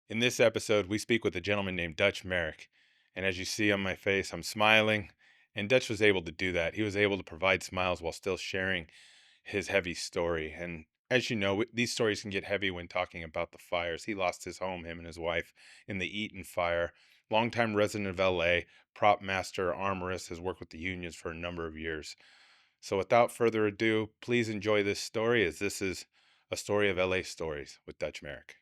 In this episode, we speak with a gentleman named Dutch Merrick. And as you see on my face, I'm smiling. And Dutch was able to do that. He was able to provide smiles while still sharing his heavy story. And as you know, these stories can get heavy when talking about the fires. He lost his home, him and his wife, in the Eaton Fire. Longtime resident of LA, prop master, armorist, has worked with the unions for a number of years. So without further ado, please enjoy this story, as this is a story of LA stories with Dutch Merrick.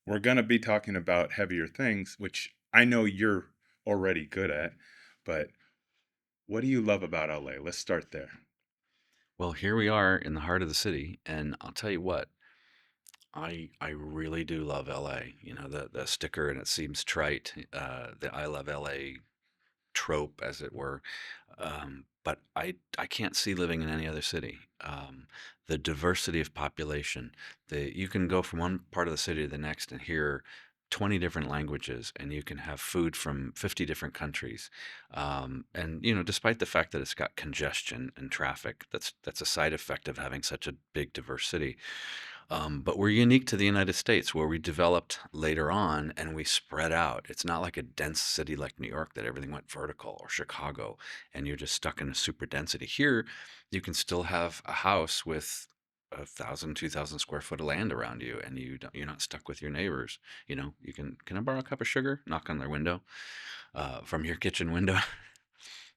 We're going to be talking about heavier things, which I know you're already good at, but what do you love about LA? Let's start there. Well, here we are in the heart of the city, and I'll tell you what, I really do love LA. You know, the sticker, and it seems trite, the I love LA trope, as it were. But I can't see living in any other city. The diversity of population, you can go from one part of the city to the next and hear 20 different languages, and you can have food from 50 different countries. And despite the fact that it's got congestion and traffic, that's a side effect of having such a big, diverse city. But we're unique to the United States, where we developed later on and we spread out. It's not like a dense city like New York that everything went vertical, or Chicago, and you're just stuck in a super density. Here, you can still have a house with 1,000, 2,000 square foot of land around you, and you're not stuck with your neighbors. You can I borrow a cup of sugar? Knock on their window, from your kitchen window.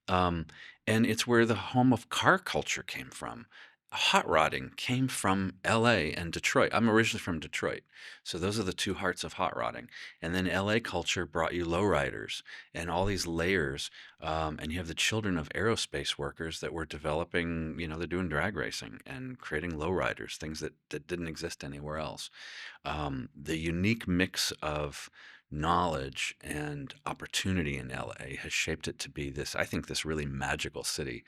Um, and it's where the home of car culture came from. Hot rodding came from LA and Detroit. I'm originally from Detroit. So those are the two hearts of hot rodding. And then LA culture brought you lowriders and all these layers. And you have the children of aerospace workers that were developing, they're doing drag racing and creating lowriders, things that didn't exist anywhere else. The unique mix of knowledge and opportunity in LA has shaped it to be this, I think, this really magical city.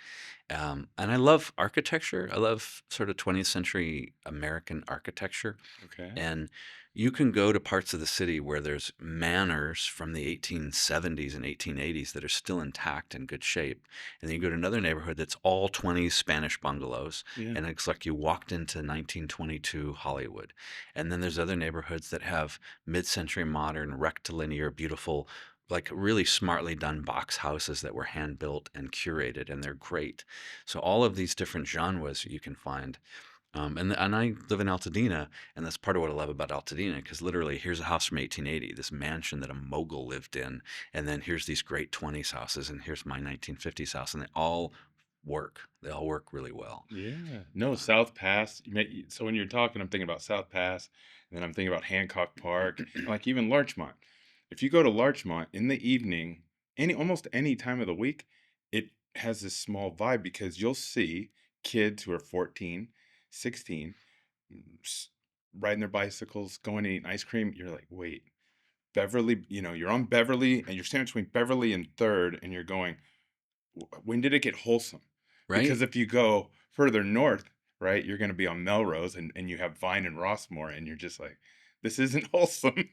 And I love architecture. I love sort of 20th century American architecture. Okay. And you can go to parts of the city where there's manors from the 1870s and 1880s that are still intact and good shape. And then you go to another neighborhood that's all 20s Spanish bungalows. Yeah. And it's like you walked into 1922 Hollywood. And then there's other neighborhoods that have mid-century modern, rectilinear, beautiful, like really smartly done box houses that were hand built and curated, and they're great. So all of these different genres you can find. And I live in Altadena, and that's part of what I love about Altadena, because literally here's a house from 1880, this mansion that a mogul lived in, and then here's these great 20s houses, and here's my 1950s house, and they all work. They all work really well. Yeah. No, Uh, South Pass. So when you're talking, I'm thinking about South Pass, and then I'm thinking about Hancock Park, and like even Larchmont. If you go to Larchmont in the evening, almost any time of the week, it has this small vibe because you'll see kids who are 14, 16, s- riding their bicycles, going to eat ice cream. You're like, wait, Beverly, you're on Beverly and you're standing between Beverly and Third, and you're going, when did it get wholesome? right? Because if you go further north, right, you're going to be on Melrose, and you have Vine and Rossmore, and you're just like, this isn't wholesome.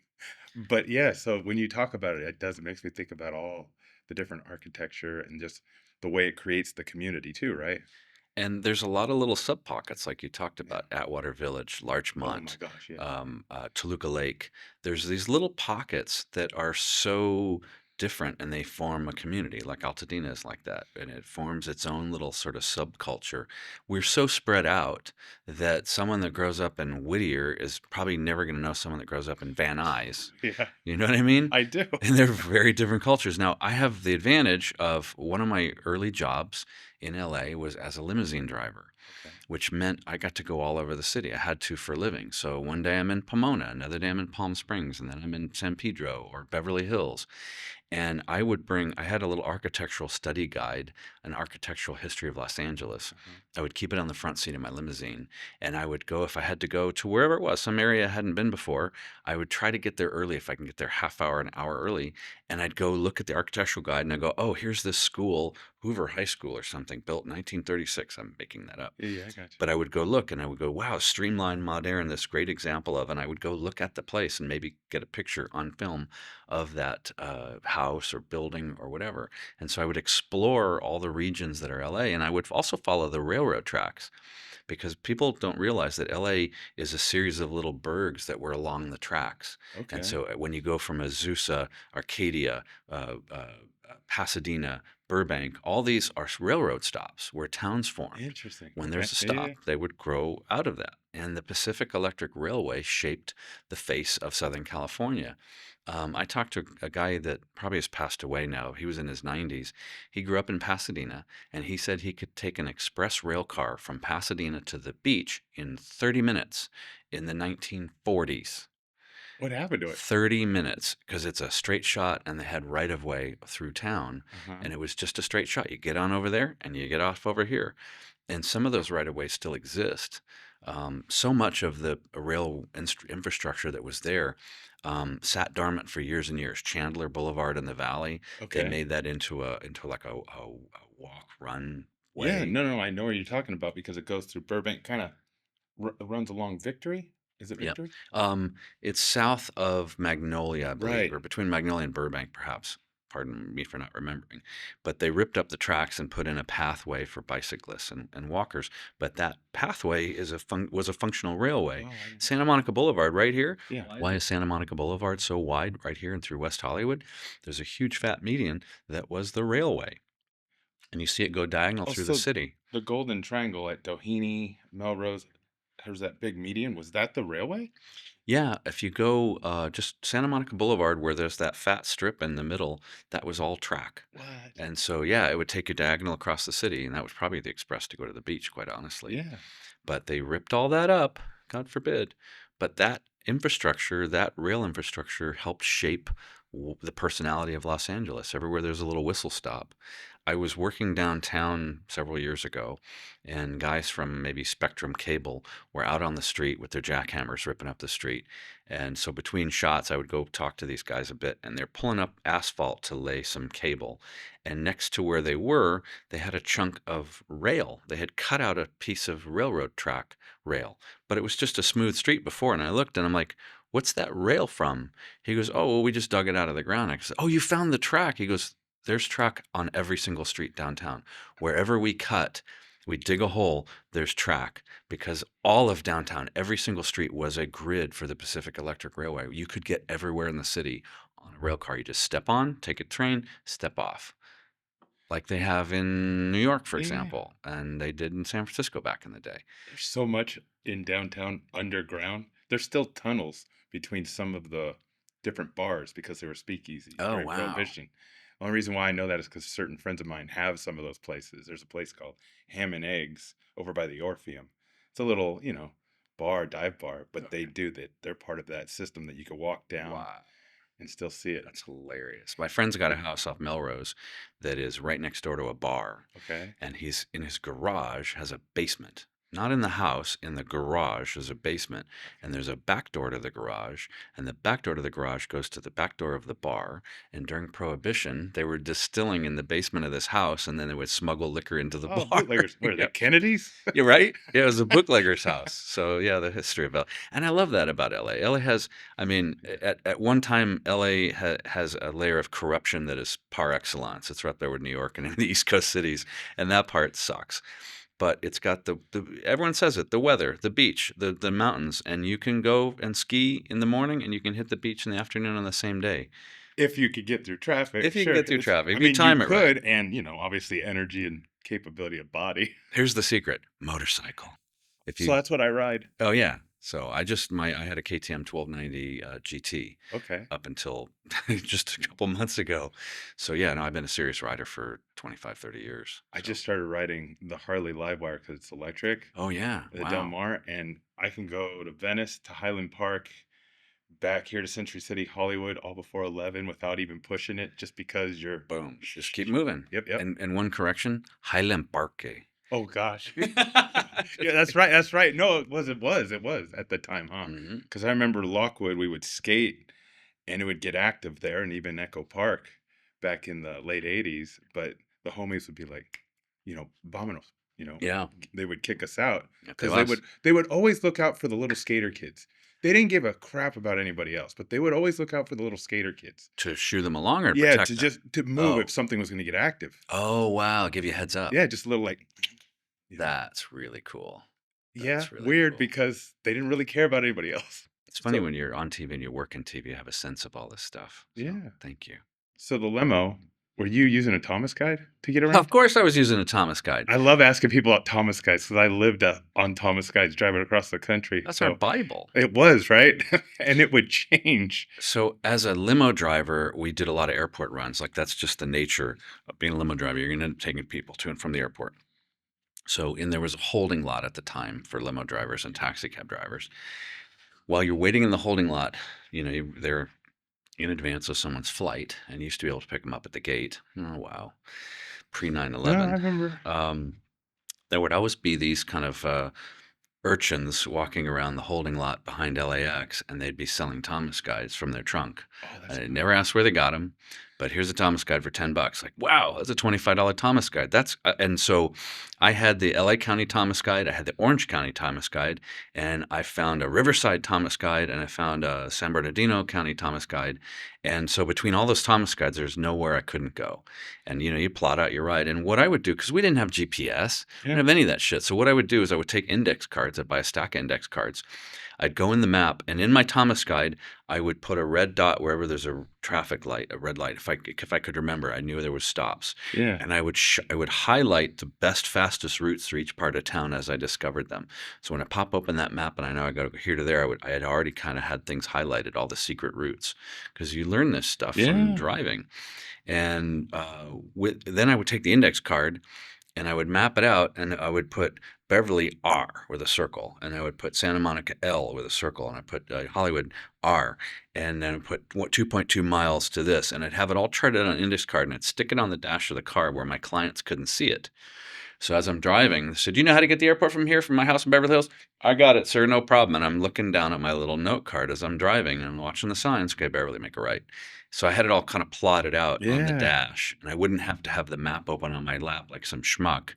But yeah, so when you talk about it, it makes me think about all the different architecture and just the way it creates the community too, right? And there's a lot of little sub pockets, like you talked Yeah. about, Atwater Village, Oh my Larchmont, gosh, yeah. Toluca Lake. There's these little pockets that are so different, and they form a community. Like Altadena is like that, and it forms its own little sort of subculture. We're so spread out that someone that grows up in Whittier is probably never going to know someone that grows up in Van Nuys. Yeah, You know what I mean? I do. And they're very different cultures. Now, I have the advantage of one of my early jobs in LA was as a limousine driver, Okay. which meant I got to go all over the city. I had to for a living. So one day I'm in Pomona, another day I'm in Palm Springs, and then I'm in San Pedro or Beverly Hills. And I had a little architectural study guide, an architectural history of Los Angeles. Uh-huh. I would keep it on the front seat of my limousine. And I would go, if I had to go to wherever it was, some area I hadn't been before, I would try to get there early if I can get there half hour, an hour early. And I'd go look at the architectural guide and I'd go, oh, here's this school Hoover High School or something, built 1936. I'm making that up. Yeah, yeah, I got But I would go look and I would go, wow, streamlined, modern, this great example of, and I would go look at the place and maybe get a picture on film of that house or building or whatever. And so I would explore all the regions that are LA, and I would also follow the railroad tracks because people don't realize that LA is a series of little burgs that were along the tracks. you. And Okay. so when you go from Azusa, Arcadia, Pasadena, Burbank, all these are railroad stops where towns formed. Interesting. When Okay. there's a Yeah, yeah, stop, yeah. they would grow out of that. And the Pacific Electric Railway shaped the face of Southern California. I talked to a guy that probably has passed away now. He was in his 90s. He grew up in Pasadena, and he said he could take an express rail car from Pasadena to the beach in 30 minutes in the 1940s. What happened to it? 30 minutes because it's a straight shot and they had right of way through town. Uh-huh. And it was just a straight shot. You get on over there and you get off over here. And some of those right of ways still exist. So much of the rail infrastructure that was there sat dormant for years and years. Chandler Boulevard in the Valley, they Okay. made that into like a walk run Yeah, way. no, no, I know what you're talking about because it goes through Burbank, kind of runs along Victory. Is it Yep. Victory? It's south of Magnolia, I believe, Right. or between Magnolia and Burbank, perhaps. Pardon me for not remembering. But they ripped up the tracks and put in a pathway for bicyclists and walkers. But that pathway was a functional railway. Oh, I didn't. Santa Monica Boulevard, right here. Yeah. Why is Santa Monica Boulevard so wide right here and through West Hollywood? There's a huge fat median that was the railway. And you see it go diagonal through the Also, city. the Golden Triangle at Doheny, Melrose, there's that big median. Was that the railway? Yeah, if you go just Santa Monica Boulevard, where there's that fat strip in the middle, that was all track. What? And so, yeah, it would take you diagonal across the city, and that was probably the express to go to the beach, quite honestly. Yeah. But they ripped all that up, God forbid. But that infrastructure, that rail infrastructure, helped shape the personality of Los Angeles. Everywhere there's a little whistle stop. I was working downtown several years ago, and guys from maybe Spectrum Cable were out on the street with their jackhammers ripping up the street. And so between shots, I would go talk to these guys a bit, and they're pulling up asphalt to lay some cable. And next to where they were, they had a chunk of rail. They had cut out a piece of railroad track rail, but it was just a smooth street before. And I looked and I'm like, what's that rail from? He goes, oh, well, we just dug it out of the ground. I said, oh, you found the track? He goes, there's track on every single street downtown. Wherever we cut, we dig a hole, there's track because all of downtown, every single street was a grid for the Pacific Electric Railway. You could get everywhere in the city on a rail car. You just step on, take a train, step off like they have in New York, for Yeah, yeah, yeah. example, and they did in San Francisco back in the day. There's so much in downtown underground. There's still tunnels between some of the different bars because they were speakeasies Oh, during wow. Prohibition. The only reason why I know that is because certain friends of mine have some of those places. There's a place called Ham and Eggs over by the Orpheum. It's a little, bar, dive bar, but they Okay. do that. They're part of that system that you can walk down Wow. and still see it. That's hilarious. My friend's got a house off Melrose that is right next door to a bar, Okay. and he's in his garage has a basement. Not in the house, in the garage there's a basement, and there's a back door to the garage, and the back door to the garage goes to the back door of the bar. And during Prohibition, they were distilling in the basement of this house, and then they would smuggle liquor into the Oh, bar. bootleggers. Where are the Yeah. Kennedys? You're right. Yeah, it was a bootlegger's house. So yeah, the history of LA, and I love that about LA. LA has, I mean, at one time, LA has a layer of corruption that is par excellence. It's right there with New York and in the East Coast cities, and that part sucks. But it's got the everyone says it, the weather, the beach, the mountains, and you can go and ski in the morning, and you can hit the beach in the afternoon on the same day If you could get through traffic, if you can sure. get through traffic, I if you mean, you time it right. could, and obviously energy and capability of body. Here's the secret: motorcycle. If So you that's what I ride. Oh yeah. So I had a KTM 1290 GT Okay. up until just a couple months ago. So yeah, no, I've been a serious rider for 25, 30 years. I So just started riding the Harley Livewire because it's electric, oh yeah, the Del wow. Mar, and I can go to Venice, to Highland Park, back here to Century City, Hollywood, all before 11 without even pushing it, just because you're. Boom. Just keep moving. Yep, yep. And one correction, Highland Parque. Oh gosh. Yeah, that's right. That's right. No, it was at the time, huh? hmm Because I remember Lockwood, we would skate, and it would get active there, and even Echo Park back in the late '80s. But the homies would be like, "Vámonos," you know, Yeah. they would kick us out Yeah, te because they vas would they would always look out for the little skater kids. They didn't give a crap about anybody else, but they would always look out for the little skater kids. to shoo them along or to Yeah, protect to them? just to move if Oh. something was gonna get active. Oh, wow, give you a heads up. Yeah, just a little like, you know. That's really cool. Yeah, That's really weird cool. because they didn't really care about anybody else. It's funny So when you're on TV and you work in TV, you have a sense of all this stuff. So, yeah. thank you. So the limo, were you using a Thomas guide to get Of around? course, I was using a Thomas guide. I love asking people about Thomas guides because I lived, on Thomas guides driving across the country, That's our so Bible. it was, right? And it would change. So, as a limo driver, we did a lot of airport runs. Like, that's just the nature of being a limo driver. You're going to end up taking people to and from the airport. So, and there was a holding lot at the time for limo drivers and taxi cab drivers. While you're waiting in the holding lot, they're in advance of someone's flight, and you used to be able to pick them up at the gate. Oh, wow. Pre No, I 9/11. remember. Um, there would always be these kind of urchins walking around the holding lot behind LAX, and they'd be selling Thomas guides from their trunk. Oh, that's I cool. never asked where they got them, but here's a Thomas guide for $10. Like, wow, that's a $25 Thomas guide. And so I had the LA County Thomas guide, I had the Orange County Thomas guide, and I found a Riverside Thomas guide, and I found a San Bernardino County Thomas guide. And so between all those Thomas guides, there's nowhere I couldn't go. And you plot out your ride. And what I would do, because we didn't have GPS, we Yeah. didn't have any of that shit. So what I would do is I would take index cards. I'd buy a stack of index cards. I'd go in the map, and in my Thomas guide, I would put a red dot wherever there's a traffic light, a red light. If I could remember, I knew there was stops, Yeah. and I would highlight the best, fastest routes through each part of town as I discovered them. So when I pop open that map and I know I got to go here to there, I had already kind of had things highlighted, all the secret routes, because you learn this stuff from Yeah. driving. And then I would take the index card and I would map it out, and I would put Beverly R with a circle, and I would put Santa Monica L with a circle, and I put Hollywood R, and then I put 2.2 miles to this, and I'd have it all charted on an index card, and I'd stick it on the dash of the car where my clients couldn't see it. So as I'm driving, they said, "Do you know how to get to the airport from here, from my house in Beverly Hills?" "I got it, sir, no problem." And I'm looking down at my little note card as I'm driving, and I'm watching the signs. "Okay, Beverly, make a right." So I had it all kind of plotted out on the Yeah. dash, and I wouldn't have to have the map open on my lap like some schmuck.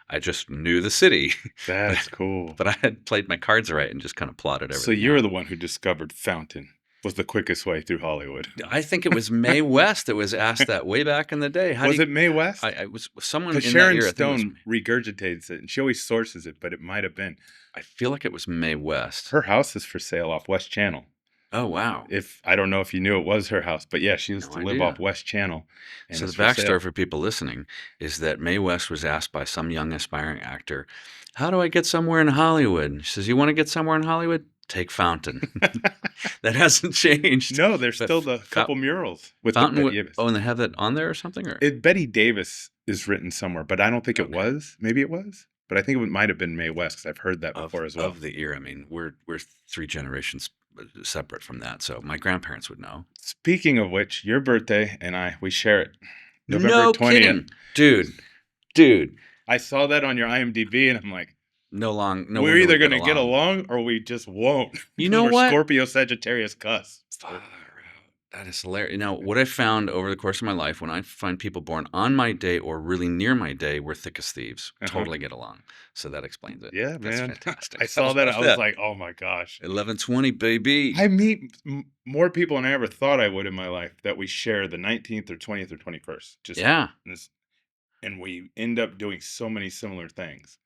I just knew the city, but That's cool. but I had played my cards right and just kind of plotted So everything you're out. the one who discovered Fountain was the quickest way through Hollywood. I think it was Mae West that was asked that way back in the day. How do Was you? it Mae West? I was someone Because in that Sharon era. I think it was. Stone regurgitates it, and she always sources it, but it might have been. I feel like it was Mae West. Her house is for sale off West Channel. Oh wow. If I don't know if you knew it was her house, but yeah, she used No to live off idea. West Channel, and So it's the for sale. backstory for people listening is that Mae West was asked by some young aspiring actor, "How do I get somewhere in Hollywood?" She says, "You want to get somewhere in Hollywood? Take Fountain." That hasn't changed. No, there's But still the couple murals with the Fountain. Betty Davis. Oh, and they have that on there or something, or Betty Davis is written somewhere, but I don't think it okay. was. Maybe it was, but I think it might have been Mae West because I've heard that Of before as well. of the era. I mean, we're 3 generations separate from that, so my grandparents would know. Speaking of which, your birthday and we share it. November No 20th. kidding, dude. I saw that on your IMDb and I'm like, No we're wonder either we going to get along or we just won't. You 'Cause know we're what? Scorpio Sagittarius cusp. Far out. That is hilarious. What I found over the course of my life, when I find people born on my day or really near my day, we're thick as thieves. Uh-huh. Totally get along. So that explains it. Yeah, That's man. fantastic. I saw that. I was that. like, oh my gosh. 1120, baby. I meet more people than I ever thought I would in my life that we share the 19th or 20th or 21st. Just Yeah. and we end up doing so many similar things,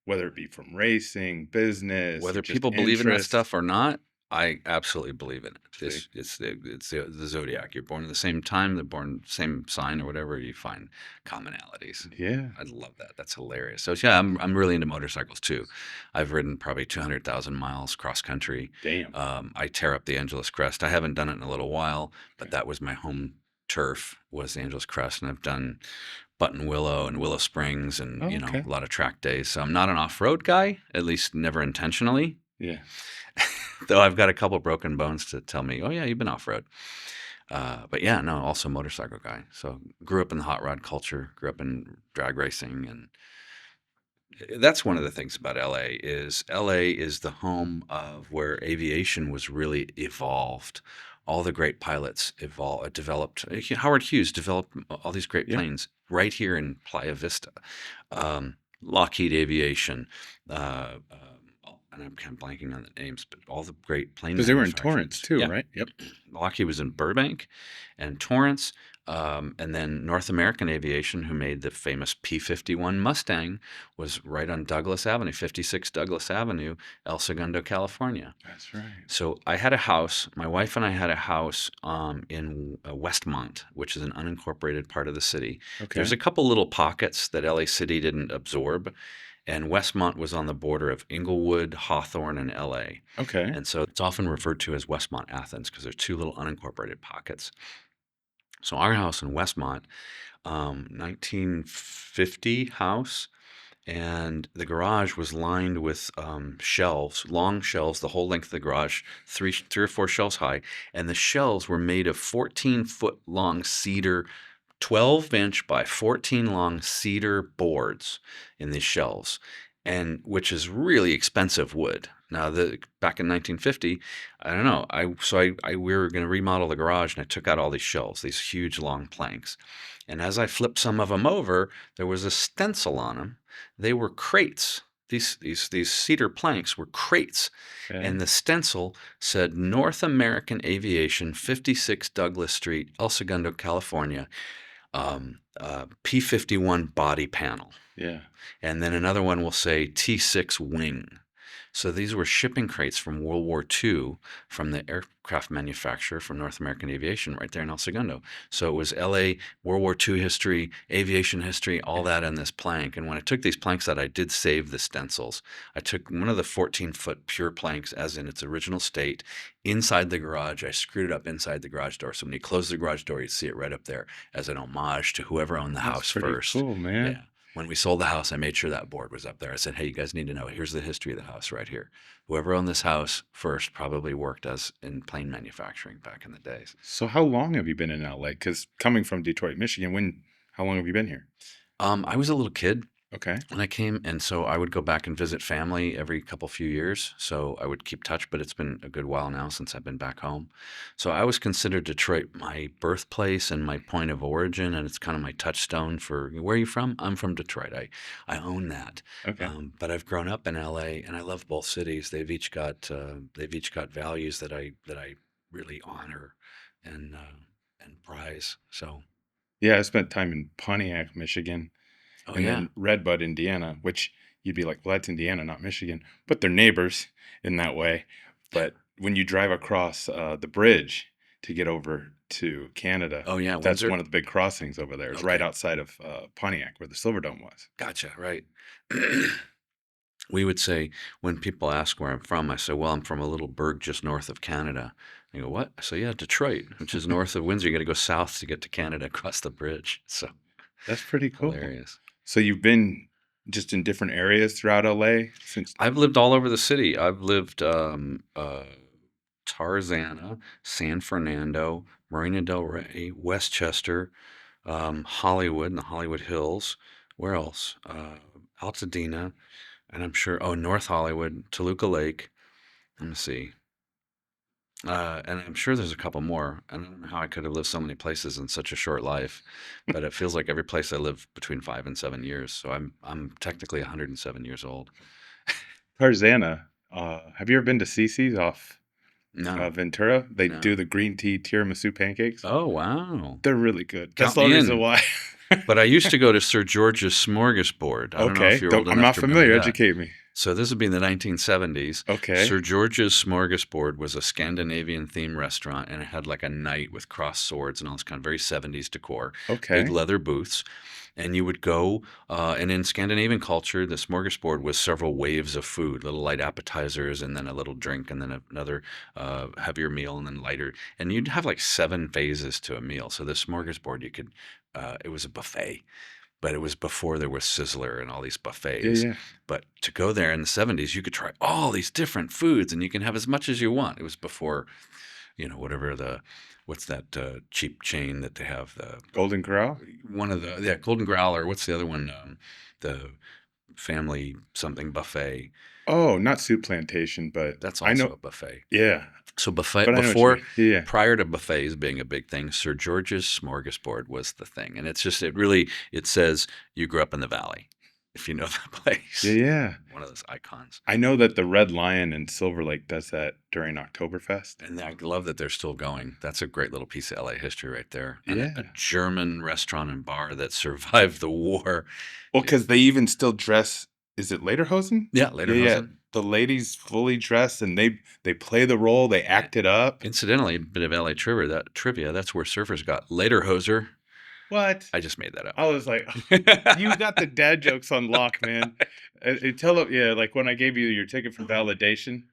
whether it be from racing, business, Whether just people believe in that interest. stuff or not, I absolutely believe in it. See? It's the zodiac. You're born at the same time, they're born same sign or whatever. You find commonalities. Yeah. I love that. That's hilarious. So yeah, I'm really into motorcycles too. I've ridden probably 200,000 miles cross country. Damn. I tear up the Angeles Crest. I haven't done it in a little while, but that was my home turf, was the Angeles Crest, and I've done Button Willow and Willow Springs, and Oh, okay. a lot of track days. So I'm not an off-road guy, at least never intentionally. Yeah. Though I've got a couple broken bones to tell me, "Oh yeah, you've been off-road." But yeah, no, also motorcycle guy. So grew up in the hot rod culture, grew up in drag racing, and that's one of the things about LA is the home of where aviation was really evolved all the great pilots developed. Howard Hughes developed all these great Yeah. planes right here in Playa Vista. Lockheed Aviation, and I'm kind of blanking on the names, but all the great plane Because they were in Torrance manufacturers. too, Yeah, right? Yep. Lockheed was in Burbank and Torrance, and then North American Aviation, who made the famous P-51 Mustang, was right on Douglas Avenue, 56 Douglas Avenue, El Segundo, California. That's right. So I had a house. My wife and I had a house in Westmont, which is an unincorporated part of the city. There's Okay. a couple little pockets that LA City didn't absorb, and Westmont was on the border of Inglewood, Hawthorne, and LA. Okay. And so it's often referred to as Westmont Athens because there's two little unincorporated pockets. So our house in Westmont, 1950 house, and the garage was lined with shelves, long shelves, the whole length of the garage, three or four shelves high, and the shelves were made of 14-foot long cedar, 12-inch by 14 long cedar boards in these shelves, and which is really expensive wood. Now, back in 1950, I don't know. We were going to remodel the garage, and I took out all these shelves, these huge long planks, and as I flipped some of them over, there was a stencil on them. They were crates. These cedar planks were crates, Okay. and the stencil said North American Aviation, 56 Douglas Street, El Segundo, California, P-51 body panel. Yeah. And then another one will say T6 wing. So these were shipping crates from World War II from the aircraft manufacturer from North American Aviation right there in El Segundo. So it was LA, World War II history, aviation history, all that in this plank. And when I took these planks out, I did save the stencils. I took one of the 14-foot pure planks as in its original state inside the garage. I screwed it up inside the garage door. So when you close the garage door, you'd see it right up there as an homage to whoever owned the That's house pretty first. cool, man. Yeah. When we sold the house, I made sure that board was up there. I said, hey, you guys need to know, here's the history of the house right here. Whoever owned this house first probably worked as in plane manufacturing back in the days. So how long have you been in LA? Because coming from Detroit, Michigan, how long have you been here? I was a little kid Okay. when I came, and so I would go back and visit family every few years. So I would keep touch, but it's been a good while now since I've been back home. So I always considered Detroit my birthplace and my point of origin, and it's kind of my touchstone for where are you from? I'm from Detroit. I own that. Okay. But I've grown up in LA, and I love both cities. They've each got values that I really honor and prize. So Yeah, I spent time in Pontiac, Michigan, oh and yeah. then Redbud, Indiana, which you'd be like, well, that's Indiana, not Michigan, but they're neighbors in that way. But when you drive across the bridge to get over to Canada, Oh yeah, that's Windsor. one of the big crossings over there. It's right Okay. outside of Pontiac, where the Silverdome was. Gotcha, right. We would say when people ask where I'm from, I say, well, I'm from a little burg just north of Canada. They go, what? I say, yeah, Detroit, which is north of Windsor. You got to go south to get to Canada across the bridge. So That's pretty cool. hilarious. So you've been just in different areas throughout LA since. I've lived all over the city. I've lived Tarzana, San Fernando, Marina del Rey, Westchester, Hollywood, in the Hollywood Hills. Where else? Altadena, and I'm sure, oh, North Hollywood, Toluca Lake. Let me see. And I'm sure there's a couple more. I don't know how I could have lived so many places in such a short life, but it feels like every place I live between 5 and 7 years. So I'm technically 107 years old. Tarzana, have you ever been to Cece's off No, Ventura? They do no. the green tea tiramisu pancakes. Oh, wow. They're really good. That's Count the me only reason in. why. But I used to go to Sir George's Smorgasbord. I don't know if Okay, you're old I'm enough not to remember familiar. that. Educate me. So this would be in the 1970s. Okay, Sir George's Smorgasbord was a Scandinavian themed restaurant, and it had like a knight with crossed swords and all this kind of very 70s decor, big okay. leather booths. And you would go, and in Scandinavian culture, the smorgasbord was several waves of food, little light appetizers, and then a little drink, and then another heavier meal, and then lighter. And you'd have like 7 phases to a meal. So the smorgasbord, it was a buffet, but it was before there was Sizzler and all these Yeah, buffets. yeah. But to go there in the 70s, you could try all these different foods and you can have as much as you want. It was before, whatever what's that cheap chain that they have? Golden Corral? Yeah, Golden Growler. What's the other one? The family something buffet. Oh, not Soup Plantation, but That's I also know. a buffet. Yeah, So buffet But I know what you before, mean. Yeah. prior to buffets being a big thing, Sir George's Smorgasbord was the thing, and it's just it says you grew up in the valley, if you know that Yeah, place. yeah. One of those icons. I know that the Red Lion in Silver Lake does that during Oktoberfest. And I love that they're still going. That's a great little piece of LA history right there. And a Yeah. German restaurant and bar that survived the war. Well, because they even still dress. Is it Lederhosen? Yeah, Yeah, yeah. Lederhosen. The ladies fully dressed, and they play the role. They act it up. Incidentally, a bit of LA trivia. That's where surfers got Lederhoser. What? I just made that I was like, you got the dad jokes on lock, man. Tell them, yeah, like when I gave you your ticket for validation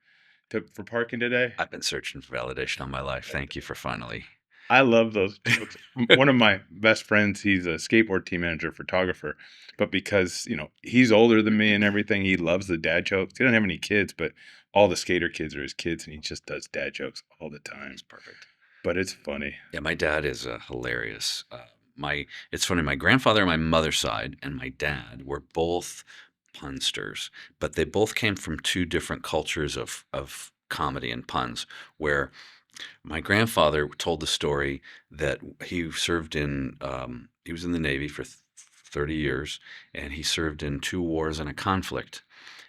for parking today. I've been searching for validation all my life. Thank you for finally. I love those jokes. One of my best friends, he's a skateboard team manager, photographer, but because he's older than me and everything, he loves the dad jokes. He doesn't have any kids, but all the skater kids are his kids, and he just does dad jokes all the time. That's perfect. But it's funny. Yeah, my dad is hilarious. It's funny. My grandfather on my mother's side and my dad were both punsters, but they both came from two different cultures of comedy and puns. Where my grandfather told the story that he was in the Navy for 30 years, and he served in two wars and a conflict.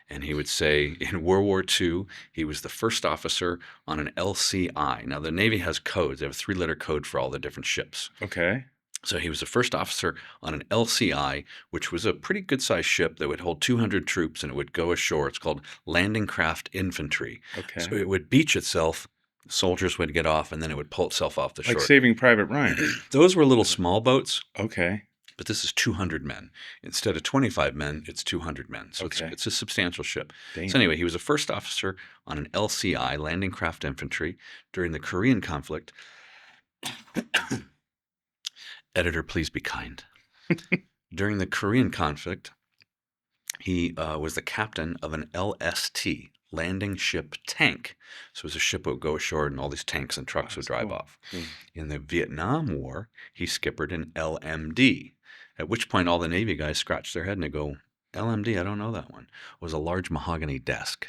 And he would say in World War II, he was the first officer on an LCI. Now, the Navy has codes. They have a three-letter code for all the different ships. Okay. So he was the first officer on an LCI, which was a pretty good-sized ship that would hold 200 troops, and it would go ashore. It's called Landing Craft Infantry. Okay. So it would beach itself. Soldiers would get off, and then it would pull itself off the Like shore. Saving Private Ryan. Those were little small boats. Okay. But this is 200 men. Instead of 25 men, it's 200 men. So Okay. it's a substantial ship. Damn. So anyway, he was a first officer on an LCI, Landing Craft Infantry, during the Korean conflict. Editor, please be kind. During the Korean conflict, he was the captain of an LST, landing ship tank. So it was a ship that would go ashore and all these tanks and trucks would drive cool. off. Hmm. In the Vietnam War, he skippered an LMD, at which point all the Navy guys scratched their head and they go, LMD, I don't know that one. It was a large mahogany desk.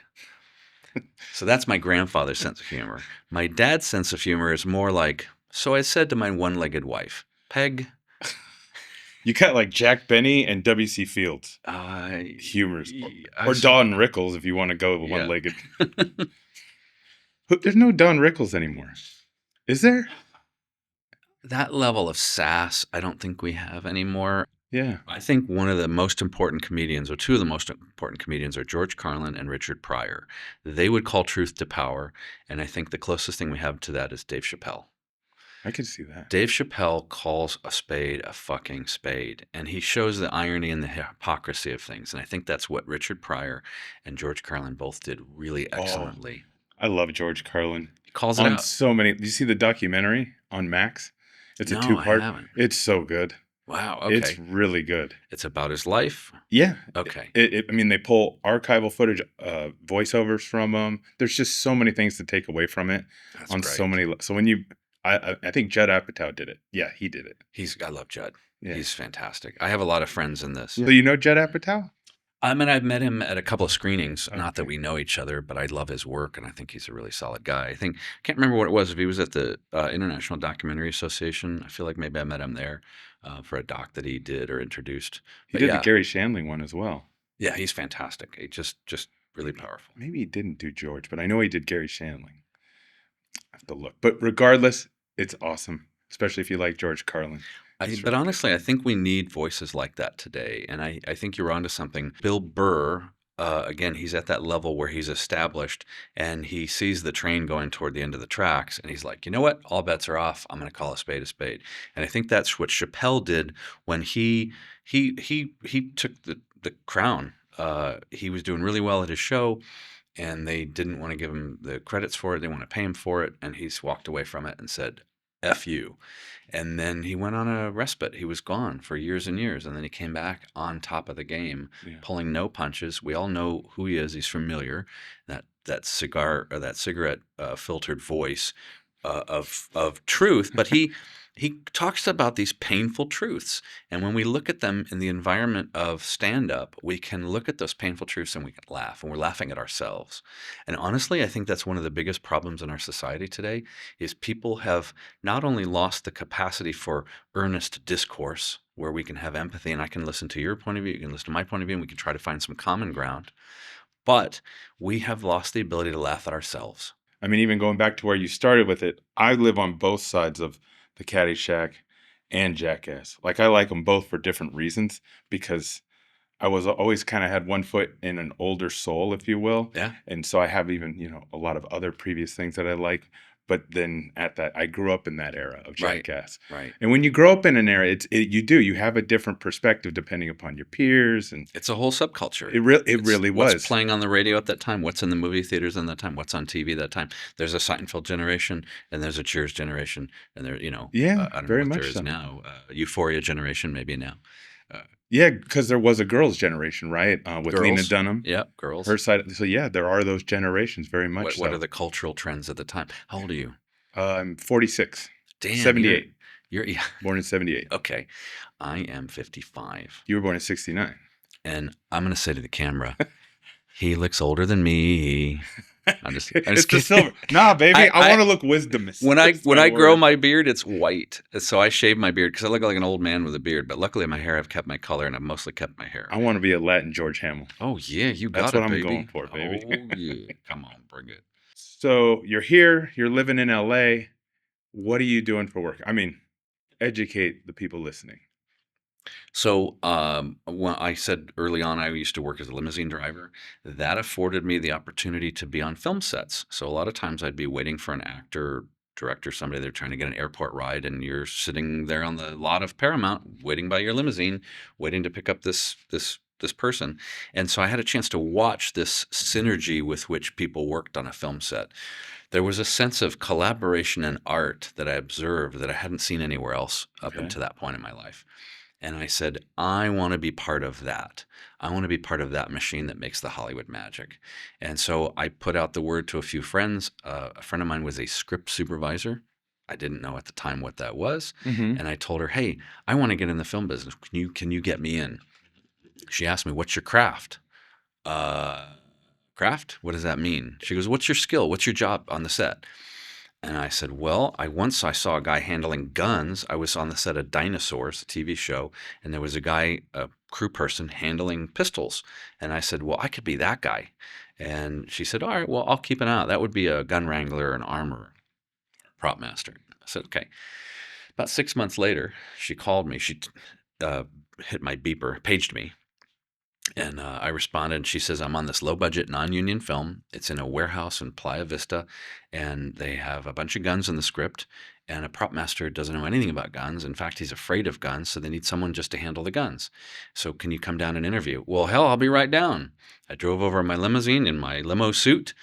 So that's my grandfather's sense of humor. My dad's sense of humor is more like, so I said to my one-legged wife, Peg. You got like Jack Benny and W.C. Fields humors. Or Don Rickles if you want to go with one-legged. There's no Don Rickles anymore. Is there? That level of sass, I don't think we have anymore. Yeah. I think one of the most important comedians, or two of the most important comedians, are George Carlin and Richard Pryor. They would call truth to power, and I think the closest thing we have to that is Dave Chappelle. I can see that. Dave Chappelle calls a spade a fucking spade, and he shows the irony and the hypocrisy of things. And I think that's what Richard Pryor and George Carlin both did really excellently. I love George Carlin. He calls it on out. so many. Did you see the documentary on Max? It's a No, two-part. I haven't. It's so good. Wow. Okay. It's really good. It's about his life. Yeah. Okay. I mean, they pull archival footage, voiceovers from them. There's just so many things to take away from it. That's on great. so many. So when you, I think Judd Apatow did it. Yeah, he did it. I love Judd. Yeah. He's fantastic. I have a lot of friends in this. So you know Judd Apatow? I mean, I've met him at a couple of screenings. Not that Okay. we know each other, but I love his work, and I think he's a really solid guy. I can't remember what it was. If he was at the International Documentary Association, I feel like maybe I met him there for a doc that he did or introduced. He did the Gary Shandling one as well. Yeah, he's fantastic. He just really powerful. Maybe he didn't do George, but I know he did Gary Shandling. I have to look. But regardless, it's awesome, especially if you like George Carlin. But honestly, I think we need voices like that today. And I think you're onto something. Bill Burr, again, he's at that level where he's established and he sees the train going toward the end of the tracks. And he's like, you know what? All bets are off. I'm going to call a spade a spade. And I think that's what Chappelle did when he took the crown. He was doing really well at his show, and they didn't want to give him the credits for it. They want to pay him for it. And he's walked away from it and said, F you. And then he went on a respite. He was gone for years and years. And then he came back on top of the game, pulling no punches. We all know who he is. He's familiar. That cigar or that cigarette filtered voice of truth, but he talks about these painful truths. And when we look at them in the environment of stand up, we can look at those painful truths and we can laugh, and we're laughing at ourselves. And honestly, I think that's one of the biggest problems in our society today is people have not only lost the capacity for earnest discourse where we can have empathy and I can listen to your point of view, you can listen to my point of view, and we can try to find some common ground, but we have lost the ability to laugh at ourselves. I mean, even going back to where you started with it, I live on both sides of the Caddyshack and Jackass. Like, I like them both for different reasons because I was always kind of had one foot in an older soul, if you will. Yeah. And so I have even, a lot of other previous things that I like. But then I grew up in that era of Right. Jackass. Right. And when you grow up in an era, you have a different perspective depending upon your peers. And It's a whole subculture. it really What's was. playing on the radio at that time? What's in the movie theaters at that time? What's on TV that time? There's a Seinfeld generation, and there's a Cheers generation, and there, Yeah, I don't know very what there much is so. now. Euphoria generation, maybe now. Yeah, because there was a girls' generation, right? With Lena Girls. Dunham. Yep, girls. Her side. So yeah, there are those generations very much What so. are the cultural trends at the time? How old are you? I'm 46. Damn, 78. You're yeah. Born in 78. Okay, I am 55, You were born in 69. and I'm gonna say to the camera, he looks older than me. I'm just It's the kidding. silver. Nah, baby. I I- want to look wisdomous. When I That's when my I grow word. my beard, it's white. So I shave my beard because I look like an old man with a beard. But luckily, my hair, I've kept my color, and I've mostly kept my hair. I want to be a Latin George Hamill. Oh yeah, you got That's it, what I'm baby. going for, baby. Oh yeah, come on, bring it. So you're here. You're living in LA. What are you doing for work? I mean, educate the people listening. So when I said early on, I used to work as a limousine driver. That afforded me the opportunity to be on film sets. So a lot of times I'd be waiting for an actor, director, somebody they're trying to get an airport ride, and you're sitting there on the lot of Paramount, waiting by your limousine, waiting to pick up this person. And so I had a chance to watch this synergy with which people worked on a film set. There was a sense of collaboration and art that I observed that I hadn't seen anywhere else up Okay. until that point in my life. And I said, I want to be part of that. I want to be part of that machine that makes the Hollywood magic. And so I put out the word to a few friends. A friend of mine was a script supervisor. I didn't know at the time what that was. Mm-hmm. And I told her, hey, I want to get in the film business. Can you get me in? She asked me, what's your craft? Craft? What does that mean? She goes, what's your skill? What's your job on the set? And I said, well, I saw a guy handling guns. I was on the set of Dinosaurs, a TV show, and there was a crew person handling pistols. And I said, well, I could be that guy. And she said, all right, well, I'll keep an eye out. That would be a gun wrangler, an armorer, prop master. I said, okay. About 6 months later, she called me. She hit my beeper, paged me. And I responded, and she says, I'm on this low-budget, non-union film. It's in a warehouse in Playa Vista, and they have a bunch of guns in the script, and a prop master doesn't know anything about guns. In fact, he's afraid of guns, so they need someone just to handle the guns. So can you come down and interview? Well, hell, I'll be right down. I drove over in my limousine in my limo suit,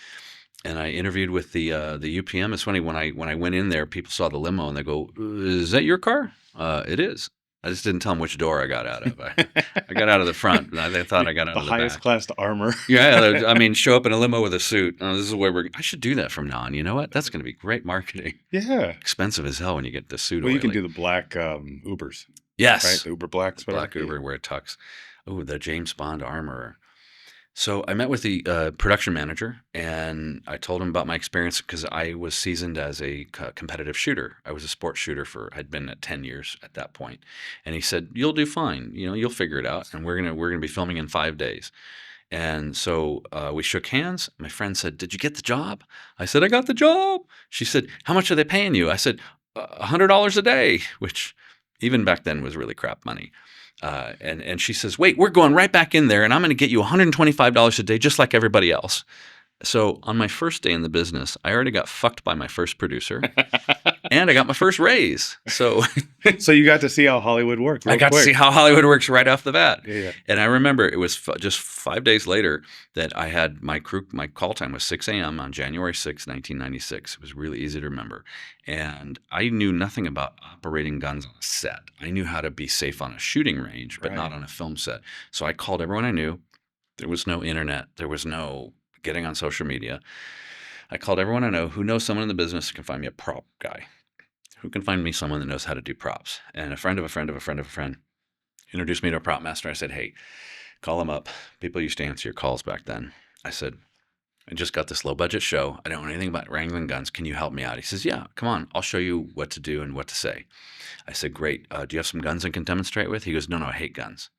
and I interviewed with the UPM. It's funny, when I went in there, people saw the limo, and they go, is that your car? It is. I just didn't tell them which door I got out of. I got out of the front. They thought I got out of the highest back. class armor. Yeah, I mean, show up in a limo with a suit. Oh, this is where I should do that from now on. You know what? That's going to be great marketing. Yeah. Expensive as hell when you get the suit. Well, you can oily. do the black Ubers, Yes. right? The Uber Blacks, whatever. Black Uber, wear tux. Oh, the James Bond armorer. So I met with the production manager, and I told him about my experience because I was seasoned as a competitive shooter. I was a sports shooter I'd been at 10 years at that point. And he said, you'll do fine. You'll figure it out. And we're gonna be filming in 5 days. And so we shook hands. My friend said, did you get the job? I said, I got the job. She said, how much are they paying you? I said, $100 a day, which even back then was really crap money. And she says, wait, we're going right back in there, and I'm going to get you $125 a day, just like everybody else. So on my first day in the business, I already got fucked by my first producer, and I got my first raise. So So you got to see how Hollywood worked. I got to see how Hollywood works right off the bat. Yeah. And I remember it was just 5 days later that I had my call time was 6 a.m. on January 6, 1996. It was really easy to remember. And I knew nothing about operating guns on a set. I knew how to be safe on a shooting range, but not Right. on a film set. So I called everyone I knew. There was no internet. There was no getting on social media. I called everyone I know who knows someone in the business who can find me a prop guy, who can find me someone that knows how to do props. And a friend of a friend of a friend of a friend introduced me to a prop master. I said, hey, call him up. People used to answer your calls back then. I said, I just got this low budget show. I don't know anything about wrangling guns. Can you help me out? He says, yeah, come on. I'll show you what to do and what to say. I said, great. Do you have some guns I can demonstrate with? He goes, no, I hate guns.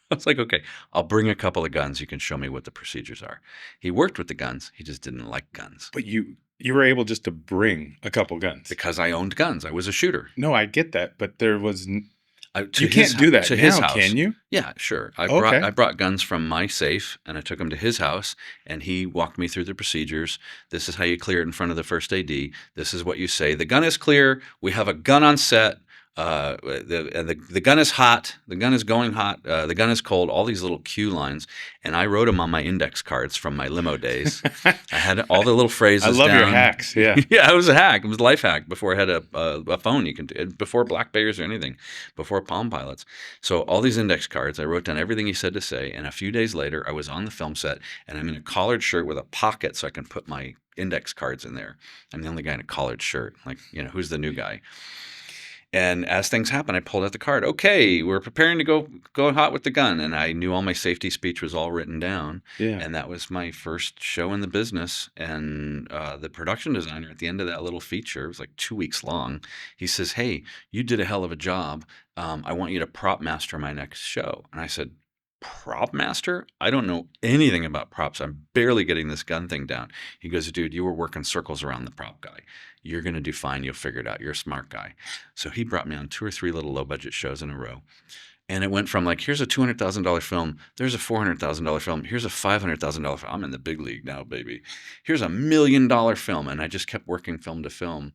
I was like, okay, I'll bring a couple of guns. You can show me what the procedures are. He worked with the guns. He just didn't like guns. But you were able just to bring a couple guns. Because I owned guns. I was a shooter. No, I get that, but there was you his can't do that to now, his house. can you? Yeah, sure. Okay. I brought guns from my safe and I took them to his house and he walked me through the procedures. This is how you clear it in front of the first AD. This is what you say. The gun is clear. We have a gun on set. The gun is hot. The gun is going hot. The gun is cold. All these little cue lines, and I wrote them on my index cards from my limo days. I had all the little phrases. I love down. your hacks. Yeah, yeah, it was a hack. It was a life hack before I had a phone. You can do before Blackberries or anything, before Palm Pilots. So all these index cards, I wrote down everything he said to say, and a few days later, I was on the film set, and I'm in a collared shirt with a pocket so I can put my index cards in there. I'm the only guy in a collared shirt. Like, who's the new guy? And as things happen, I pulled out the card. Okay, we're preparing to go hot with the gun, and I knew all my safety speech was all written down. yeah. And that was my first show in the business. And the production designer at the end of that little feature, it was like 2 weeks long. He says, "Hey, you did a hell of a job. I want you to prop master my next show." And I said, "Prop master? I don't know anything about props. I'm barely getting this gun thing down." He goes, "Dude, you were working circles around the prop guy. You're going to do fine. You'll figure it out. You're a smart guy." So he brought me on 2 or 3 little low budget shows in a row. And it went from like, here's a $200,000 film. There's a $400,000 film. Here's a $500,000 film. I'm in the big league now, baby. Here's a $1 million film. And I just kept working film to film.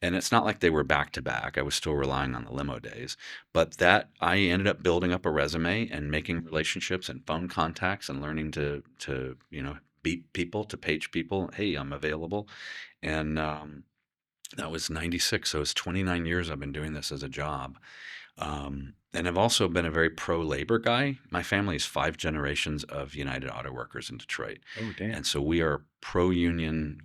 And it's not like they were back to back. I was still relying on the limo days. But that I ended up building up a resume and making relationships and phone contacts and learning to beat people, to page people. Hey, I'm available. And that was 96. So it's 29 years I've been doing this as a job. And I've also been a very pro-labor guy. My family is 5 generations of United Auto Workers in Detroit. Oh, damn. And so we are pro-union,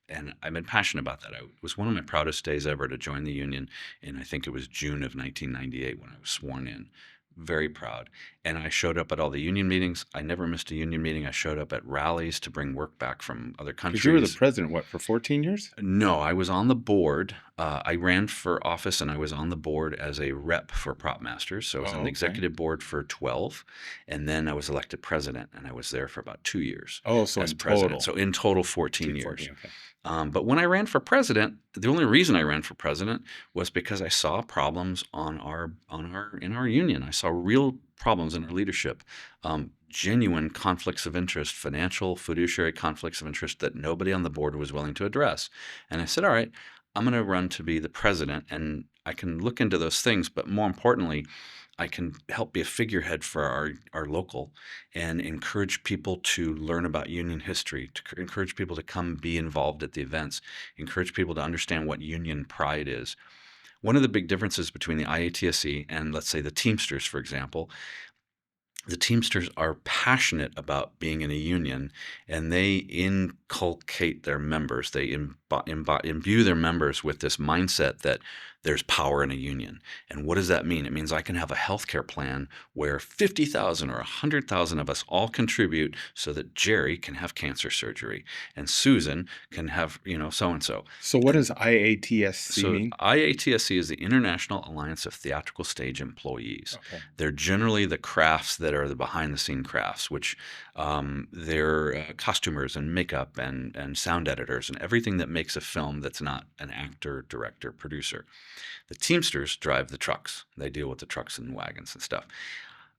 and I've been passionate about that. It was one of my proudest days ever to join the union, and I think it was June of 1998 when I was sworn in. Very proud. And I showed up at all the union meetings. I never missed a union meeting. I showed up at rallies to bring work back from other countries. Because you were the president, what, for 14 years? No, I was on the board. I ran for office and I was on the board as a rep for Prop Masters. So I was on the executive board for 12. And then I was elected president and I was there for about 2 years. Oh, so as in president. total. So in total, 14 years. 14, okay. But when I ran for president, the only reason I ran for president was because I saw problems in our union. I saw real problems in our leadership, genuine conflicts of interest, financial, fiduciary conflicts of interest that nobody on the board was willing to address. And I said, all right, I'm going to run to be the president, and I can look into those things, but more importantly, I can help be a figurehead for our local and encourage people to learn about union history, to encourage people to come be involved at the events, encourage people to understand what union pride is. One of the big differences between the IATSE and, let's say, the Teamsters, for example, the Teamsters are passionate about being in a union, and they inculcate their members. They imbue their members with this mindset that there's power in a union. And what does that mean? It means I can have a healthcare plan where 50,000 or 100,000 of us all contribute so that Jerry can have cancer surgery and Susan can have, so-and-so. So what does IATSC mean? IATSC is the International Alliance of Theatrical Stage Employees. Okay. They're generally the crafts that are the behind-the-scene crafts, which they're costumers and makeup and sound editors and everything that makes a film that's not an actor, director, producer. The Teamsters drive the trucks. They deal with the trucks and wagons and stuff.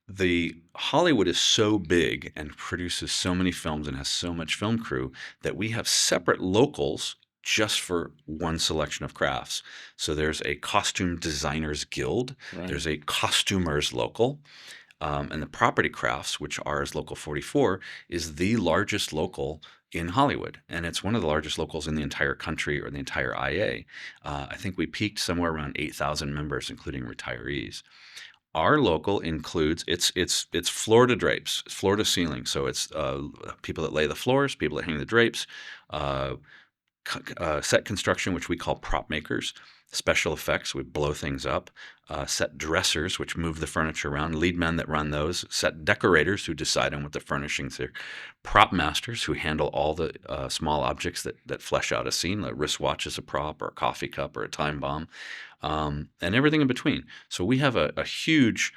The Hollywood is so big and produces so many films and has so much film crew that we have separate locals just for one selection of crafts. So there's a costume designers guild. Right. There's a costumers local. And the property crafts, which are as Local 44, is the largest local in Hollywood. And it's one of the largest locals in the entire country or the entire IA. I think we peaked somewhere around 8,000 members, including retirees. Our local includes it's floor to drapes, it's floor to ceiling. So it's people that lay the floors, people that hang the drapes, uh, set construction, which we call prop makers, special effects, we blow things up, set dressers, which move the furniture around, lead men that run those, set decorators who decide on what the furnishings are, prop masters who handle all the small objects that flesh out a scene, like a wristwatch is a prop, or a coffee cup, or a time bomb, and everything in between. So we have a huge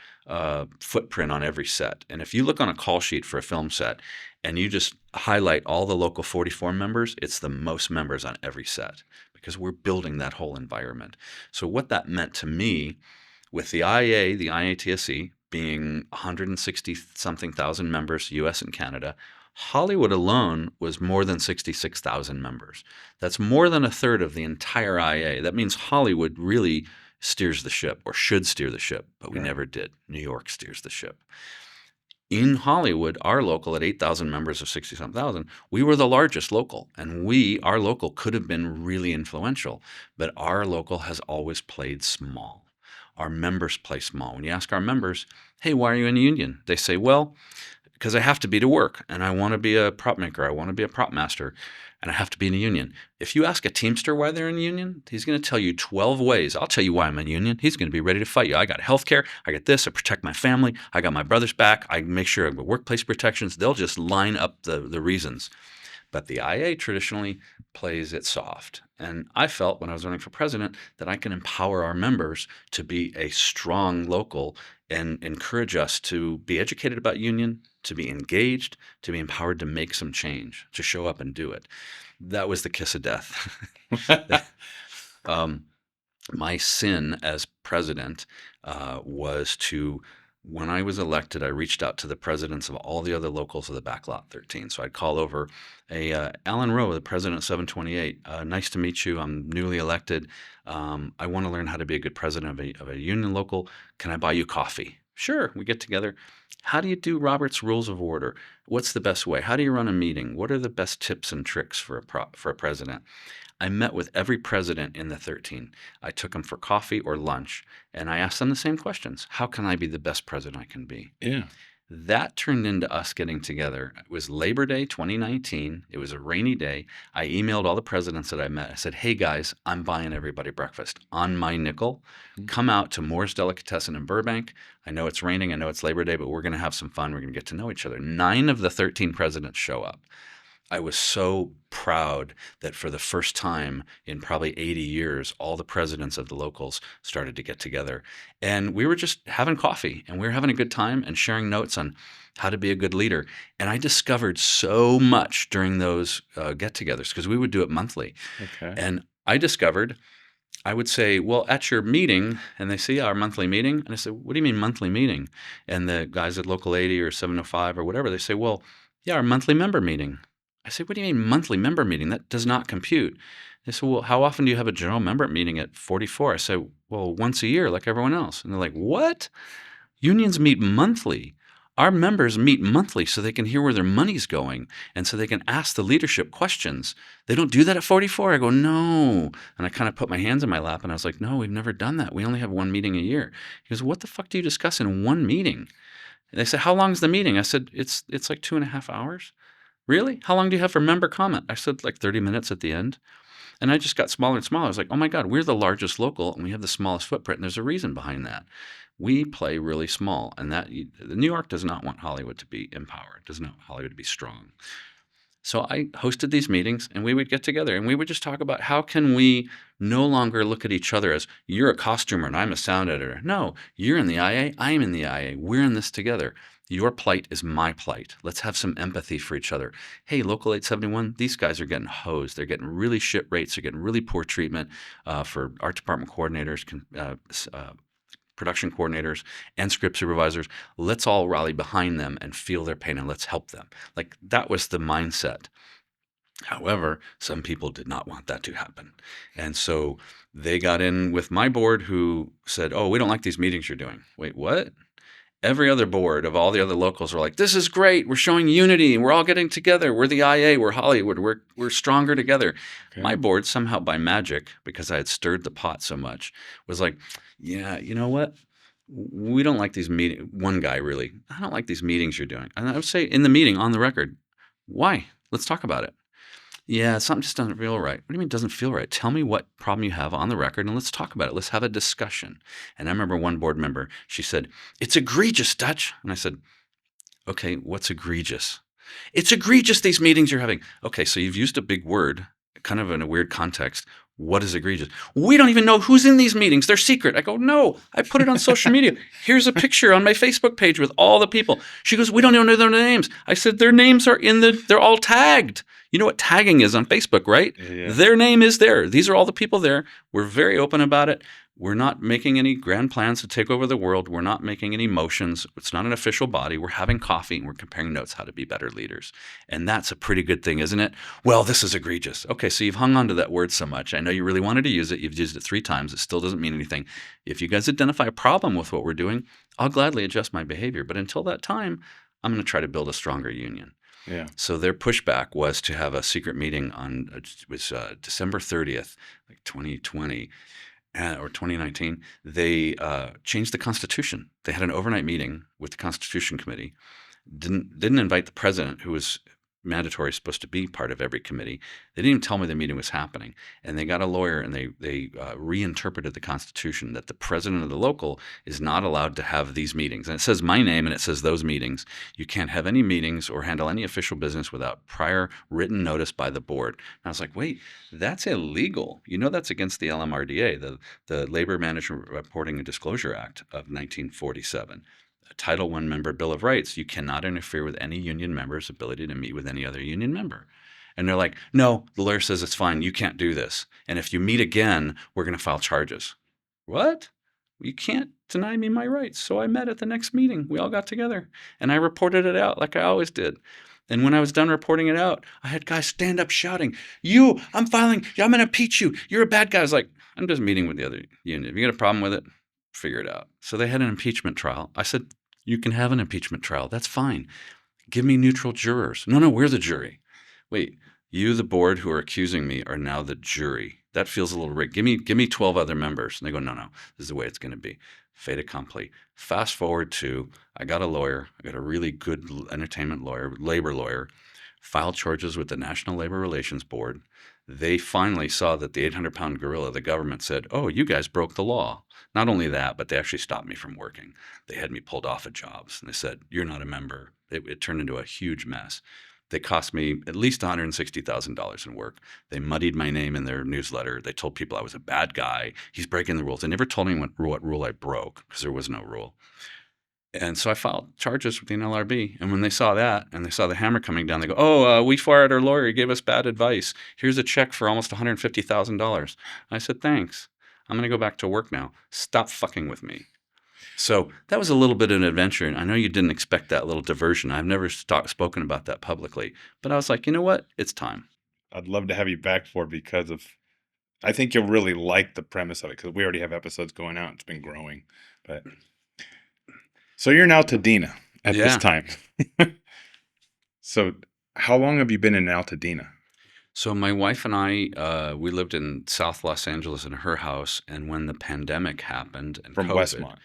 footprint on every set. And if you look on a call sheet for a film set and you just highlight all the local 44 members, it's the most members on every set because we're building that whole environment. So what that meant to me with the IA, the IATSE, being 160 something thousand members, US and Canada, Hollywood alone was more than 66,000 members. That's more than a third of the entire IA. That means Hollywood really steers the ship, or should steer the ship, but we Right. never did. New York steers the ship. In Hollywood, our local at 8,000 members of 60-some thousand, we were the largest local, and our local could have been really influential, but our local has always played small. Our members play small. When you ask our members, hey, why are you in a union? They say, well, because I have to be to work, and I want to be a prop maker, I want to be a prop master, and I have to be in a union. If you ask a Teamster why they're in a union, he's going to tell you 12 ways. I'll tell you why I'm in a union. He's going to be ready to fight you. I got health care. I got this. I protect my family. I got my brother's back. I make sure I have workplace protections. They'll just line up the reasons. But the IA traditionally plays it soft. And I felt when I was running for president that I can empower our members to be a strong local and encourage us to be educated about union, to be engaged, to be empowered to make some change, to show up and do it. That was the kiss of death. um, my sin as president was to, when I was elected, I reached out to the presidents of all the other locals of the Backlot 13. So I'd call over Alan Rowe, the president of 728. Nice to meet you. I'm newly elected. I want to learn how to be a good president of a union local. Can I buy you coffee? Sure, we get together. How do you do Robert's Rules of Order? What's the best way? How do you run a meeting? What are the best tips and tricks for a president? I met with every president in the 13. I took them for coffee or lunch, and I asked them the same questions. How can I be the best president I can be? Yeah. That turned into us getting together. It was Labor Day 2019. It was a rainy day. I emailed all the presidents that I met. I said, hey guys, I'm buying everybody breakfast on my nickel. Mm. Come out to Moore's Delicatessen in Burbank. I know it's raining. I know it's Labor Day, but we're going to have some fun. We're going to get to know each other. 9 of the 13 presidents show up. I was so proud that for the first time in probably 80 years, all the presidents of the locals started to get together. And we were just having coffee and we were having a good time and sharing notes on how to be a good leader. And I discovered so much during those get togethers because we would do it monthly. Okay. And I discovered, I would say, well, at your meeting, and they say, yeah, our monthly meeting. And I said, what do you mean monthly meeting? And the guys at Local 80 or 705 or whatever, they say, well, yeah, our monthly member meeting. I said, what do you mean monthly member meeting? That does not compute. They said, well, how often do you have a general member meeting at 44? I said, well, once a year like everyone else. And they're like, what? Unions meet monthly. Our members meet monthly so they can hear where their money's going and so they can ask the leadership questions. They don't do that at 44. I go, no. And I kind of put my hands in my lap and I was like, no, we've never done that. We only have one meeting a year. He goes, what the fuck do you discuss in one meeting? And they said, how long is the meeting? I said, it's like 2.5 hours. Really? How long do you have for member comment? I said like 30 minutes at the end. And I just got smaller and smaller. I was like, oh my God, we're the largest local and we have the smallest footprint. And there's a reason behind that. We play really small. And New York does not want Hollywood to be empowered, does not want Hollywood to be strong. So I hosted these meetings and we would get together and we would just talk about how can we no longer look at each other as you're a costumer and I'm a sound editor. No, you're in the IA, I'm in the IA. We're in this together. Your plight is my plight. Let's have some empathy for each other. Hey, Local 871, these guys are getting hosed. They're getting really shit rates. They're getting really poor treatment for art department coordinators, production coordinators, and script supervisors. Let's all rally behind them and feel their pain and let's help them. Like that was the mindset. However, some people did not want that to happen. And so they got in with my board who said, oh, we don't like these meetings you're doing. Wait, what? Every other board of all the other locals were like, this is great. We're showing unity. We're all getting together. We're the IA. We're Hollywood. We're stronger together. Okay. My board, somehow by magic, because I had stirred the pot so much, was like, yeah, you know what? we don't like these meetings. One guy really, I don't like these meetings you're doing. And I would say in the meeting on the record, why? Let's talk about it. Yeah, something just doesn't feel right. What do you mean it doesn't feel right? Tell me what problem you have on the record and let's talk about it. Let's have a discussion. And I remember one board member, she said, "It's egregious, Dutch." And I said, "Okay, what's egregious?" "It's egregious, these meetings you're having." "Okay, so you've used a big word, kind of in a weird context. What is egregious?" "We don't even know who's in these meetings. They're secret." I go, "No, I put it on social media. Here's a picture on my Facebook page with all the people." She goes, "We don't even know their names." I said, "Their names are they're all tagged." You know what tagging is on Facebook, right? Yeah. Their name is there. These are all the people there. We're very open about it. We're not making any grand plans to take over the world. We're not making any motions. It's not an official body. We're having coffee and we're comparing notes how to be better leaders. And that's a pretty good thing, isn't it? Well, this is egregious. Okay, so you've hung on to that word so much. I know you really wanted to use it. You've used it 3 times. It still doesn't mean anything. If you guys identify a problem with what we're doing, I'll gladly adjust my behavior. But until that time, I'm going to try to build a stronger union. Yeah. So their pushback was to have a secret meeting on it was December 30th, like 2020 or 2019. They changed the Constitution. They had an overnight meeting with the Constitution Committee. Didn't invite the president, who was mandatory, supposed to be part of every committee. They didn't even tell me the meeting was happening. And they got a lawyer and they reinterpreted the Constitution that the president of the local is not allowed to have these meetings. And it says my name and it says those meetings. You can't have any meetings or handle any official business without prior written notice by the board. And I was like, wait, that's illegal. You know, that's against the LMRDA, the Labor Management Reporting and Disclosure Act of 1947. Title I member Bill of Rights, you cannot interfere with any union member's ability to meet with any other union member. And they're like, no, the lawyer says it's fine. You can't do this. And if you meet again, we're going to file charges. What? You can't deny me my rights. So I met at the next meeting. We all got together and I reported it out like I always did. And when I was done reporting it out, I had guys stand up shouting, I'm going to impeach you. You're a bad guy. I was like, I'm just meeting with the other union. If you got a problem with it, figure it out. So they had an impeachment trial. I said, you can have an impeachment trial. That's fine. Give me neutral jurors. No, we're the jury. Wait, you, the board who are accusing me, are now the jury. That feels a little rigged. Give me 12 other members. And they go, no, this is the way it's going to be. Fait accompli. Fast forward to, I got a lawyer. I got a really good entertainment lawyer, labor lawyer, filed charges with the National Labor Relations Board. They finally saw that the 800-pound gorilla, the government, said, oh, you guys broke the law. Not only that, but they actually stopped me from working. They had me pulled off of jobs. And they said, you're not a member. It turned into a huge mess. They cost me at least $160,000 in work. They muddied my name in their newsletter. They told people I was a bad guy. He's breaking the rules. They never told me what rule I broke because there was no rule. And so I filed charges with the NLRB. And when they saw that and they saw the hammer coming down, they go, oh, we fired our lawyer. He gave us bad advice. Here's a check for almost $150,000. I said, thanks. I'm going to go back to work now. Stop fucking with me. So that was a little bit of an adventure. And I know you didn't expect that little diversion. I've never spoken about that publicly. But I was like, you know what? It's time. I'd love to have you back for because I think you'll really like the premise of it because we already have episodes going out. It's been growing. But so you're in Altadena at this time. So how long have you been in Altadena? So my wife and I, we lived in South Los Angeles in her house. And when the pandemic happened and From COVID,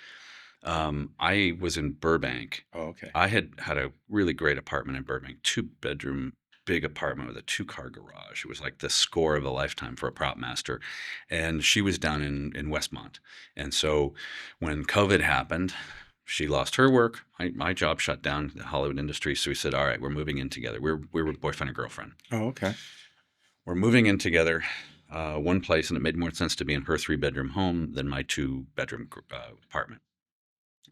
Westmont. I was in Burbank. Oh, okay. I had a really great apartment in Burbank, 2-bedroom, big apartment with a 2-car garage. It was like the score of a lifetime for a prop master. And she was down in Westmont. And so when COVID happened, she lost her work. My job shut down, the Hollywood industry. So we said, all right, we're moving in together. We were boyfriend and girlfriend. Oh, okay. We're moving in together, one place, and it made more sense to be in her 3-bedroom home than my 2-bedroom apartment.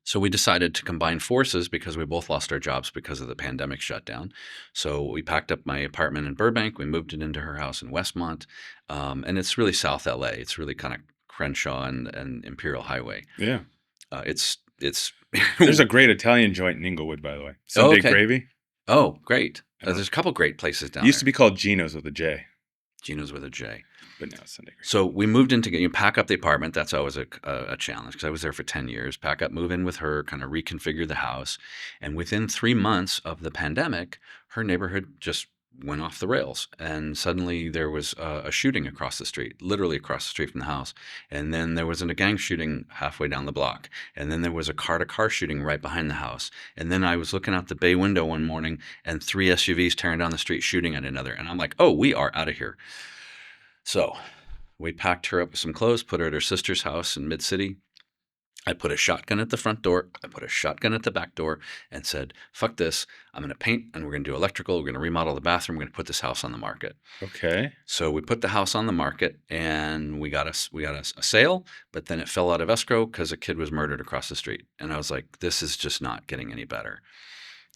So we decided to combine forces because we both lost our jobs because of the pandemic shutdown. So we packed up my apartment in Burbank. We moved it into her house in Westmont. And it's really South LA. It's really kind of Crenshaw and Imperial Highway. Yeah. It's There's a great Italian joint in Inglewood, by the way. Sunday Gravy. Oh, great. There's a couple great places down there. Used to be called Gino's with a J. Gino's with a J. But now it's Sunday Gravy. So we moved in together. You pack up the apartment. That's always a challenge because I was there for 10 years. Pack up, move in with her, kind of reconfigure the house. And within 3 months of the pandemic, her neighborhood just went off the rails, and suddenly there was a shooting across the street, literally across the street from the house. And then there was a gang shooting halfway down the block. And then there was a car-to-car shooting right behind the house. And then I was looking out the bay window one morning, and 3 SUVs tearing down the street shooting at another. And I'm like, oh, we are out of here. So we packed her up with some clothes, put her at her sister's house in Mid-City. I put a shotgun at the front door. I put a shotgun at the back door and said, fuck this. I'm going to paint and we're going to do electrical. We're going to remodel the bathroom. We're going to put this house on the market. Okay. So we put the house on the market and we got a sale, but then it fell out of escrow because a kid was murdered across the street. And I was like, this is just not getting any better.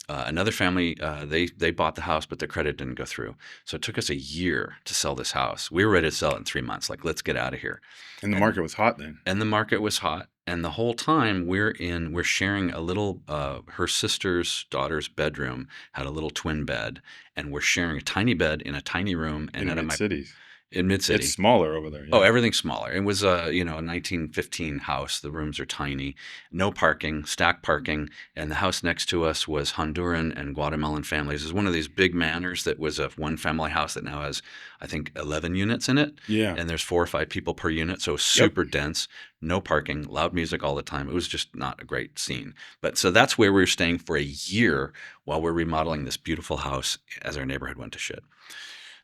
Another family, they bought the house, but their credit didn't go through. So it took us a year to sell this house. We were ready to sell it in 3 months. Like, let's get out of here. And the market was hot then. And the market was hot. And the whole time we're sharing a little, her sister's daughter's bedroom had a little twin bed, and we're sharing a tiny bed in a tiny room. And In mid-cities. In Mid-City. It's smaller over there. Yeah. Oh, everything's smaller. It was a 1915 house. The rooms are tiny, no parking, stack parking, and the house next to us was Honduran and Guatemalan families. It's one of these big manors that was a one family house that now has, I think, 11 units in it. Yeah. And there's 4 or 5 people per unit, so super dense, no parking, loud music all the time. It was just not a great scene. But so that's where we were staying for a year while we're remodeling this beautiful house as our neighborhood went to shit.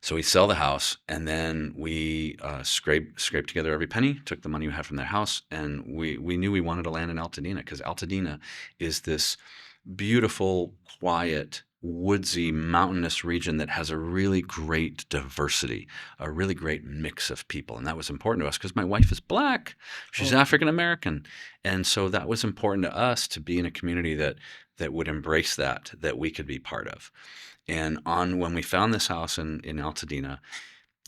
So we sell the house, and then we scrape together every penny, took the money we had from their house, and we knew we wanted to land in Altadena because Altadena is this beautiful, quiet, woodsy, mountainous region that has a really great diversity, a really great mix of people. And that was important to us because my wife is Black. She's African American. And so that was important to us to be in a community that would embrace that we could be part of. And when we found this house in Altadena,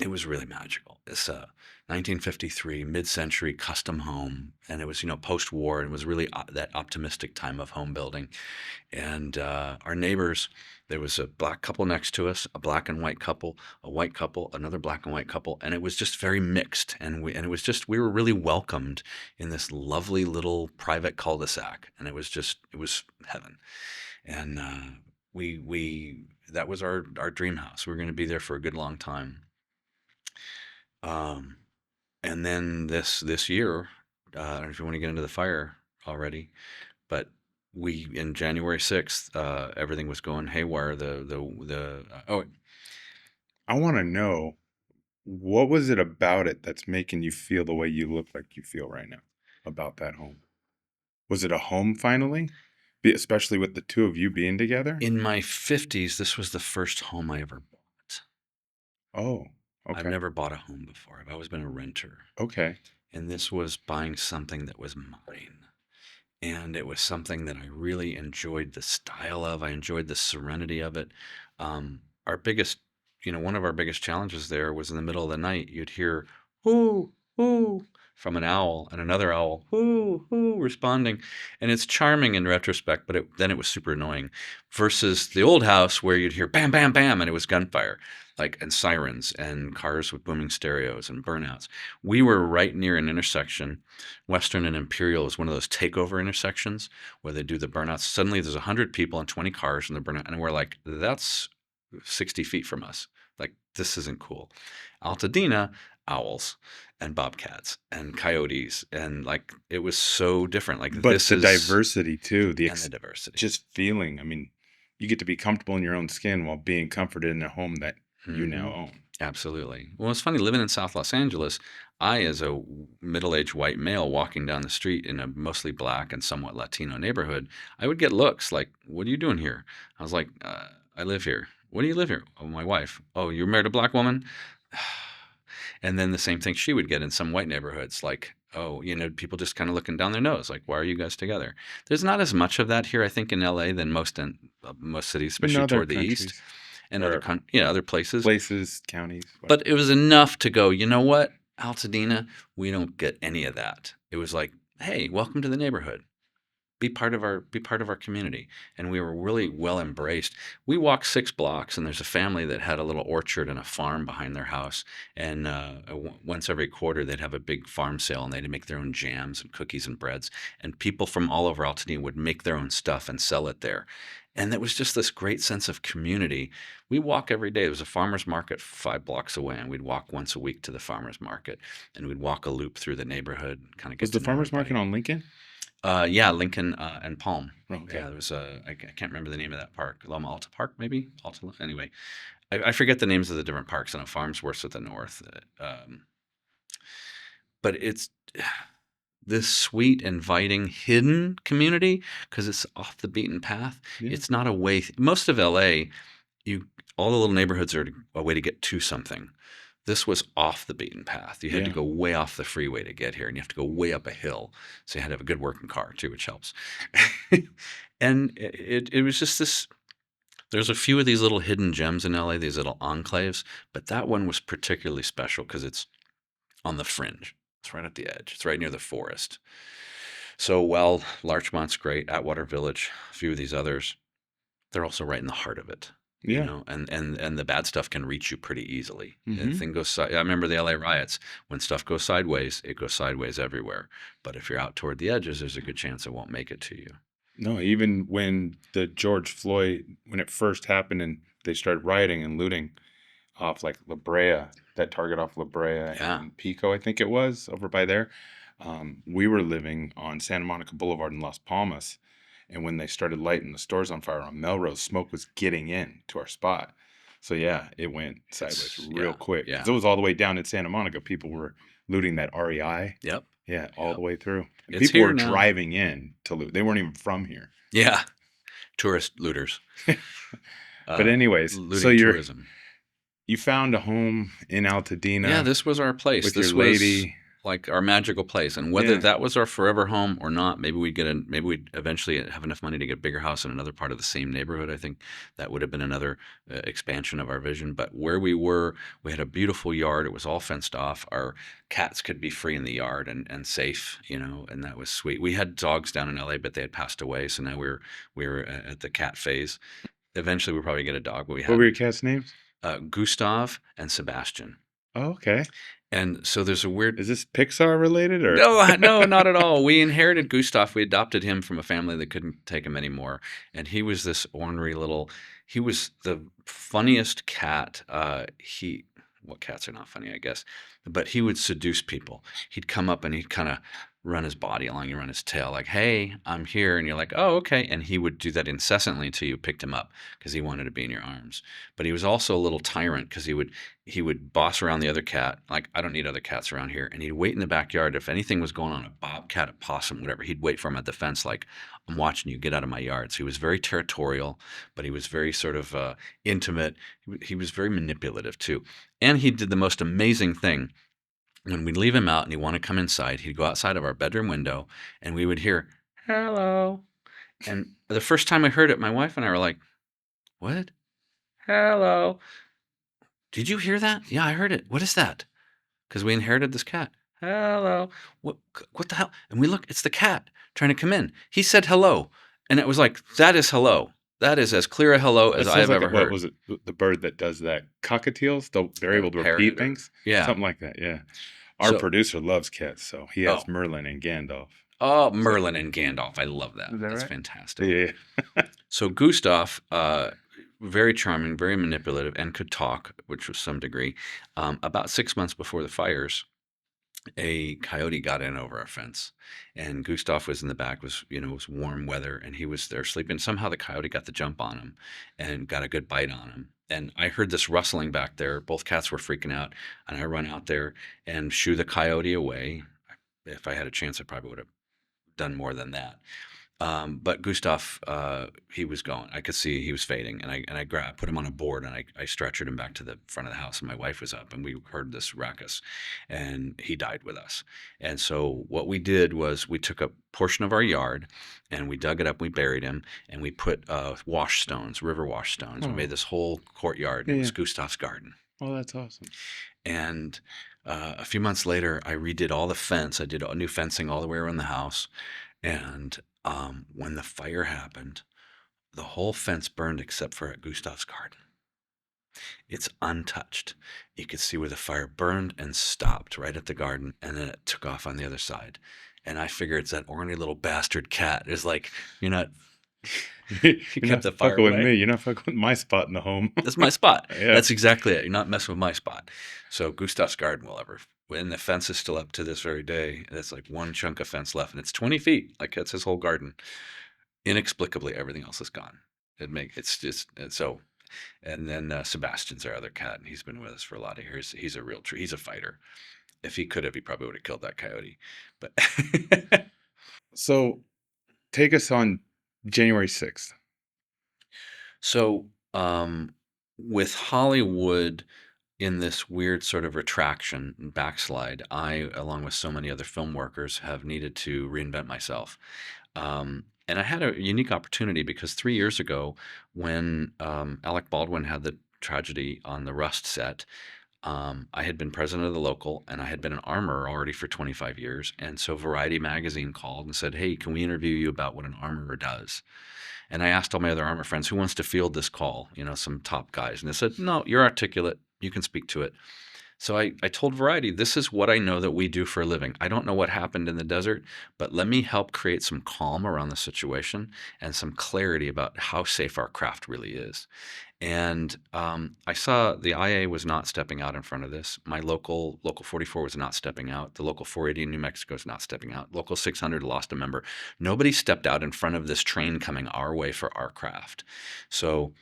it was really magical. It's a 1953 mid-century custom home, and it was post-war, and it was really that optimistic time of home building. And our neighbors, there was a Black couple next to us, a Black and white couple, a white couple, another Black and white couple, and it was just very mixed. And we were really welcomed in this lovely little private cul-de-sac, and it was heaven. And that was our dream house. We were going to be there for a good long time. And then this year, I don't know if you want to get into the fire already, but in January 6th, everything was going haywire. I want to know, what was it about it that's making you feel the way you look like you feel right now about that home? Was it a home finally? Especially with the two of you being together? In my 50s, this was the first home I ever bought. Oh, okay. I've never bought a home before. I've always been a renter. Okay. And this was buying something that was mine. And it was something that I really enjoyed the style of. I enjoyed the serenity of it. One of our biggest challenges there was in the middle of the night, you'd hear, "Whoo, whoo," from an owl, and another owl, "Whoo, whoo," responding. And it's charming in retrospect, but then it was super annoying. Versus the old house where you'd hear bam, bam, bam, and it was gunfire, and sirens and cars with booming stereos and burnouts. We were right near an intersection. Western and Imperial is one of those takeover intersections where they do the burnouts. Suddenly there's 100 people and 20 cars in the burnout, and we're like, that's 60 feet from us. This isn't cool. Altadena, owls and bobcats and coyotes, and it was so different. But the diversity too, the diversity, just feeling. I mean, you get to be comfortable in your own skin while being comforted in a home that you now own. Absolutely. Well, it's funny, living in South Los Angeles, I, as a middle-aged white male walking down the street in a mostly Black and somewhat Latino neighborhood, I would get looks like, "What are you doing here?" I was like, "I live here." "What do you live here?" "Oh, my wife." "Oh, you married a Black woman?" And then the same thing she would get in some white neighborhoods, "Oh, people just kind of looking down their nose, why are you guys together?" There's not as much of that here, I think, in LA than most cities, especially toward the east and other places. Places, counties. But it was enough to go, you know what, Altadena, we don't get any of that. It was like, "Hey, welcome to the neighborhood." be part of our community. And we were really well embraced. We walked 6 blocks, and there's a family that had a little orchard and a farm behind their house. And once every quarter, they'd have a big farm sale, and they'd make their own jams and cookies and breads. And people from all over Altadena would make their own stuff and sell it there. And it was just this great sense of community. We walk every day. There was a farmer's market 5 blocks away, and we'd walk once a week to the farmer's market, and we'd walk a loop through the neighborhood, kind of Was get the to know farmer's market everybody. on Lincoln? Yeah, Lincoln and Palm. Oh, Yeah, okay. there was I can't remember the name of that park. Loma Alta Park, maybe? Alta, anyway. I forget the names of the different parks. I know Farmsworth's at the north. But it's this sweet, inviting, hidden community because it's off the beaten path. Yeah. It's not a way. Most of LA, you all the little neighborhoods are a way to get to something. This was off the beaten path. You had to Yeah. go way off the freeway to get here, and you have to go way up a hill. So you had to have a good working car too, which helps. And it was just this. There's a few of these little hidden gems in LA, these little enclaves, but that one was particularly special because it's on the fringe. It's right at the edge. It's right near the forest. So while Larchmont's great, Atwater Village, a few of these others, they're also right in the heart of it, you Yeah. know, and the bad stuff can reach you pretty easily. The Hmm. thing goes, I remember the LA riots. When stuff goes sideways, it goes sideways everywhere. But if you're out toward the edges, there's a good chance it won't make it to you. No, even when the George Floyd, when it first happened and they started rioting and looting off like La Brea, that target off La Brea Yeah. and Pico, I think it was, over by there. We were living on Santa Monica Boulevard in Las Palmas. And when they started lighting the stores on fire on Melrose, smoke was getting in to our spot. So yeah, it went sideways real Yeah. quick because Yeah. it was all the way down in Santa Monica. People were looting that REI. Yep. Yeah, all Yep. the way through. And It's people here were now. driving in to loot. They weren't even from here. Yeah. Tourist looters. But anyways, so Looting tourism. you found a home in Yeah, Altadena this was our place. with your This was lady. like our magical place. And whether Yeah. that was our forever home or not, maybe we'd eventually have enough money to get a bigger house in another part of the same neighborhood. I think that would have been another expansion of our vision. But where we were, we had a beautiful yard. It was all fenced off. Our cats could be free in the yard and safe, you know, and that was sweet. We had dogs down in LA, but they had passed away. So now we were at the cat phase. Eventually, we'll probably get a dog, but we What were had your cats' names? Gustav and Sebastian. Oh, okay. And so there's a weird. Is this Pixar related or? No, no, not at all. We inherited Gustav. We adopted him from a family that couldn't take him anymore, and he was this ornery little. He was the funniest cat. What cats are not funny, I guess, but he would seduce people. He'd come up and he'd kind of run his body along you, run his tail, like, "Hey, I'm here," and you're like, "Oh, okay." And he would do that incessantly until you picked him up because he wanted to be in your arms. But he was also a little tyrant because he would boss around the other cat. Like, I don't need other cats around here. And he'd wait in the backyard. If anything was going on, a bobcat, a possum, whatever, he'd wait for him at the fence, like, I'm watching you, get out of my yard. So he was very territorial, but he was very sort of intimate. He was very manipulative too. And he did the most amazing thing. When we'd leave him out and he'd want to come inside, he'd go outside of our bedroom window and we would hear, hello. And the first time I heard it, my wife and I were like, what? Hello. Did you hear that? Yeah, I heard it. What is that? Because we inherited this cat. Hello. What the hell? And we look, it's the cat trying to come in. He said hello. And it was like, that is hello. That is as clear a hello That as I sounds have like ever what heard. was it? The bird that does that? Cockatiels? They're able to Parrot repeat or- things? Yeah. Something like that, yeah. Our So- producer loves cats, so he has Oh. Merlin and Gandalf. Oh, Merlin and Gandalf. I love that. Is that That's right? fantastic. Yeah. So Gustav, very charming, very manipulative, and could talk, which was some degree. About 6 months before the fires, a coyote got in over our fence, and Gustav was in the back. It was warm weather, and he was there sleeping. Somehow the coyote got the jump on him, and got a good bite on him. And I heard this rustling back there. Both cats were freaking out, and I run out there and shoo the coyote away. If I had a chance, I probably would have done more than that. But Gustav, he was going. I could see he was fading, and I put him on a board, and I stretchered him back to the front of the house, and my wife was up, and we heard this ruckus, and he died with us. And so what we did was we took a portion of our yard, and we dug it up, we buried him, and we put wash stones, river wash stones. We Oh. made this whole courtyard, and it was Yeah. Gustav's garden. Oh, that's awesome. And a few months later, I redid all the fence. I did new fencing all the way around the house, and When the fire happened, the whole fence burned except for at Gustav's garden. It's untouched. You could see where the fire burned and stopped right at the garden, and then it took off on the other side. And I figure it's that ornery little bastard cat. It's like, you're not, You're you kept not the fire fucking with away. me. You're not fucking with my spot in the home. That's my spot. Yeah. That's exactly it. You're not messing with my spot. So Gustav's garden will ever, when the fence is still up to this very day, it's like one chunk of fence left, and it's 20 feet. Like that's his whole garden. Inexplicably, everything else is gone. It's just so. And then Sebastian's our other cat, and he's been with us for a lot of years. He's a real tree. He's a fighter. If he could have, he probably would have killed that coyote. But So take us on January 6th. so with Hollywood in this weird sort of retraction and backslide, I, along with so many other film workers, have needed to reinvent myself. And I had a unique opportunity because 3 years ago, when Alec Baldwin had the tragedy on the Rust set, I had been president of the local and I had been an armorer already for 25 years. And so Variety magazine called and said, "Hey, can we interview you about what an armorer does?" And I asked all my other armor friends, who wants to field this call? You know, some top guys. And they said, "No, you're articulate. You can speak to it." So I told Variety, this is what I know that we do for a living. I don't know what happened in the desert, but let me help create some calm around the situation and some clarity about how safe our craft really is. And I saw the IA was not stepping out in front of this. My local 44 was not stepping out. The local 480 in New Mexico is not stepping out. Local 600 lost a member. Nobody stepped out in front of this train coming our way for our craft. So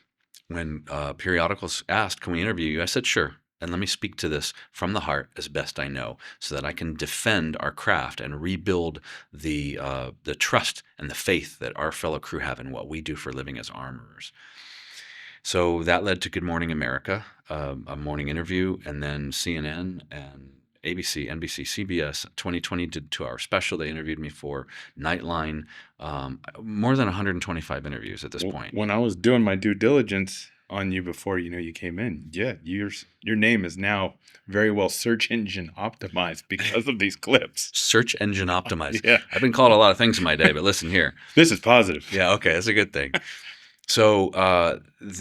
when periodicals asked, "Can we interview you?" I said, "Sure. And let me speak to this from the heart as best I know, so that I can defend our craft and rebuild the trust and the faith that our fellow crew have in what we do for a living as armorers." So that led to Good Morning America, a morning interview, and then CNN and ABC, NBC, CBS. 2020 did a 2-hour special. They interviewed me for Nightline. More than 125 interviews at this point. When I was doing my due diligence on you before you came in, yeah, your name is now very well search engine optimized because of these clips. Search engine optimized. Yeah. I've been called a lot of things in my day, but listen here. This is positive. Yeah, okay, that's a good thing. So,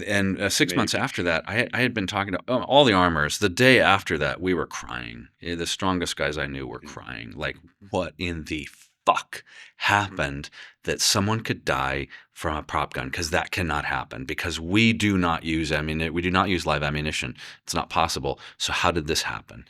and 6 months after that, I had been talking to all the armors. The day after that, we were crying. The strongest guys I knew were crying. Like, what in the fuck happened that someone could die from a prop gun? Because that cannot happen. Because we do not use we do not use live ammunition. It's not possible. So how did this happen?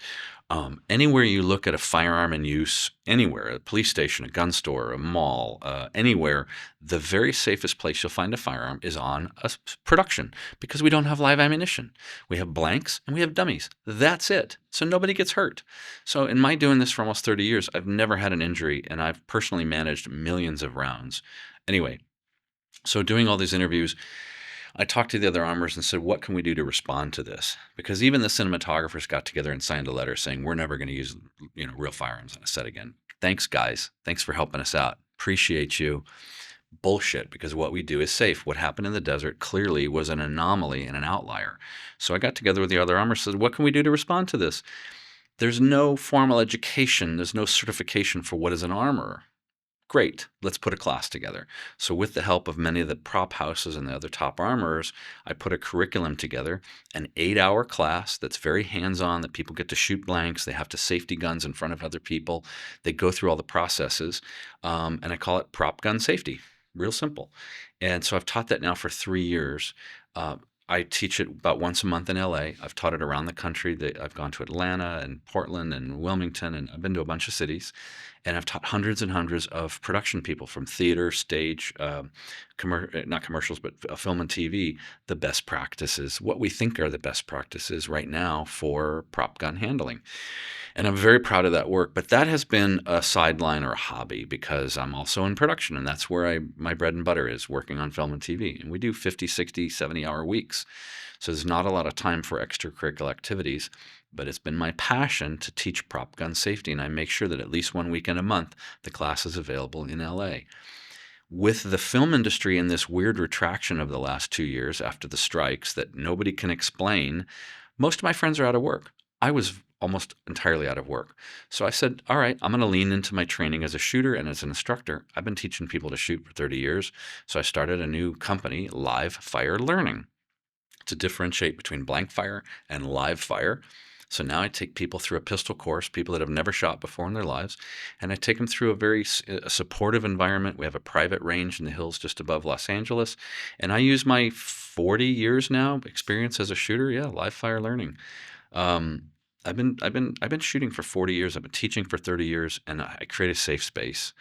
Anywhere you look at a firearm in use, anywhere, a police station, a gun store, a mall, anywhere, the very safest place you'll find a firearm is on a production, because we don't have live ammunition. We have blanks and we have dummies. That's it. So nobody gets hurt. So in my doing this for almost 30 years, I've never had an injury, and I've personally managed millions of rounds. Anyway, so doing all these interviews, I talked to the other armors and said, what can we do to respond to this? Because even the cinematographers got together and signed a letter saying, we're never going to use real firearms on a set again. Thanks, guys. Thanks for helping us out. Appreciate you. Bullshit, because what we do is safe. What happened in the desert clearly was an anomaly and an outlier. So I got together with the other armors and said, what can we do to respond to this? There's no formal education. There's no certification for what is an armorer. Great, let's put a class together. So with the help of many of the prop houses and the other top armorers, I put a curriculum together, an 8-hour class that's very hands-on, that people get to shoot blanks. They have to safety guns in front of other people. They go through all the processes, and I call it prop gun safety. Real simple. And so I've taught that now for 3 years. I teach it about once a month in LA. I've taught it around the country. I've gone to Atlanta and Portland and Wilmington, and I've been to a bunch of cities. And I've taught hundreds and hundreds of production people from theater, stage, not commercials, but film and TV, the best practices, what we think are the best practices right now for prop gun handling. And I'm very proud of that work. But that has been a sideline or a hobby, because I'm also in production, and that's where my bread and butter is, working on film and TV. And we do 50, 60, 70-hour weeks. So there's not a lot of time for extracurricular activities. But it's been my passion to teach prop gun safety, and I make sure that at least 1 weekend a month, the class is available in LA. With the film industry in this weird retraction of the last 2 years after the strikes that nobody can explain, most of my friends are out of work. I was almost entirely out of work. So I said, all right, I'm going to lean into my training as a shooter and as an instructor. I've been teaching people to shoot for 30 years. So I started a new company, Live Fire Learning, to differentiate between blank fire and live fire. So now I take people through a pistol course, people that have never shot before in their lives, and I take them through a very supportive environment. We have a private range in the hills just above Los Angeles, and I use my 40 years now experience as a shooter. Yeah, live fire learning. Um, I've been shooting for 40 years. I've been teaching for 30 years, and I create a safe space.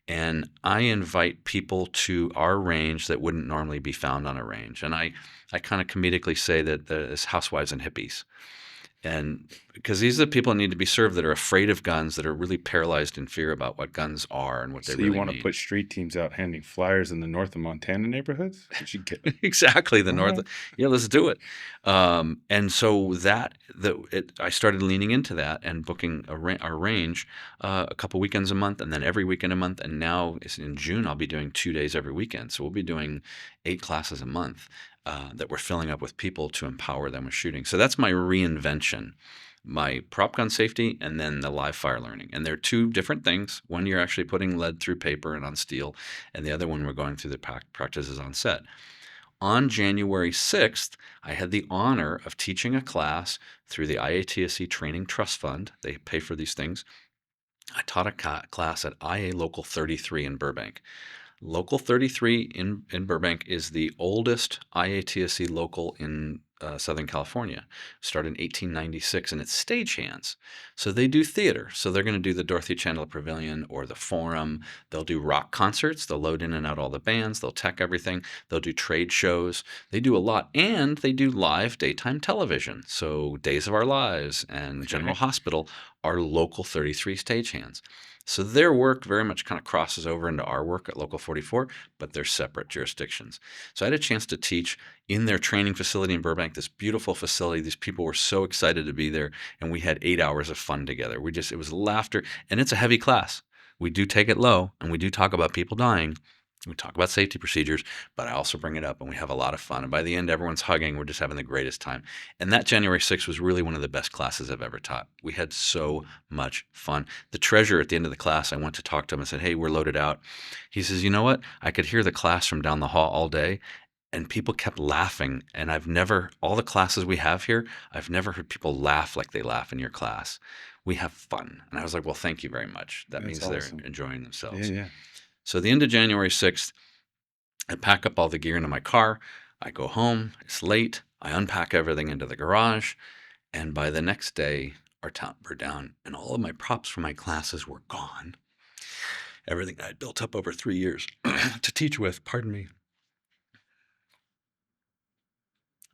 And I invite people to our range that wouldn't normally be found on a range. And I kind of comedically say that it's housewives and hippies. And because these are the people that need to be served that are afraid of guns, that are really paralyzed in fear about what guns are and what they So you really want to mean. put street teams out handing flyers in the north of Montana neighborhoods? Did you get? Exactly, the All north. right. Yeah, let's do it. And so I started leaning into that and booking our range a couple weekends a month, and then every weekend a month. And now in June, I'll be doing 2 days every weekend. So we'll be doing 8 classes a month that we're filling up with people to empower them with shooting. So that's my reinvention. My prop gun safety and then the live fire learning. And they're two different things. One, you're actually putting lead through paper and on steel, and the other one, we're going through the practices on set. On January 6th, I had the honor of teaching a class through the IATSE Training Trust Fund. They pay for these things. I taught a class at IA Local 33 in Burbank. Local 33 in Burbank is the oldest IATSE local in Southern California. Started in 1896, and it's stagehands. So they do theater. So they're going to do the Dorothy Chandler Pavilion or the Forum. They'll do rock concerts. They'll load in and out all the bands. They'll tech everything. They'll do trade shows. They do a lot. And they do live daytime television. So Days of Our Lives and General Okay. Hospital are Local 33 stagehands. So their work very much kind of crosses over into our work at Local 44, but they're separate jurisdictions. So I had a chance to teach in their training facility in Burbank, this beautiful facility. These people were so excited to be there, and we had 8 hours of fun together. It was laughter, and it's a heavy class. We do take it low, and we do talk about people dying. We talk about safety procedures, but I also bring it up, and we have a lot of fun. And by the end, everyone's hugging. We're just having the greatest time. And that January 6th was really one of the best classes I've ever taught. We had so much fun. The treasurer at the end of the class, I went to talk to him and said, "Hey, we're loaded out." He says, "You know what? I could hear the class from down the hall all day, and people kept laughing. And all the classes we have here, I've never heard people laugh like they laugh in your class. We have fun." And I was like, "Well, thank you very much. That That's means they're awesome. enjoying Yeah, themselves." yeah. So the end of January 6th, I pack up all the gear into my car. I go home. It's late. I unpack everything into the garage. And by the next day, our town burned down, and all of my props from my classes were gone. Everything I had built up over 3 years to teach with, pardon me.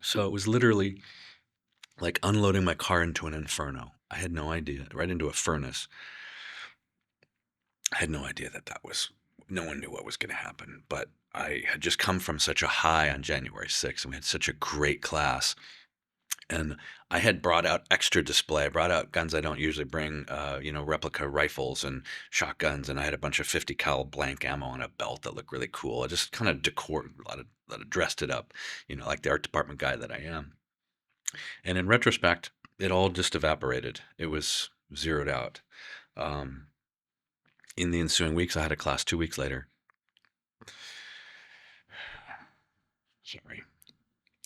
So it was literally like unloading my car into an inferno. I had no idea, right into a furnace. I had no idea no one knew what was going to happen. But I had just come from such a high on January 6th, and we had such a great class. And I had brought out extra display. I brought out guns I don't usually bring, replica rifles and shotguns, and I had a bunch of 50 cal blank ammo on a belt that looked really cool. I just kind of a lot of dressed it up, like the art department guy that I am. And in retrospect, it all just evaporated. It was zeroed out. Um, in the ensuing weeks, I had a class 2 weeks later. Sorry.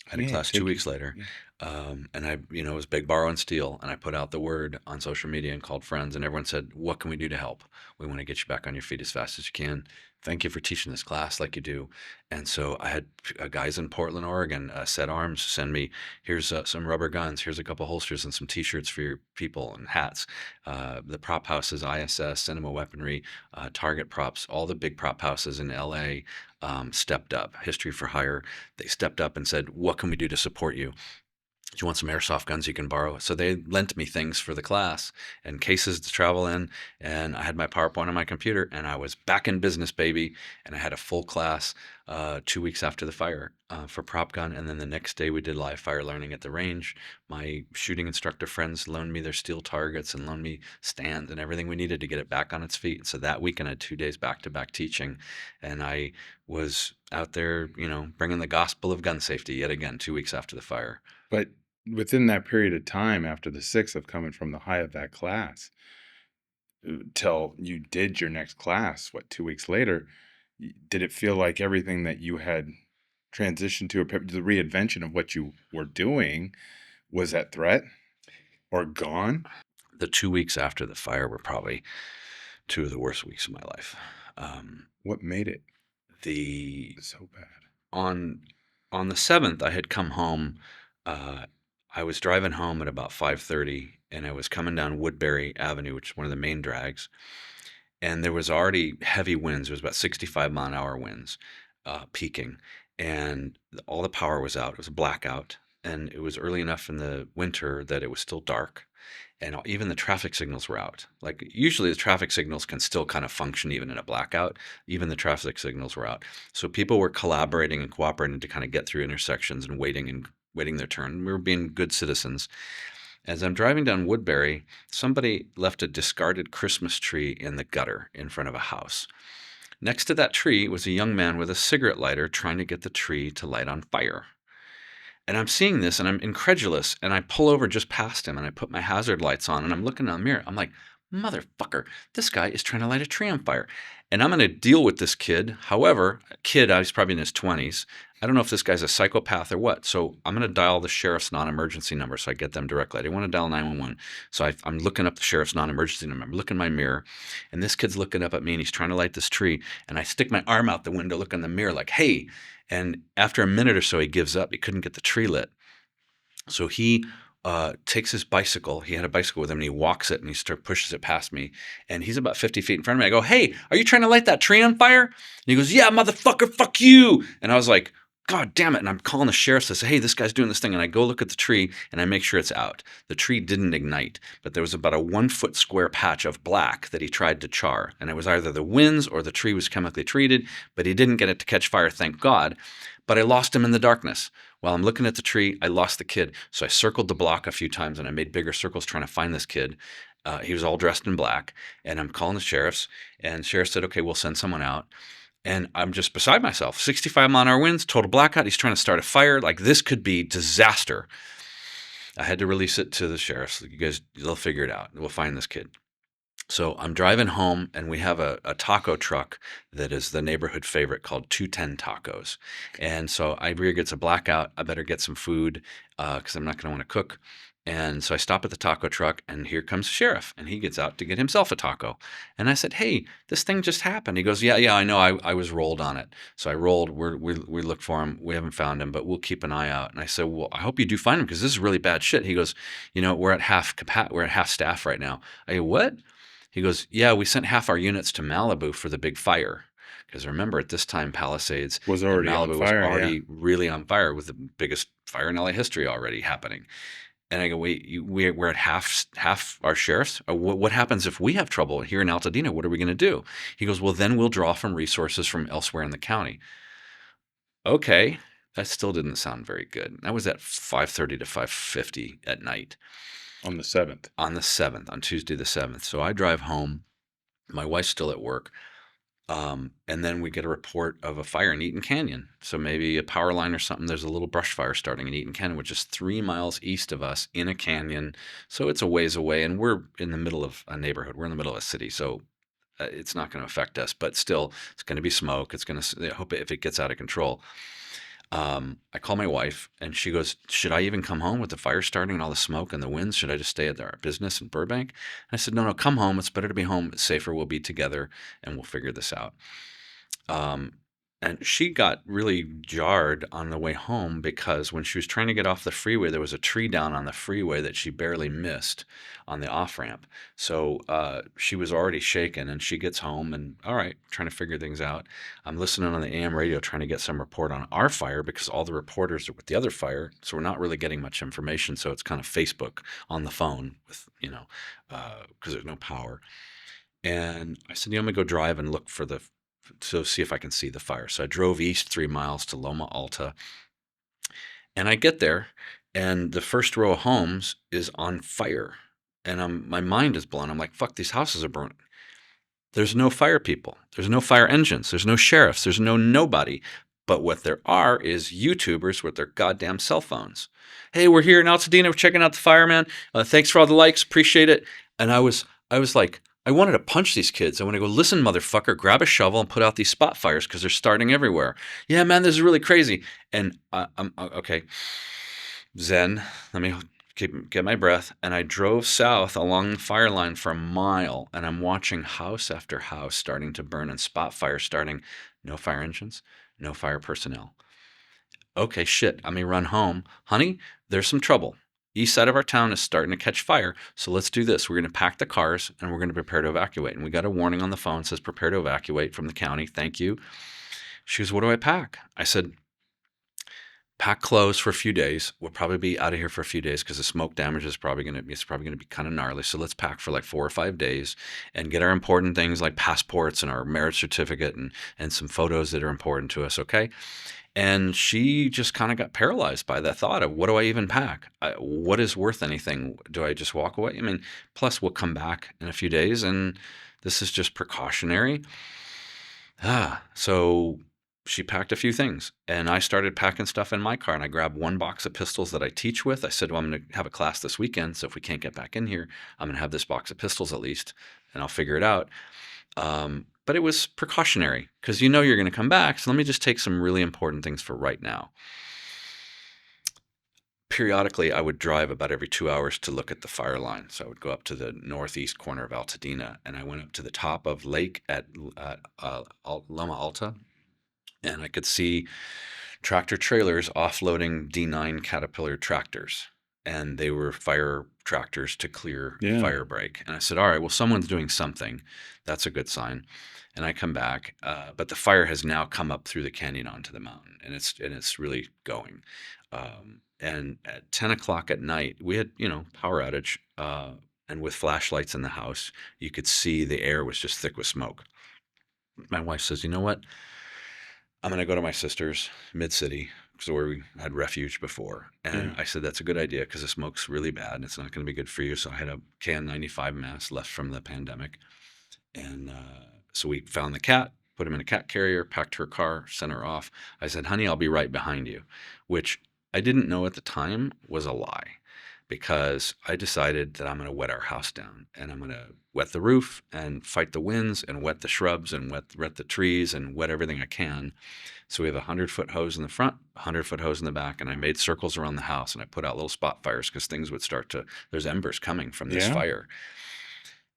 I had a Yeah, class two take it. weeks later, Yeah. and it was big borrow and steal, and I put out the word on social media and called friends, and everyone said, "What can we do to help? We want to get you back on your feet as fast as you can. Thank you for teaching this class like you do." And so I had guys in Portland, Oregon, Set Arms send me, "Here's some rubber guns, here's a couple holsters and some T-shirts for your people and hats." The prop houses, ISS, Cinema Weaponry, Target Props, all the big prop houses in LA stepped up. History for Hire, they stepped up and said, "What can we do to support you? Do you want some airsoft guns you can borrow?" So they lent me things for the class and cases to travel in. And I had my PowerPoint on my computer, and I was back in business, baby. And I had a full class 2 weeks after the fire for prop gun. And then the next day we did live fire learning at the range. My shooting instructor friends loaned me their steel targets and loaned me stands and everything we needed to get it back on its feet. So that weekend I had 2 days back to back teaching. And I was out there, bringing the gospel of gun safety yet again 2 weeks after the fire. But within that period of time after the 6th of coming from the high of that class, till you did your next class, what, 2 weeks later, did it feel like everything that you had transitioned to, or the reinvention of what you were doing, was at threat or gone? The 2 weeks after the fire were probably two of the worst weeks of my life. What made it The so bad? on on the 7th, I had come home. I was driving home at about 5:30, and I was coming down Woodbury Avenue, which is one of the main drags, and there was already heavy winds. It was about 65-mile-an-hour winds, peaking, and all the power was out. It was a blackout, and it was early enough in the winter that it was still dark, and even the traffic signals were out. Like, usually the traffic signals can still kind of function even in a blackout. Even the traffic signals were out. So people were collaborating and cooperating to kind of get through intersections and waiting their turn. We were being good citizens. As I'm driving down Woodbury, somebody left a discarded Christmas tree in the gutter in front of a house. Next to that tree was a young man with a cigarette lighter trying to get the tree to light on fire. And I'm seeing this and I'm incredulous, and I pull over just past him and I put my hazard lights on and I'm looking in the mirror. I'm like, motherfucker, this guy is trying to light a tree on fire. And I'm going to deal with this kid. However, I was probably in his 20s. I don't know if this guy's a psychopath or what. So I'm going to dial the sheriff's non-emergency number so I get them directly. I didn't want to dial 911. So I'm looking up the sheriff's non-emergency number. I'm looking in my mirror, and this kid's looking up at me and he's trying to light this tree. And I stick my arm out the window, look in the mirror like, hey. And after a minute or so, he gives up. He couldn't get the tree lit. So he takes his bicycle. He had a bicycle with him, and he walks it, and pushes it past me. And he's about 50 feet in front of me. I go, hey, are you trying to light that tree on fire? And he goes, yeah, motherfucker, fuck you. And I was like, God damn it. And I'm calling the sheriff to say, hey, this guy's doing this thing. And I go look at the tree, and I make sure it's out. The tree didn't ignite, but there was about a 1-foot square patch of black that he tried to char. And it was either the winds or the tree was chemically treated, but he didn't get it to catch fire, thank God. But I lost him in the darkness. While I'm looking at the tree, I lost the kid. So I circled the block a few times, and I made bigger circles trying to find this kid. He was all dressed in black, and I'm calling the sheriffs, and the sheriff said, okay, we'll send someone out. And I'm just beside myself. 65-mile-an-hour winds, total blackout. He's trying to start a fire. Like, this could be disaster. I had to release it to the sheriffs. You guys, they'll figure it out. We'll find this kid. So I'm driving home, and we have a taco truck that is the neighborhood favorite called 210 Tacos. And so I figure it's a blackout. I better get some food because I'm not going to want to cook. And so I stop at the taco truck, and here comes the sheriff, and he gets out to get himself a taco. And I said, hey, this thing just happened. He goes, yeah, I know. I was rolled on it. So I rolled. We looked for him. We haven't found him, but we'll keep an eye out. And I said, well, I hope you do find him because this is really bad shit. He goes, we're at half staff right now. I go, what? He goes, yeah, we sent half our units to Malibu for the big fire. Because remember, at this time, Palisades Was and already on Malibu was fire, yeah. already really on fire with the biggest fire in LA history already happening. And I go, wait, we're at half our sheriffs? What happens if we have trouble here in Altadena? What are we going to do? He goes, well, then we'll draw from resources from elsewhere in the county. Okay, that still didn't sound very good. That was at 5:30 to 5:50 at night. On the 7th. On the 7th, on Tuesday the 7th. So I drive home. My wife's still at work. And then we get a report of a fire in Eaton Canyon. So maybe a power line or something. There's a little brush fire starting in Eaton Canyon, which is 3 miles east of us in a canyon. So it's a ways away, and we're in the middle of a neighborhood. We're in the middle of a city. So it's not going to affect us, but still, it's going to be smoke. It's going to, I hope if it gets out of control. I call my wife, and she goes, should I even come home with the fire starting and all the smoke and the winds? Should I just stay at our business in Burbank? And I said, no, come home. It's better to be home. It's safer. We'll be together, and we'll figure this out. And she got really jarred on the way home because when she was trying to get off the freeway, there was a tree down on the freeway that she barely missed on the off ramp. So she was already shaken, and she gets home and, all right, trying to figure things out. I'm listening on the AM radio trying to get some report on our fire because all the reporters are with the other fire. So we're not really getting much information. So it's kind of Facebook on the phone with, because there's no power. And I said, I'm going to go drive and look for so see if I can see the fire. So I drove east 3 miles to Loma Alta, and I get there, and the first row of homes is on fire, and my mind is blown. I'm like, fuck, these houses are burning. There's no fire people. There's no fire engines. There's no sheriffs. There's nobody. But what there are is YouTubers with their goddamn cell phones. Hey, we're here in Altadena. We're checking out the fire, man. Thanks for all the likes. Appreciate it. And I was like, I wanted to punch these kids. I want to go, listen, motherfucker, grab a shovel and put out these spot fires because they're starting everywhere. Yeah, man, this is really crazy. And I'm okay. Zen, let me get my breath. And I drove south along the fire line for a mile, and I'm watching house after house starting to burn and spot fires starting. No fire engines, no fire personnel. Okay, shit. I may run home. Honey, there's some trouble. East side of our town is starting to catch fire. So let's do this. We're going to pack the cars and we're going to prepare to evacuate. And we got a warning on the phone, says prepare to evacuate from the county. Thank you. She goes, what do I pack? I said, pack clothes for a few days. We'll probably be out of here for a few days because the smoke damage is probably going to be kind of gnarly. So let's pack for like 4 or 5 days and get our important things like passports and our marriage certificate and some photos that are important to us. Okay. And she just kind of got paralyzed by that thought of what do I even pack? What is worth anything? Do I just walk away? I mean, plus we'll come back in a few days and this is just precautionary. So she packed a few things and I started packing stuff in my car and I grabbed one box of pistols that I teach with. I said, well, I'm going to have a class this weekend. So if we can't get back in here, I'm going to have this box of pistols at least and I'll figure it out. But it was precautionary because you know you're going to come back. So let me just take some really important things for right now. Periodically, I would drive about every 2 hours to look at the fire line. So I would go up to the northeast corner of Altadena, and I went up to the top of lake at Loma Alta, and I could see tractor trailers offloading D9 Caterpillar tractors. And they were fire tractors to clear Yeah. fire break. And I said, all right, well, someone's doing something. That's a good sign. And I come back, but the fire has now come up through the canyon onto the mountain, and it's really going. And at 10 o'clock at night, we had, power outage, and with flashlights in the house, you could see the air was just thick with smoke. My wife says, you know what? I'm going to go to my sister's mid-city, so where we had refuge before. And Yeah. I said, that's a good idea because the smoke's really bad and it's not going to be good for you. So I had a KN95 mask left from the pandemic. And so we found the cat, put him in a cat carrier, packed her car, sent her off. I said, honey, I'll be right behind you, which I didn't know at the time was a lie because I decided that I'm going to wet our house down and I'm going to wet the roof and fight the winds and wet the shrubs and wet the trees and wet everything I can. So we have a 100-foot hose in the front, a 100-foot hose in the back, and I made circles around the house and I put out little spot fires because things would there's embers coming from this Yeah. fire.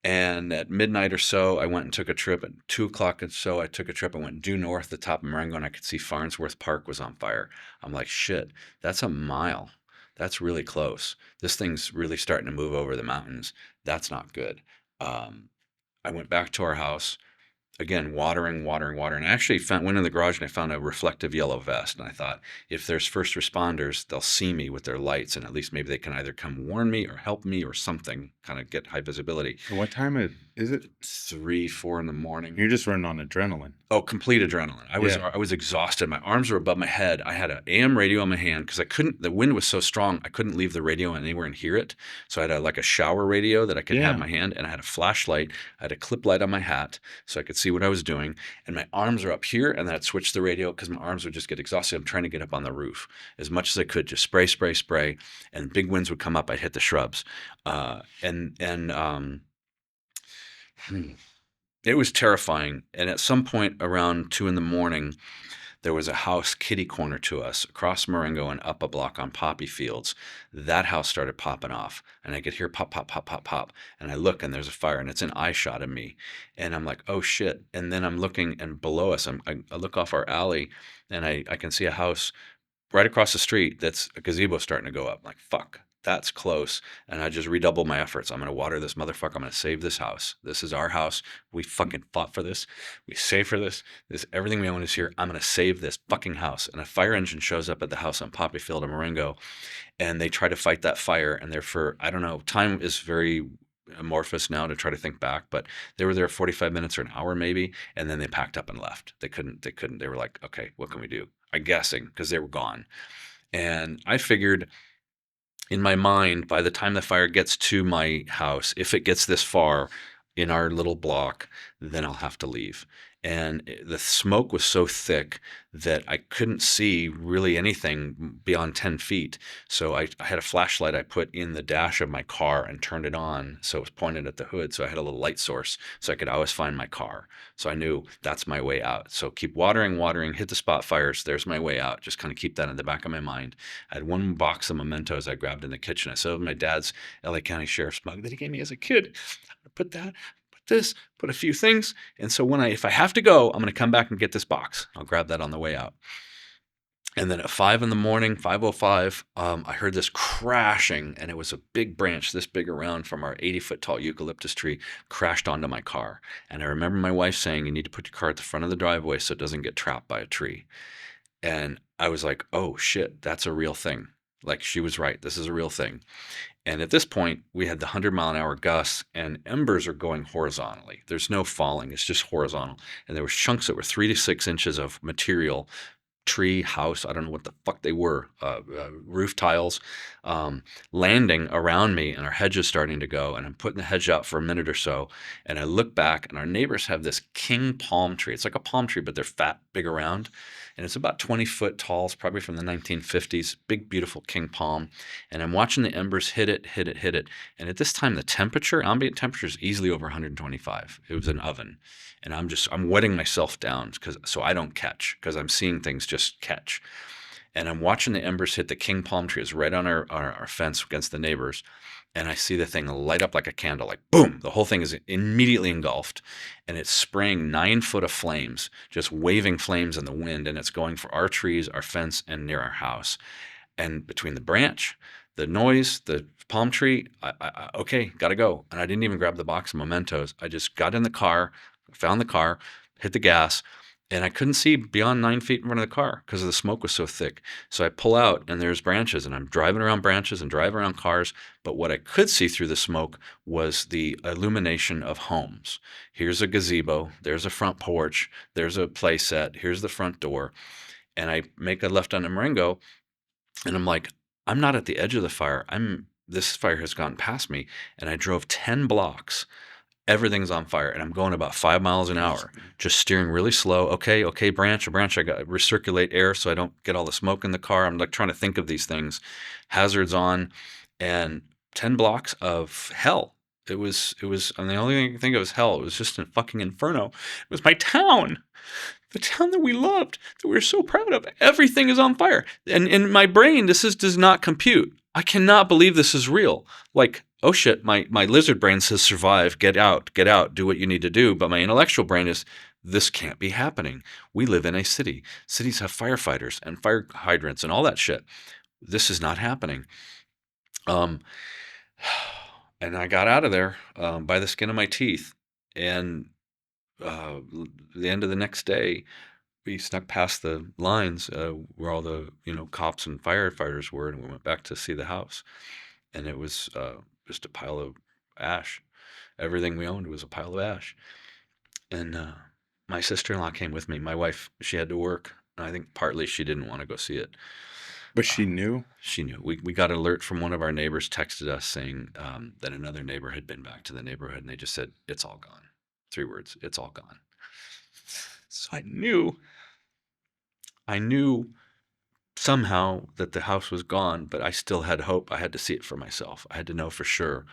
And at midnight or so, I went and took a trip. At 2 o'clock or so, I took a trip. I went due north, the top of Marengo, and I could see Farnsworth Park was on fire. I'm like, shit, that's a mile. That's really close. This thing's really starting to move over the mountains. That's not good. I went back to our house. Again, watering. I actually went in the garage and I found a reflective yellow vest. And I thought, if there's first responders, they'll see me with their lights. And at least maybe they can either come warn me or help me or something, kind of get high visibility. So what time is it? 3, 4 in the morning. You're just running on adrenaline. Oh, complete adrenaline. I was exhausted. My arms were above my head. I had an AM radio in my hand because the wind was so strong, I couldn't leave the radio anywhere and hear it. So I had a shower radio that I could have in my hand, and I had a flashlight. I had a clip light on my hat so I could see what I was doing. And my arms are up here, and then I'd switch the radio because my arms would just get exhausted. I'm trying to get up on the roof as much as I could, just spray, spray, spray. And big winds would come up. I'd hit the shrubs. It was terrifying. And at some point around 2 in the morning, there was a house kitty corner to us across Marengo and up a block on poppy fields. That house started popping off and I could hear pop, pop, pop, pop, pop. And I look and there's a fire and it's an eye shot of me. And I'm like, oh shit. And then I'm looking and below us, I look off our alley and I can see a house right across the street that's a gazebo starting to go up. I'm like, fuck. That's close. And I just redoubled my efforts. I'm going to water this motherfucker. I'm going to save this house. This is our house. We fucking fought for this. We saved for this. Everything we own is here. I'm going to save this fucking house. And a fire engine shows up at the house on Poppy Field in Marengo, and they try to fight that fire. And they're I don't know, time is very amorphous now to try to think back, but they were there 45 minutes or an hour maybe. And then they packed up and left. They couldn't, they were like, okay, what can we do? I'm guessing because they were gone. And I figured, in my mind, by the time the fire gets to my house, if it gets this far in our little block, then I'll have to leave. and the smoke was so thick that I couldn't see really anything beyond 10 feet. So I had a flashlight I put in the dash of my car and turned it on. So it was pointed at the hood. So I had a little light source so I could always find my car. So I knew that's my way out. So keep watering, watering, hit the spot fires. There's my way out. Just kind of keep that in the back of my mind. I had one box of mementos I grabbed in the kitchen. I still have my dad's LA County Sheriff's mug that he gave me as a kid. I put that, put this, put a few things. And so if I have to go, I'm going to come back and get this box. I'll grab that on the way out. And then at 5 in the morning, 5:05, I heard this crashing, and it was a big branch, this big around from our 80-foot tall eucalyptus tree, crashed onto my car. And I remember my wife saying, "You need to put your car at the front of the driveway so it doesn't get trapped by a tree." And I was like, "Oh shit, that's a real thing." Like, she was right. This is a real thing. And at this point, we had the 100-mile-an-hour gusts, and embers are going horizontally. There's no falling, it's just horizontal. And there were chunks that were 3 to 6 inches of material, tree, house, I don't know what the fuck they were, roof tiles, landing around me, and our hedge is starting to go. And I'm putting the hedge out for a minute or so. And I look back, and our neighbors have this king palm tree. It's like a palm tree, but they're fat, big around. And it's about 20 foot tall. It's probably from the 1950s. Big, beautiful king palm. And I'm watching the embers hit it, hit it, hit it. And at this time, the temperature, ambient temperature, is easily over 125. It was an oven. And I'm wetting myself down so I don't catch, because I'm seeing things just catch. And I'm watching the embers hit the king palm tree. It's right on our fence against the neighbors. And I see the thing light up like a candle, like boom, the whole thing is immediately engulfed. And it's spraying 9 foot of flames, just waving flames in the wind. And it's going for our trees, our fence, and near our house. And between the branch, the noise, the palm tree, okay, gotta go. And I didn't even grab the box of mementos. I just got in the car, found the car, hit the gas, and I couldn't see beyond 9 feet in front of the car because the smoke was so thick. So I pull out, and there's branches, and I'm driving around branches and driving around cars. But what I could see through the smoke was the illumination of homes. Here's a gazebo. There's a front porch. There's a play set. Here's the front door. And I make a left on a Marengo, and I'm like, I'm not at the edge of the fire. This fire has gone past me, and I drove 10 blocks. Everything's on fire, and I'm going about 5 miles an hour, just steering really slow. Okay, branch, a branch. I got to recirculate air so I don't get all the smoke in the car. I'm like trying to think of these things, hazards on, and 10 blocks of hell. It was, and the only thing I can think of is hell. It was just a fucking inferno. It was my town. The town that we loved, that we were so proud of. Everything is on fire. And in my brain, does not compute. I cannot believe this is real. Like, oh shit, my lizard brain says survive, get out, do what you need to do. But my intellectual brain is, this can't be happening. We live in a city. Cities have firefighters and fire hydrants and all that shit. This is not happening. Um, and I got out of there by the skin of my teeth. And the end of the next day, we snuck past the lines where all the cops and firefighters were, and we went back to see the house, and it was just a pile of ash. Everything we owned was a pile of ash. And my sister-in-law came with me. My wife, she had to work, and I think partly she didn't want to go see it. But she knew? She knew. We got an alert from one of our neighbors, texted us saying that another neighbor had been back to the neighborhood, and they just said, it's all gone. 3 words, it's all gone. So I knew somehow that the house was gone, but I still had hope. I had to see it for myself. I had to know for sure.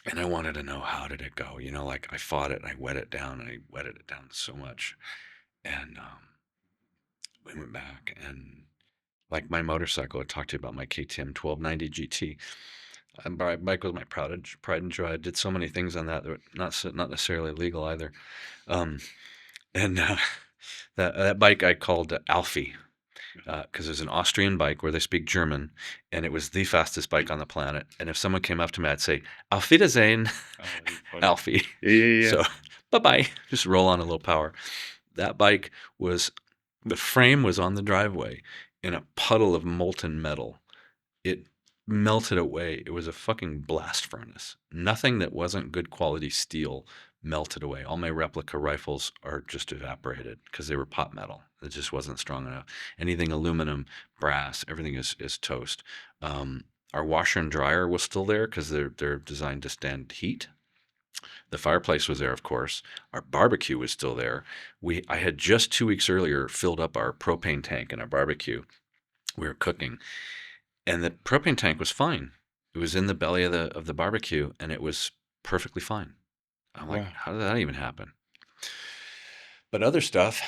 And I wanted to know, how did it go? Like, I fought it, and I wet it down, and I wetted it down so much. And we went back, and like my motorcycle, I talked to you about my KTM 1290 GT. My bike was my pride and joy. I did so many things on that were not necessarily legal either. And that bike I called Alfie, because there's an Austrian bike where they speak German, and it was the fastest bike on the planet. And if someone came up to me, I'd say, Auf Wiedersehen, Alfie. Yeah. So, bye-bye. Just roll on a little power. That bike the frame was on the driveway in a puddle of molten metal. It melted away. It was a fucking blast furnace. Nothing that wasn't good quality steel melted away. All my replica rifles are just evaporated because they were pot metal. It just wasn't strong enough. Anything aluminum, brass, everything is toast. Our washer and dryer was still there because they're designed to stand heat. The fireplace was there, of course. Our barbecue was still there. I had just 2 weeks earlier filled up our propane tank in our barbecue. We were cooking, and the propane tank was fine. It was in the belly of the barbecue, and it was perfectly fine. I'm like, Wow. how did that even happen? But other stuff,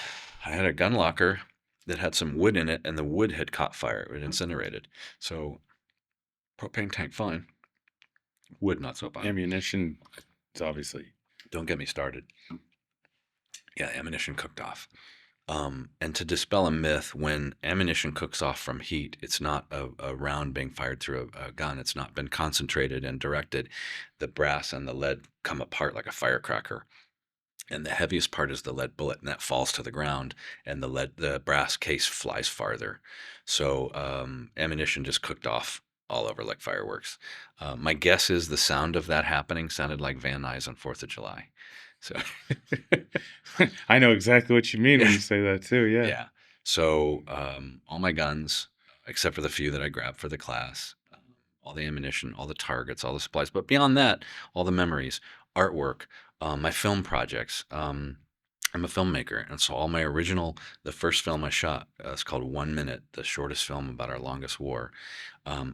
I had a gun locker that had some wood in it, and the wood had caught fire. It incinerated. So propane tank fine, wood not so fine. Ammunition is obviously. Don't get me started. Yeah, ammunition cooked off. And to dispel a myth, when ammunition cooks off from heat, it's not a round being fired through a gun. It's not been concentrated and directed. The brass and the lead come apart like a firecracker. And the heaviest part is the lead bullet, and that falls to the ground, and the brass case flies farther. So ammunition just cooked off all over like fireworks. My guess is the sound of that happening sounded like Van Nuys on 4th of July. So I know exactly what you mean when yeah, you say that too. Yeah. yeah. So all my guns, except for the few that I grabbed for the class, all the ammunition, all the targets, all the supplies. But beyond that, all the memories, artwork, my film projects. I'm a filmmaker, and so all my original, the first film I shot, it's called 1 Minute, the shortest film about our longest war.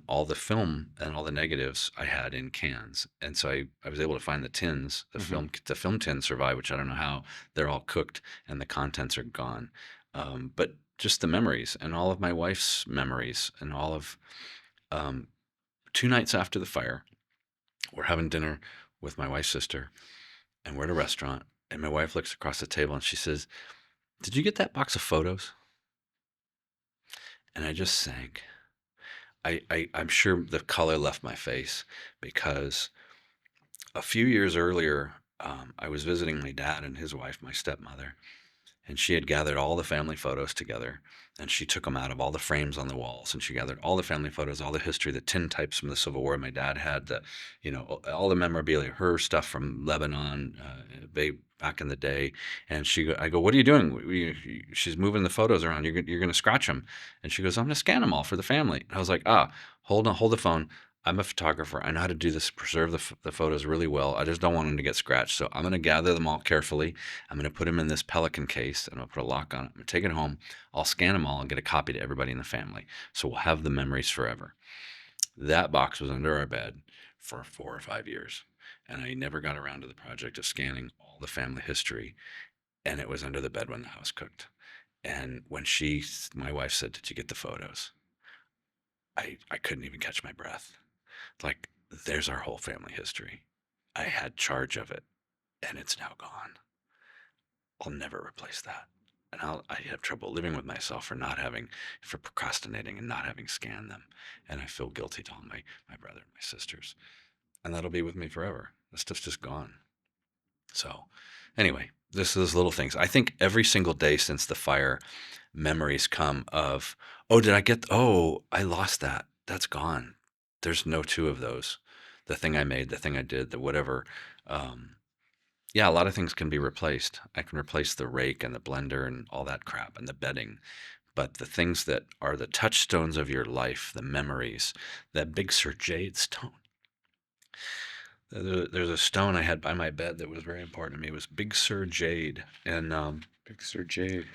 All the film and all the negatives I had in cans, and so I was able to find the tins. Hmm. The film tins survive, which I don't know how. They're all cooked, and the contents are gone. But just the memories and all of my wife's memories and all of um, 2 nights after the fire, we're having dinner with my wife's sister, and we're at a restaurant. And my wife looks across the table and she says, "Did you get that box of photos?" And I just sank. I'm sure the color left my face because a few years earlier, I was visiting my dad and his wife, my stepmother, and she had gathered all the family photos together, and she took them out of all the frames on the walls, and she gathered all the family photos, all the history, the tin types from the Civil War my dad had, all the memorabilia, her stuff from Lebanon, back in the day. And I go, "What are you doing?" She's moving the photos around. You're going to scratch them. And she goes, "I'm going to scan them all for the family." And I was like, hold on, hold the phone. I'm a photographer. I know how to do this, preserve the photos really well. I just don't want them to get scratched. So I'm going to gather them all carefully. I'm going to put them in this Pelican case, and I'm going to put a lock on it. I'm going to take it home. I'll scan them all and get a copy to everybody in the family. So we'll have the memories forever. That box was under our bed for 4 or 5 years. And I never got around to the project of scanning all the family history. And it was under the bed when the house cooked. And when my wife said, "Did you get the photos?" I couldn't even catch my breath. Like, there's our whole family history. I had charge of it, and it's now gone. I'll never replace that. And I have trouble living with myself for procrastinating and not having scanned them. And I feel guilty to all my brother and my sisters. And that'll be with me forever. That stuff's just gone. So, anyway, this is little things. I think every single day since the fire, memories come of, oh, I lost that. That's gone. There's no two of those. The thing I made, the thing I did, the whatever. Um, yeah, a lot of things can be replaced. I can replace the rake and the blender and all that crap and the bedding. But the things that are the touchstones of your life, the memories, that big Sir Jade stone. There's a stone I had by my bed that was very important to me. It was Big Sir Jade. And Big Sir Jade.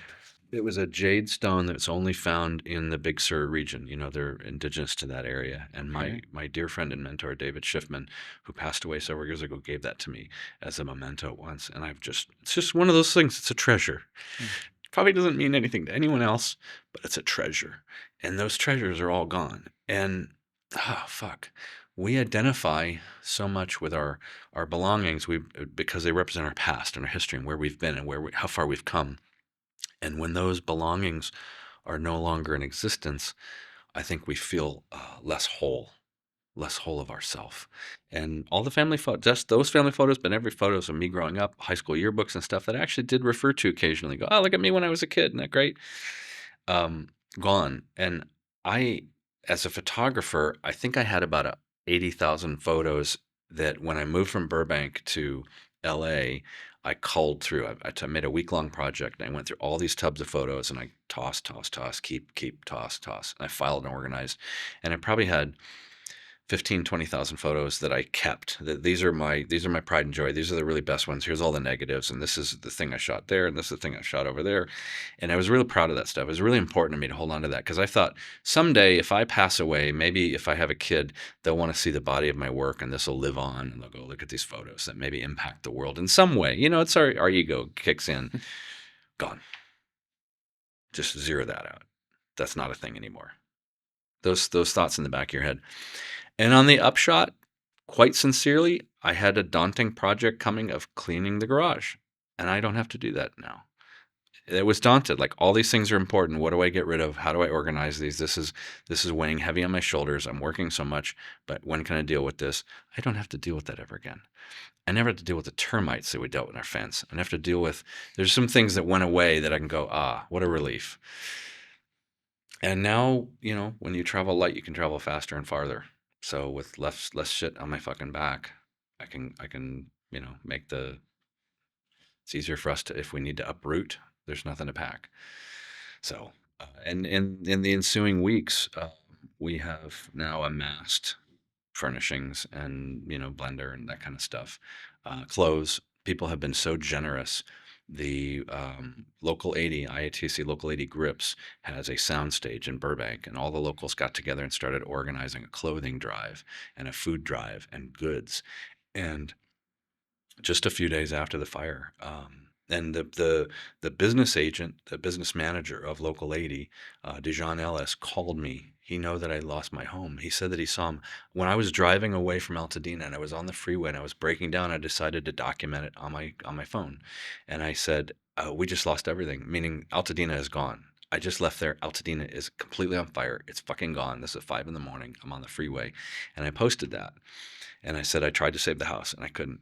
it was a jade stone that's only found in the Big Sur region. They're indigenous to that area. And my Okay. my dear friend and mentor, David Schiffman, who passed away several years ago, gave that to me as a memento once. And it's just one of those things. It's a treasure. Hmm. Probably doesn't mean anything to anyone else, but it's a treasure. And those treasures are all gone. And, fuck. We identify so much with our belongings because they represent our past and our history and where we've been and how far we've come. And when those belongings are no longer in existence, I think we feel less whole of ourself. And all the family photos, just those family photos, but every photos of me growing up, high school yearbooks and stuff that I actually did refer to occasionally. Go, "Oh, look at me when I was a kid. Isn't that great?" Um, Gone. And I, as a photographer, I think I had about 80,000 photos that when I moved from Burbank to LA, I culled through. I made a week-long project, and I went through all these tubs of photos, and I toss, keep, toss. And I filed and organized, and I probably had 15, 20,000 photos that I kept. These are my pride and joy. These are the really best ones. Here's all the negatives, and this is the thing I shot there, and this is the thing I shot over there. And I was really proud of that stuff. It was really important to me to hold on to that because I thought someday if I pass away, maybe if I have a kid, they'll want to see the body of my work, and this will live on, and they'll go look at these photos that maybe impact the world in some way. It's our ego kicks in. Gone. Just zero that out. That's not a thing anymore. Those thoughts in the back of your head. And on the upshot, quite sincerely, I had a daunting project coming of cleaning the garage, and I don't have to do that now. It was daunted. Like, all these things are important. What do I get rid of? How do I organize these? This is weighing heavy on my shoulders. I'm working so much, but when can I deal with this? I don't have to deal with that ever again. I never had to deal with the termites that we dealt with in our fence. I never have to deal with, there's some things that went away that I can go, what a relief. And now, when you travel light, you can travel faster and farther. So with less shit on my fucking back, I can make it's easier for us to, if we need to uproot, there's nothing to pack. So, and in the ensuing weeks, we have now amassed furnishings and blender and that kind of stuff, clothes. People have been so generous. The local 80 IATC local 80 Grips has a soundstage in Burbank, and all the locals got together and started organizing a clothing drive and a food drive and goods. And just a few days after the fire, and the business agent, the business manager of Local 80, Dijon Ellis, called me. He know that I lost my home. He said that he saw him when I was driving away from Altadena, and I was on the freeway and I was breaking down. I decided to document it on my phone, and I said, "We just lost everything," meaning Altadena is gone. I just left there. Altadena is completely on fire. It's fucking gone. This is 5 a.m. I'm on the freeway, and I posted that, and I said I tried to save the house and I couldn't.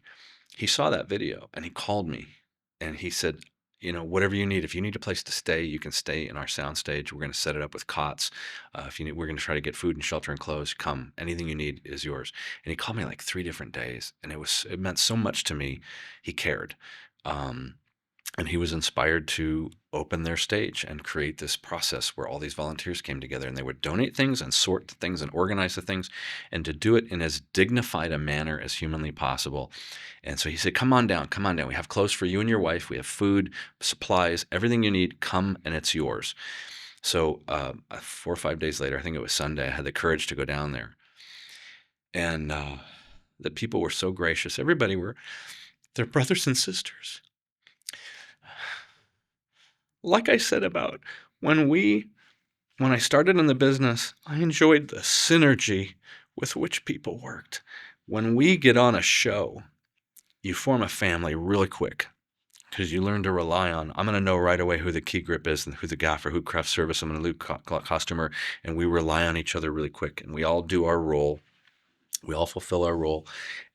He saw that video and he called me and he said, whatever you need, if you need a place to stay, you can stay in our soundstage. We're going to set it up with cots. If you need, we're going to try to get food and shelter and clothes. Come, anything you need is yours. And he called me like 3 different days, and it meant so much to me. He cared. And he was inspired to open their stage and create this process where all these volunteers came together and they would donate things and sort the things and organize the things, and to do it in as dignified a manner as humanly possible. And so he said, come on down. We have clothes for you and your wife. We have food, supplies, everything you need. Come, and it's yours. So 4 or 5 days later, I think it was Sunday, I had the courage to go down there. And the people were so gracious. Everybody were their brothers and sisters. Like I said about when I started in the business, I enjoyed the synergy with which people worked. When we get on a show, you form a family really quick because you learn to rely on, I'm going to know right away who the key grip is and who the gaffer, who craft service, I'm going to loop customer, and we rely on each other really quick, and we all do our role. We all fulfill our role,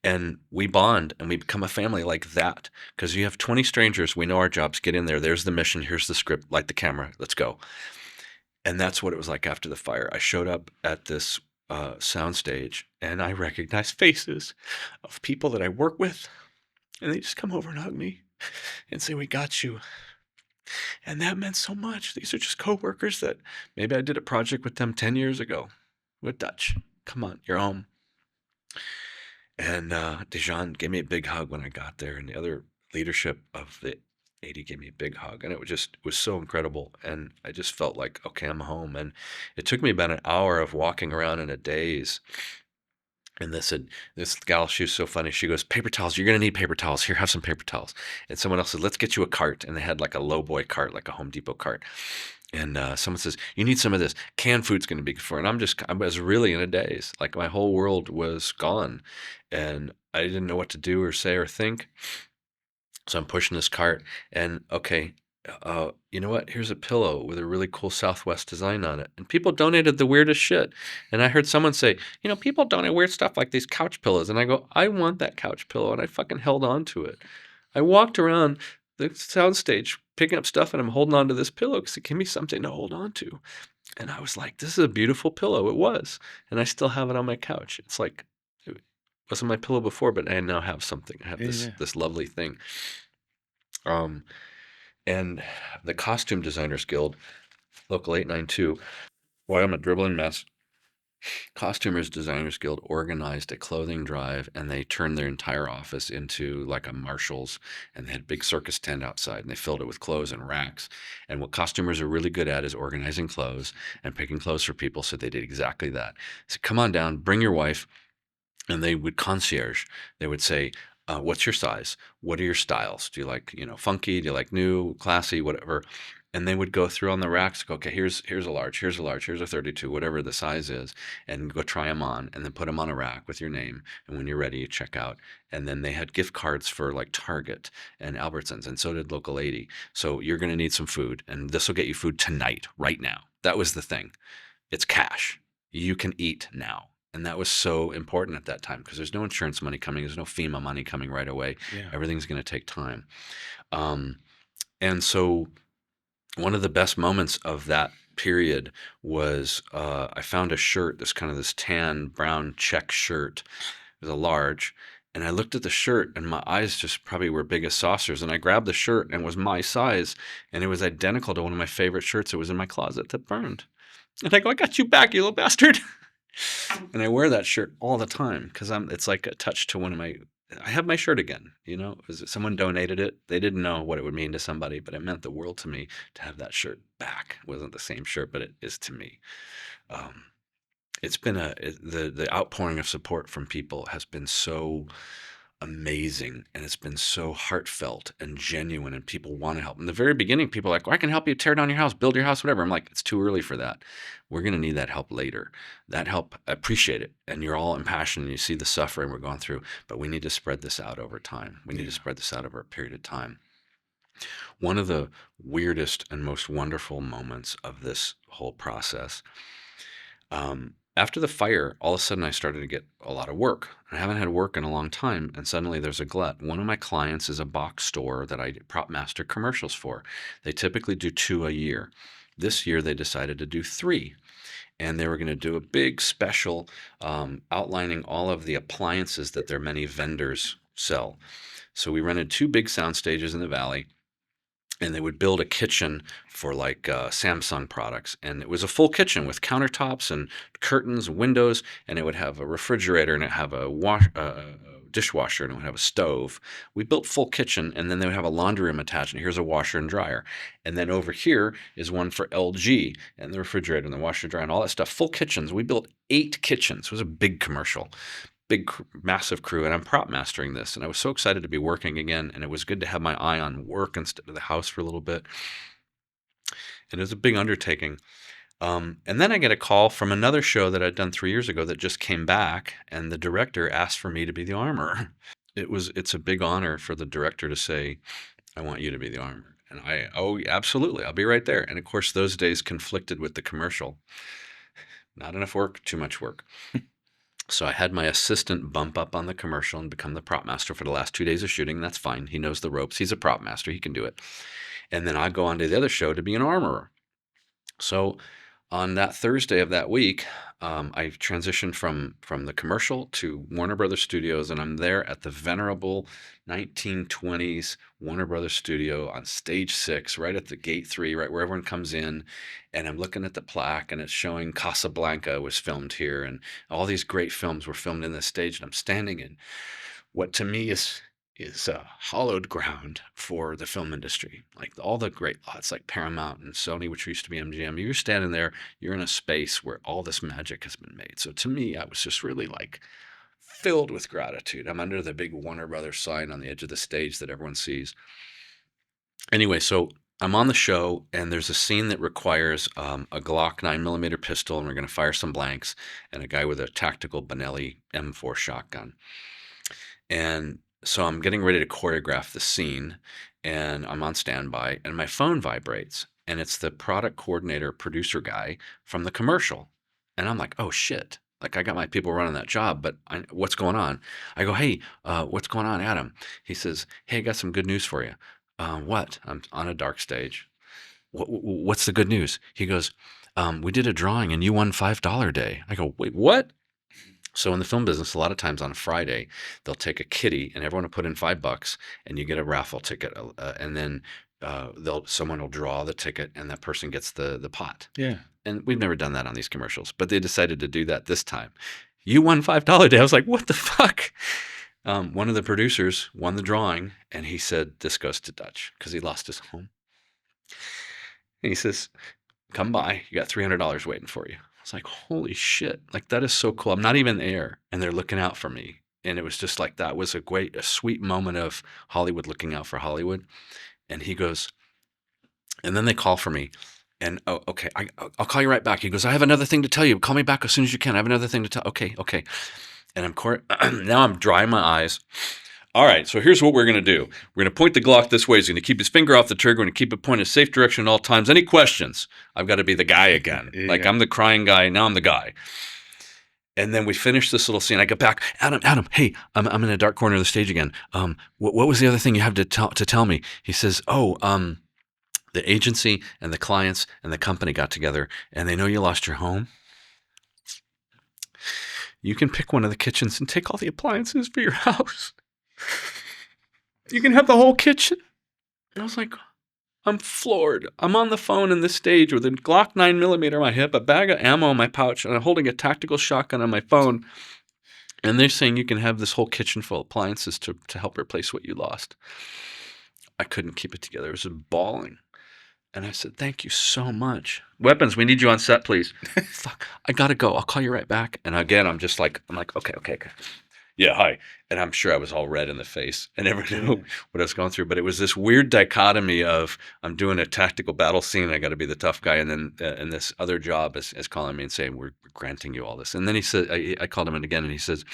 and we bond, and we become a family like that. Because you have 20 strangers, we know our jobs, get in there, there's the mission, here's the script, light the camera, let's go. And that's what it was like after the fire. I showed up at this soundstage, and I recognized faces of people that I work with, and they just come over and hug me and say, we got you. And that meant so much. These are just coworkers that maybe I did a project with them 10 years ago with Dutch. Come on, you're home. And Dijon gave me a big hug when I got there, and the other leadership of the 80 gave me a big hug, and it was so incredible. And I just felt like, okay, I'm home. And it took me about an hour of walking around in a daze. And this gal, she was so funny. She goes, paper towels, you're going to need paper towels. Here, have some paper towels. And someone else said, let's get you a cart. And they had like a lowboy cart, like a Home Depot cart. And someone says, you need some of this. Canned food's going to be good for it. And I was really in a daze. Like, my whole world was gone. And I didn't know what to do or say or think. So I'm pushing this cart, and okay, you know what? Here's a pillow with a really cool Southwest design on it. And people donated the weirdest shit. And I heard someone say, people donate weird stuff like these couch pillows. And I go, I want that couch pillow. And I fucking held on to it. I walked around the soundstage picking up stuff, and I'm holding on to this pillow because it gave me something to hold on to. And I was like, this is a beautiful pillow. It was. And I still have it on my couch. It's like, it wasn't my pillow before, but I now have something. I have this lovely thing. And the Costume Designers Guild, Local 892, boy, I'm a dribbling mess. Costumers Designers Guild organized a clothing drive, and they turned their entire office into like a Marshall's, and they had a big circus tent outside, and they filled it with clothes and racks. And what costumers are really good at is organizing clothes and picking clothes for people. So they did exactly that. So come on down, bring your wife, and they would concierge. They would say, what's your size? What are your styles? Do you like, funky? Do you like new, classy, whatever? And they would go through on the racks, go, okay, here's a large, here's a large, here's a 32, whatever the size is, and go try them on, and then put them on a rack with your name. And when you're ready, you check out. And then they had gift cards for like Target and Albertsons, and so did Local 80. So you're going to need some food, and this will get you food tonight, right now. That was the thing. It's cash. You can eat now. And that was so important at that time because there's no insurance money coming. There's no FEMA money coming right away. Yeah. Everything's going to take time. Um, and so one of the best moments of that period was I found a shirt, this tan brown check shirt. It was a large. And I looked at the shirt and my eyes just probably were big as saucers. And I grabbed the shirt and it was my size. And it was identical to one of my favorite shirts that was in my closet that burned. And I go, I got you back, you little bastard. And I wear that shirt all the time because it's like a touch to I have my shirt again, someone donated it. They didn't know what it would mean to somebody, but it meant the world to me to have that shirt back. It wasn't the same shirt, but it is to me. Um, it's been the outpouring of support from people has been so amazing, and it's been so heartfelt and genuine, and people want to help. In the very beginning, people are like, well, I can help you tear down your house, build your house, whatever. I'm like, it's too early for that. We're going to need that help later. That help, I appreciate it. And you're all impassioned and you see the suffering we're going through, but we need to spread this out over time. We need to spread this out over a period of time. One of the weirdest and most wonderful moments of this whole process, after the fire, all of a sudden I started to get a lot of work. I haven't had work in a long time, and suddenly there's a glut. One of my clients is a box store that I prop master commercials for. They typically do 2 a year. This year they decided to do 3, and they were going to do a big special outlining all of the appliances that their many vendors sell. So we rented 2 big sound stages in the valley, and they would build a kitchen for like Samsung products. And it was a full kitchen with countertops and curtains and windows, and it would have a refrigerator, and it have a dishwasher, and it would have a stove. We built full kitchen, and then they would have a laundry room attached, and here's a washer and dryer. And then over here is one for LG, and the refrigerator and the washer and dryer and all that stuff. Full kitchens. We built 8 kitchens. It was a big commercial. Massive crew, and I'm prop mastering this, and I was so excited to be working again, and it was good to have my eye on work instead of the house for a little bit. And it was a big undertaking. And then I get a call from another show that I'd done 3 years ago that just came back, and the director asked for me to be the armorer. It's a big honor for the director to say, I want you to be the armorer. And oh, absolutely, I'll be right there. And of course, those days conflicted with the commercial. Not enough work, too much work. So I had my assistant bump up on the commercial and become the prop master for the last 2 days of shooting. That's fine. He knows the ropes. He's a prop master. He can do it. And then I go on to the other show to be an armorer. So on that Thursday of that week, I transitioned from the commercial to Warner Brothers Studios, and I'm there at the venerable 1920s Warner Brothers Studio on stage 6, right at the gate 3, right where everyone comes in. And I'm looking at the plaque, and it's showing Casablanca was filmed here, and all these great films were filmed in this stage. And I'm standing in what to me is hallowed ground for the film industry. Like all the great lots like Paramount and Sony, which used to be MGM, you're standing there, you're in a space where all this magic has been made. So to me, I was just really like filled with gratitude. I'm under the big Warner Brothers sign on the edge of the stage that everyone sees. Anyway, so I'm on the show, and there's a scene that requires a Glock 9mm pistol, and we're going to fire some blanks, and a guy with a tactical Benelli M4 shotgun. And so I'm getting ready to choreograph the scene, and I'm on standby, and my phone vibrates, and it's the product coordinator, producer guy from the commercial. And I'm like, oh shit. Like I got my people running that job, but what's going on? I go, hey, what's going on, Adam? He says, hey, I got some good news for you. What? I'm on a dark stage. What's the good news? He goes, we did a drawing and you won $5 day. I go, wait, what? So in the film business, a lot of times on a Friday, they'll take a kitty and everyone will put in $5 and you get a raffle ticket. And then someone will draw the ticket and that person gets the pot. Yeah. And we've never done that on these commercials, but they decided to do that this time. You won $5 day. I was like, what the fuck? One of the producers won the drawing, and he said, this goes to Dutch because he lost his home. And he says, come by. You got $300 waiting for you. I was like, holy shit. Like, that is so cool. I'm not even there, and they're looking out for me. And it was just like, that was a sweet moment of Hollywood looking out for Hollywood. And he goes, and then they call for me. And, oh, okay, I'll call you right back. He goes, I have another thing to tell you. Call me back as soon as you can. I have another thing to tell. Okay. And now I'm drying my eyes. All right, so here's what we're going to do. We're going to point the Glock this way. He's going to keep his finger off the trigger. We're going to keep it pointed safe direction at all times. Any questions? I've got to be the guy again. Like, Yeah. I'm the crying guy. Now I'm the guy. And then we finish this little scene. I get back. Adam, hey, I'm in a dark corner of the stage again. What was the other thing you have to tell me? He says, the agency and the clients and the company got together, and they know you lost your home. You can pick one of the kitchens and take all the appliances for your house. You can have the whole kitchen. And I was like, I'm floored. I'm on the phone in the stage with a Glock 9mm on my hip, a bag of ammo in my pouch, and I'm holding a tactical shotgun on my phone. And they're saying you can have this whole kitchen full of appliances to help replace what you lost. I couldn't keep it together. It was bawling. And I said, thank you so much. Weapons, we need you on set, please. Fuck, I gotta go. I'll call you right back. And again, I'm like, okay. Yeah, hi. And I'm sure I was all red in the face. I never knew what I was going through. But it was this weird dichotomy of I'm doing a tactical battle scene. I got to be the tough guy. And then and this other job is calling me and saying, we're granting you all this. And then he said, I called him in again, and he says,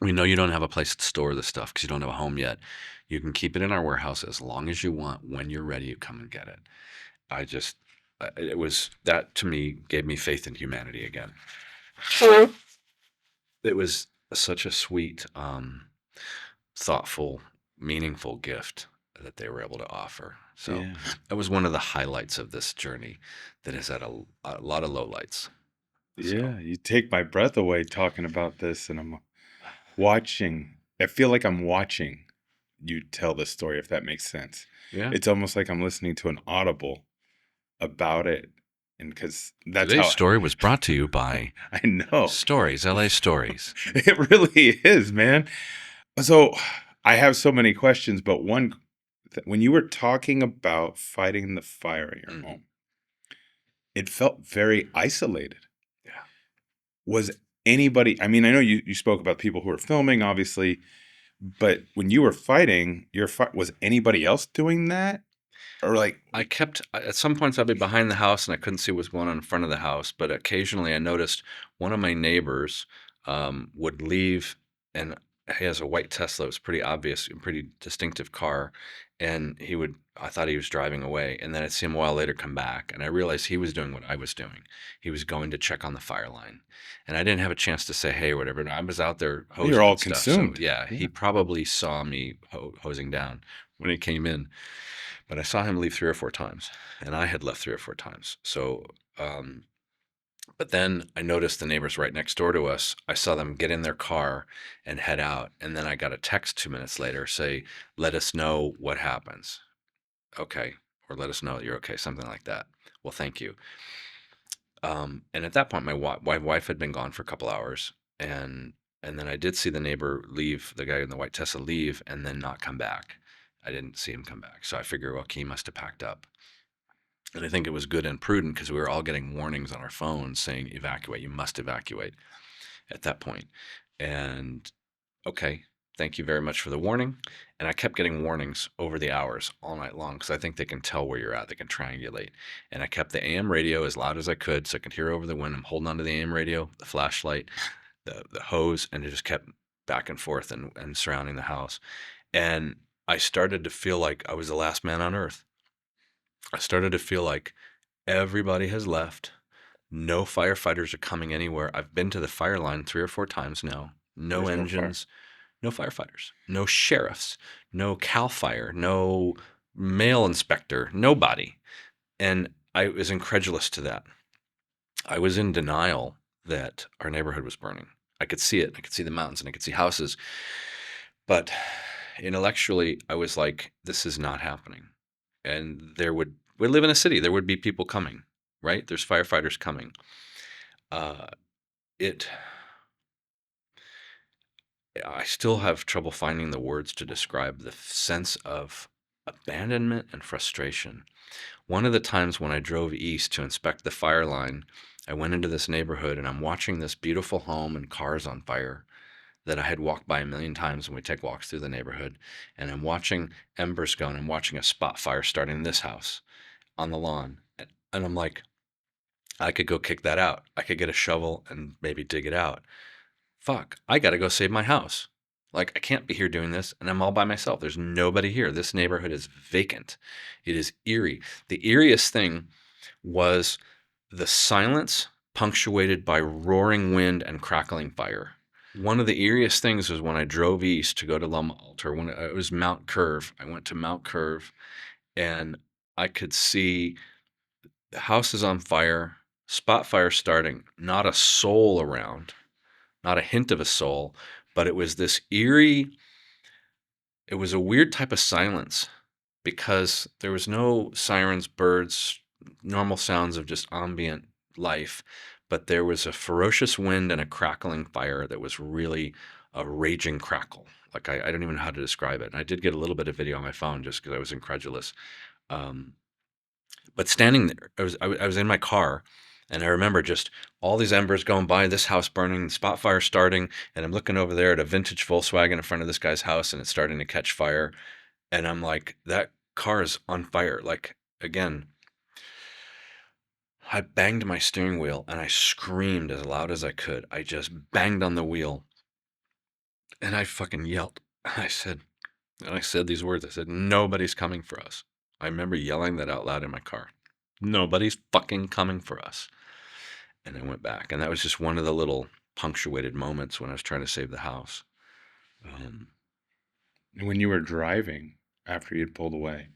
we know you don't have a place to store this stuff because you don't have a home yet. You can keep it in our warehouse as long as you want. When you're ready, you come and get it. It was, that to me gave me faith in humanity again. It was such a sweet, thoughtful, meaningful gift that they were able to offer. So that was one of the highlights of this journey that has had a lot of lowlights. Yeah, you take my breath away talking about this, and I'm watching. I feel like I'm watching you tell the story, if that makes sense. Yeah. It's almost like I'm listening to an audible about it, and because that's Today's how story was brought to you by I know. Stories, LA Stories. It really is, man. So I have so many questions, but one, when you were talking about fighting the fire in your home, it felt very isolated. Yeah. Was anybody, I mean, I know you spoke about people who were filming, obviously, but when you were fighting, was anybody else doing that? Or like, at some points I'd be behind the house and I couldn't see what was going on in front of the house, but occasionally I noticed one of my neighbors would leave, and he has a white Tesla. It was pretty obvious, a pretty distinctive car. And I thought he was driving away. And then I'd see him a while later come back. And I realized he was doing what I was doing. He was going to check on the fire line. And I didn't have a chance to say, hey, or whatever. I was out there hosing you're all and stuff. consumed. So, yeah, he probably saw me hosing down when he came in. But I saw him leave 3 or 4 times. And I had left 3 or 4 times. So, but then I noticed the neighbors right next door to us. I saw them get in their car and head out. And then I got a text 2 minutes later say, let us know what happens. Okay. Or let us know that you're okay. Something like that. Well, thank you. And at that point, my wife had been gone for a couple hours. And then I did see the neighbor leave, the guy in the white Tesla leave, and then not come back. I didn't see him come back. So I figured, well, he must have packed up. And I think it was good and prudent because we were all getting warnings on our phones saying, evacuate, you must evacuate at that point. And okay, thank you very much for the warning. And I kept getting warnings over the hours all night long because I think they can tell where you're at. They can triangulate. And I kept the AM radio as loud as I could so I could hear over the wind. I'm holding onto the AM radio, the flashlight, the hose, and it just kept back and forth and surrounding the house. And I started to feel like I was the last man on earth. I started to feel like everybody has left. No firefighters are coming anywhere. I've been to the fire line 3 or 4 times now. No There's engines, no firefighters, no sheriffs, no CAL FIRE, no mail inspector, nobody. And I was incredulous to that. I was in denial that our neighborhood was burning. I could see it. I could see the mountains and I could see houses. But intellectually, I was like, this is not happening. and we live in a city. There would be people coming, right? There's firefighters coming. Uh, it I still have trouble finding the words to describe the sense of abandonment and frustration. One of the times when I drove east to inspect the fire line, I went into this neighborhood and I'm watching this beautiful home and cars on fire that I had walked by a million times when we take walks through the neighborhood. And I'm watching embers go, and I'm watching a spot fire starting in this house on the lawn. And I'm like, I could go kick that out. I could get a shovel and maybe dig it out. Fuck, I got to go save my house. Like, I can't be here doing this, and I'm all by myself. There's nobody here. This neighborhood is vacant. It is eerie. The eeriest thing was the silence punctuated by roaring wind and crackling fire. One of the eeriest things was when I drove east to go to Loma Alta, when it was Mount Curve. I went to Mount Curve, and I could see the houses on fire, spot fire starting, not a soul around, not a hint of a soul, but it was this eerie, it was a weird type of silence because there was no sirens, birds, normal sounds of just ambient life, but there was a ferocious wind and a crackling fire that was really a raging crackle. Like I don't even know how to describe it. And I did get a little bit of video on my phone just because I was incredulous. Um, but standing there, I was in my car, and I remember just all these embers going by, this house burning, the spot fire starting, and I'm looking over there at a vintage Volkswagen in front of this guy's house, and it's starting to catch fire. And I'm like, that car is on fire. Like, again, I banged my steering wheel and I screamed as loud as I could. I just banged on the wheel and I fucking yelled. I said these words. I said, nobody's coming for us. I remember yelling that out loud in my car. Nobody's fucking coming for us. And I went back. And that was just one of the little punctuated moments when I was trying to save the house. Um, And when you were driving after you'd pulled away,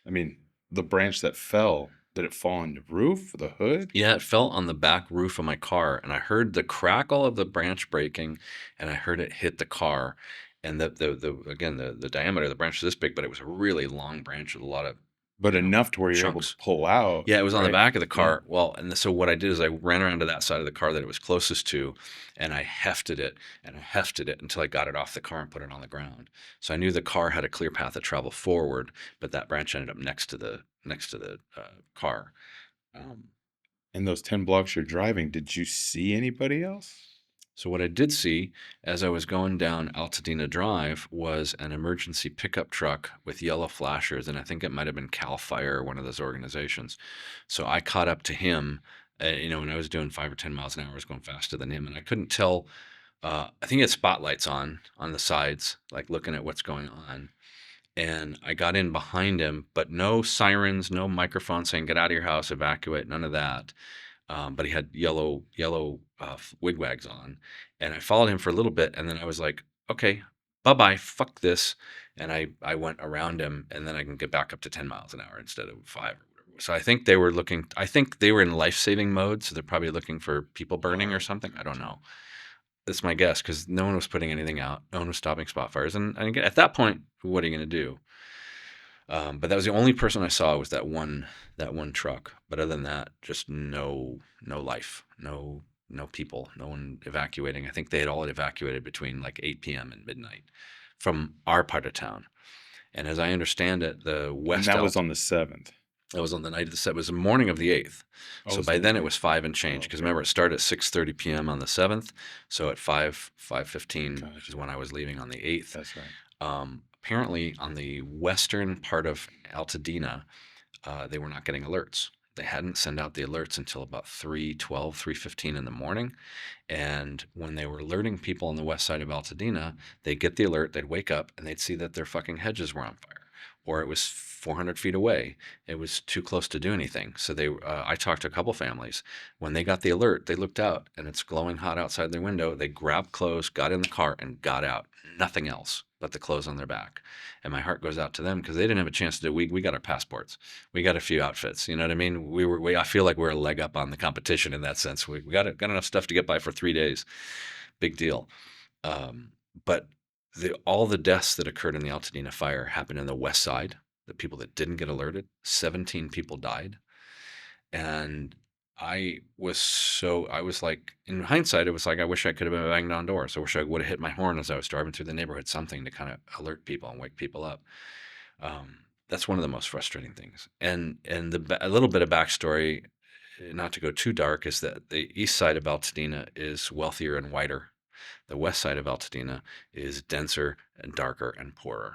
I mean, the branch that fell, did it fall on the roof, the hood? Yeah, it fell on the back roof of my car, and I heard the crackle of the branch breaking, and I heard it hit the car. And the diameter of the branch was this big, but it was a really long branch with a lot of, But you know, enough to where you're able to chunks. pull out, Yeah, it was on the right? back of the Yeah. car. Well, and so what I did is I ran around to that side of the car that it was closest to, and I hefted it and I hefted it until I got it off the car and put it on the ground. So I knew the car had a clear path of travel forward, but that branch ended up next to the car. Um, In those 10 blocks you're driving, did you see anybody else? So what I did see as I was going down Altadena Drive was an emergency pickup truck with yellow flashers, and I think it might have been Cal Fire or one of those organizations. So I caught up to him. When I was doing 5 or 10 miles an hour, I was going faster than him, and I couldn't tell. I think he had spotlights on the sides, like looking at what's going on. And I got in behind him, but no sirens, no microphone saying "Get out of your house, evacuate," none of that. But he had yellow wigwags on, and I followed him for a little bit, and then I was like, okay, bye bye, fuck this, and I went around him, and then I can get back up to 10 miles an hour instead of 5 or whatever. So I think they were looking. I think they were in life saving mode, so they're probably looking for people burning or Oh, something. I don't gotcha. know. That's my guess because no one was putting anything out. No one was stopping spot fires, and again, at that point, what are you going to do? But that was the only person I saw was that one truck. But other than that, just no life, no people, no one evacuating. I think they had all evacuated between like 8 p.m. and midnight from our part of town. And as I understand it, the And West that was Alt on the 7th. that was on the night of the set was the morning of the 8th. Oh, So it's the by then it morning. was 5 and Oh, change because okay. remember it started at 6:30 p.m. on the 7th. So at 5:15 is Gotcha. when I was leaving on the 8th. That's right. Apparently on the western part of Altadena, they were not getting alerts. They hadn't sent out the alerts until about 3:12, 3:15 in the morning. And when they were alerting people on the west side of Altadena, they'd get the alert, they'd wake up, and they'd see that their fucking hedges were on fire. Or it was 400 feet away. It was too close to do anything. So I talked to a couple families. When they got the alert, they looked out, and it's glowing hot outside their window. They grabbed clothes, got in the car, and got out. Nothing else but the clothes on their back. And my heart goes out to them because they didn't have a chance to do. We got our passports. We got a few outfits. You know what I mean? I feel like we're a leg up on the competition in that sense. We got enough stuff to get by for 3 days. Big deal. But all the deaths that occurred in the Altadena fire happened in the west side. the people that didn't get alerted, 17 people died. And I was like, in hindsight, it was like, I wish I could have been banged on doors. I wish I would have hit my horn as I was driving through the neighborhood, something to kind of alert people and wake people up. That's one of the most frustrating things. And a little bit of backstory, not to go too dark, is that the east side of Altadena is wealthier and whiter. The west side of Altadena is denser and darker and poorer.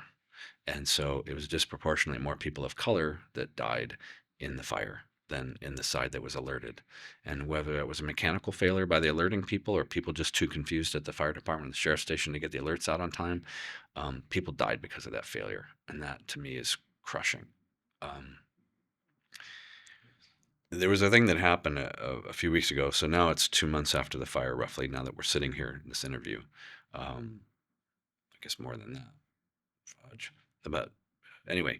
And so it was disproportionately more people of color that died in the fire than in the side that was alerted. And whether it was a mechanical failure by the alerting people or people just too confused at the fire department and the sheriff's station to get the alerts out on time, people died because of that failure. And that to me is crushing. Um, there was a thing that happened a few weeks ago. So now it's 2 months after the fire, roughly, now that we're sitting here in this interview. I guess more than that. Fudge. But anyway,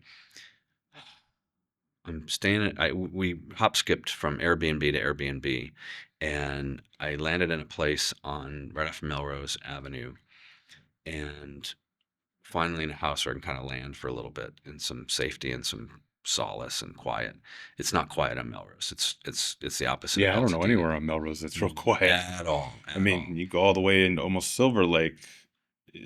I'm staying we hop skipped from Airbnb to Airbnb, and I landed in a place on right off Melrose Avenue, and finally in a house where I can kind of land for a little bit in some safety and some solace and quiet. It's not quiet on Melrose. It's the opposite of Yeah, I don't know Altadena anywhere on Melrose that's real quiet. at all, I at all. mean, you go all the way into almost Silver Lake,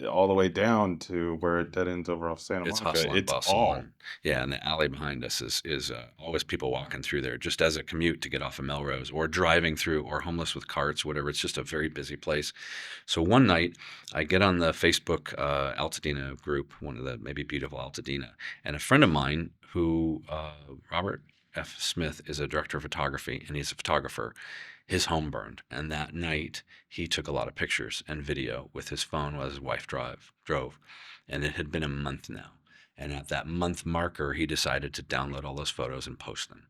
all the way down to where it dead ends over off Santa It's Monica. hustle and It's bustle, all and yeah, and the alley behind us is always people walking through there just as a commute to get off of Melrose or driving through or homeless with carts, whatever. It's just a very busy place. So one night I get on the Facebook Altadena group, one of the maybe beautiful Altadena, and a friend of mine who Robert F. Smith is a director of photography and he's a photographer. His home burned, and that night he took a lot of pictures and video with his phone while his wife drove, and it had been a month now. And at that month marker, he decided to download all those photos and post them.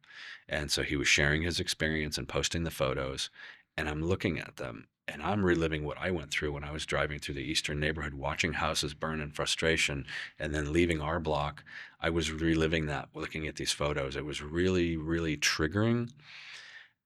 And so he was sharing his experience and posting the photos. And I'm looking at them and I'm reliving what I went through when I was driving through the eastern neighborhood, watching houses burn in frustration and then leaving our block. I was reliving that looking at these photos. It was really, really triggering.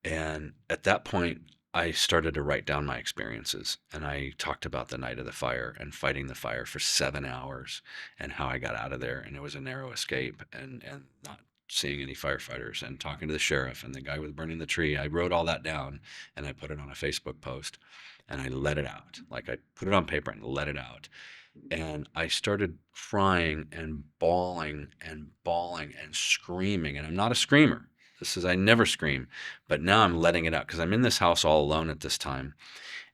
And at that point, I started to write down my experiences. And I talked about the night of the fire and fighting the fire for 7 hours and how I got out of there. And it was a narrow escape and not seeing any firefighters and talking to the sheriff and the guy with burning the tree. I wrote all that down and I put it on a Facebook post and I let it out. Like I put it on paper and let it out. And I started crying and bawling and screaming. And I'm not a screamer. This is, I never scream, but now I'm letting it out because I'm in this house all alone at this time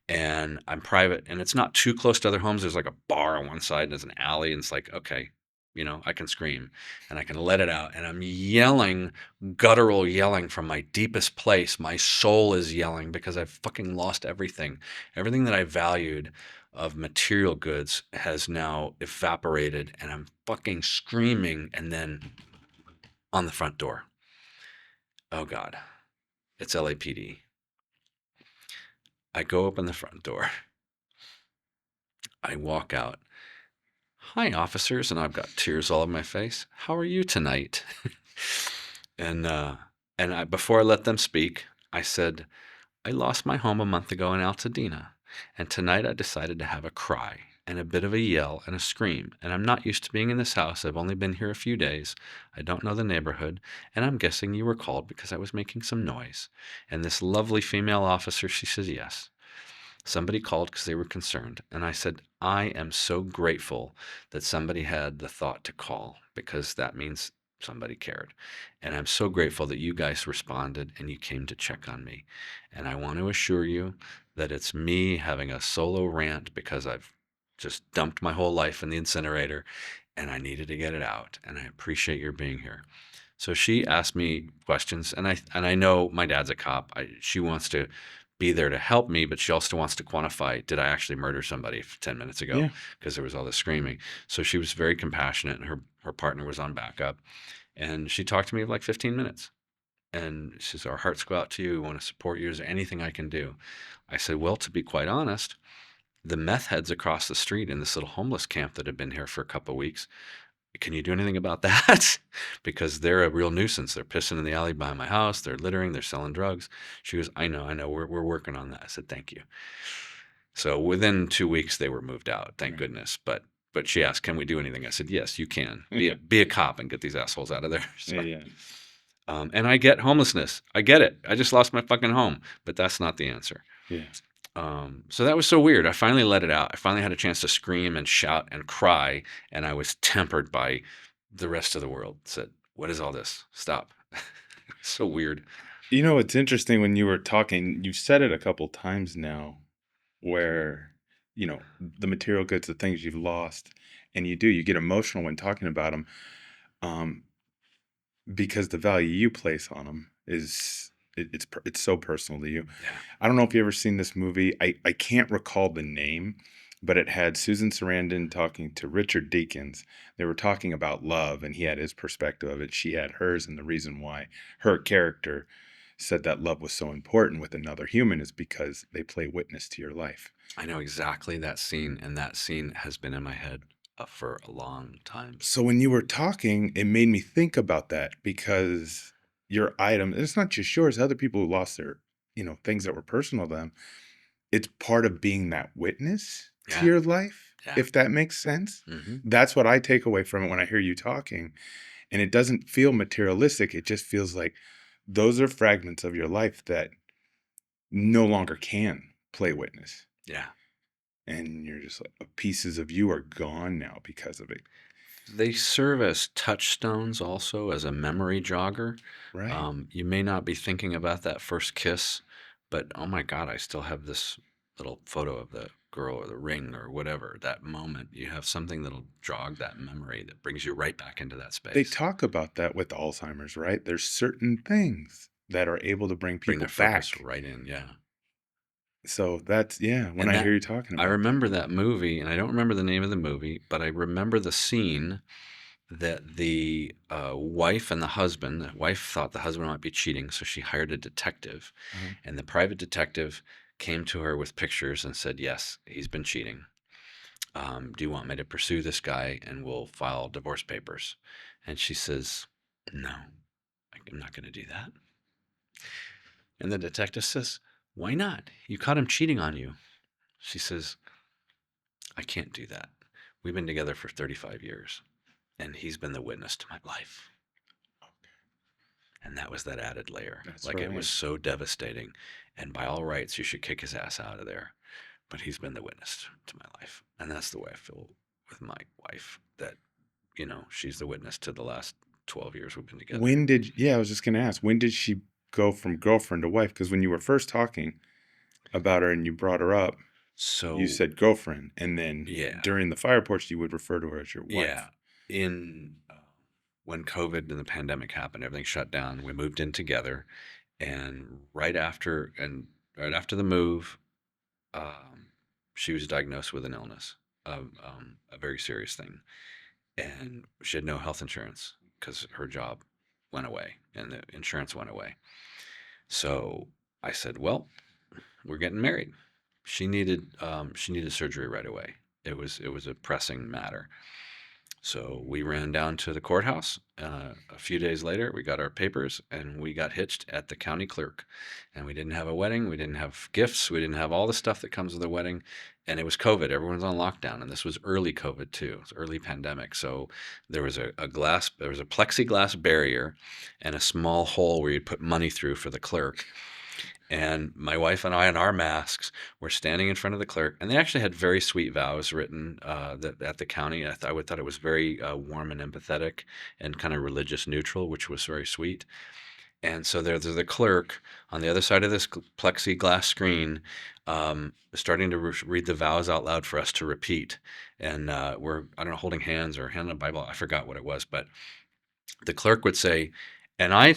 and I'm private and it's not too close to other homes. There's like a bar on one side and there's an alley and it's like, okay, I can scream and I can let it out and I'm yelling, guttural yelling from my deepest place. My soul is yelling because I've fucking lost everything. Everything that I valued of material goods has now evaporated and I'm fucking screaming and then on the front door. Oh God, it's LAPD. I go open the front door. I walk out. Hi, officers, and I've got tears all over my face. How are you tonight? and before I let them speak, I said, I lost my home a month ago in Altadena, and tonight I decided to have a cry and a bit of a yell and a scream. And I'm not used to being in this house. I've only been here a few days. I don't know the neighborhood, and I'm guessing you were called because I was making some noise. And this lovely female officer, she says, yes. Somebody called because they were concerned. And I said, I am so grateful that somebody had the thought to call because that means somebody cared. And I'm so grateful that you guys responded and you came to check on me. And I want to assure you that it's me having a solo rant because I've just dumped my whole life in the incinerator and I needed to get it out. And I appreciate your being here. So she asked me questions, and I know my dad's a cop. She wants to be there to help me, but she also wants to quantify, did I actually murder somebody 10 minutes ago? yeah. Because there was all this screaming. So she was very compassionate, and her partner was on backup. And she talked to me for like 15 minutes. And she says, our hearts go out to you. We want to support you. Is there anything I can do? I said, well, to be quite honest, the meth heads across the street in this little homeless camp that had been here for a couple of weeks, can you do anything about that? Because they're a real nuisance. They're pissing in the alley by my house. They're littering. They're selling drugs. She goes, I know. We're working on that. I said, thank you. So within 2 weeks, they were moved out. Thank Right. goodness. But But she asked, "Can we do anything?" I said, "Yes, you can. Yeah. Be a cop and get these assholes out of there." Yeah. So, Yeah. and I get homelessness. I get it. I just lost my fucking home, but that's not the answer. Yeah. So that was so weird. I finally let it out. I finally had a chance to scream and shout and cry, and I was tempered by the rest of the world. Said, "What is all this? Stop." So weird. It's interesting when you were talking, you've said it a couple times now where, the material goods, the things you've lost, and you get emotional when talking about them, um, because the value you place on them it's so personal to you. Yeah. I don't know if you ever seen this movie. I can't recall the name, but it had Susan Sarandon talking to Richard Deakins. They were talking about love, and he had his perspective of it. She had hers, and the reason why her character said that love was so important with another human is because they play witness to your life. I know exactly that scene, and that scene has been in my head for a long time. So when you were talking, it made me think about that because your item, it's not just yours, other people who lost their, things that were personal to them. It's part of being that witness to Yeah, your life, yeah. if that makes sense. Mm-hmm. That's what I take away from it when I hear you talking. And it doesn't feel materialistic. It just feels like those are fragments of your life that no longer can play witness. Yeah. And you're just like, pieces of you are gone now because of it. They serve as touchstones also, as a memory jogger. Right. You may not be thinking about that first kiss, but oh my God, I still have this little photo of the girl or the ring or whatever, that moment. You have something that'll jog that memory that brings you right back into that They space. talk about that with Alzheimer's, right? There's certain things that are able to bring Bring people their focus back. right in, yeah. So that's, yeah, when And I that hear you talking I about that. remember that movie, and I don't remember the name of the movie, but I remember the scene that the wife and the wife thought the husband might be cheating, so she hired a detective. Uh-huh. And the private detective came to her with pictures and said, "Yes, he's been cheating. Do you want me to pursue this guy and we'll file divorce papers?" And she says, "No, I'm not going to do that." And the detective says, "Why not? You caught him cheating on you." She says, "I can't do that. We've been together for 35 years, and he's been the witness to my life." And that was that added layer. That's Like, it was right. so devastating. And by all rights, you should kick his ass out of there. But he's been the witness to my life. And that's the way I feel with my wife, that, she's the witness to the last 12 years we've been together. I was just going to ask, when did she go from girlfriend to wife? Because when you were first talking about her and you brought her up, you So, said girlfriend. And then yeah, during the fire porch, you would refer to her as your yeah. wife. When COVID and the pandemic happened, everything shut down. We moved in together. And right after the move, she was diagnosed with an illness, a very serious thing, and she had no health insurance because her job went away and the insurance went away. So I said, "Well, we're getting married." She needed surgery right away. It was a pressing matter. So we ran down to the courthouse. A few days later, we got our papers and we got hitched at the county clerk. And we didn't have a wedding. We didn't have gifts. We didn't have all the stuff that comes with a wedding. And it was COVID. Everyone's on lockdown. And this was early COVID too. It was early pandemic. So there was a plexiglass barrier and a small hole where you'd put money through for the clerk. And my wife and I, in our masks, were standing in front of the clerk, and they actually had very sweet vows written at the county. I would thought it was very warm and empathetic, and kind of religious neutral, which was very sweet. And so there's the clerk on the other side of this plexiglass screen, starting to read the vows out loud for us to repeat. And we're, I don't know, holding hands or handing a Bible. I forgot what it was, but the clerk would say, "And I,"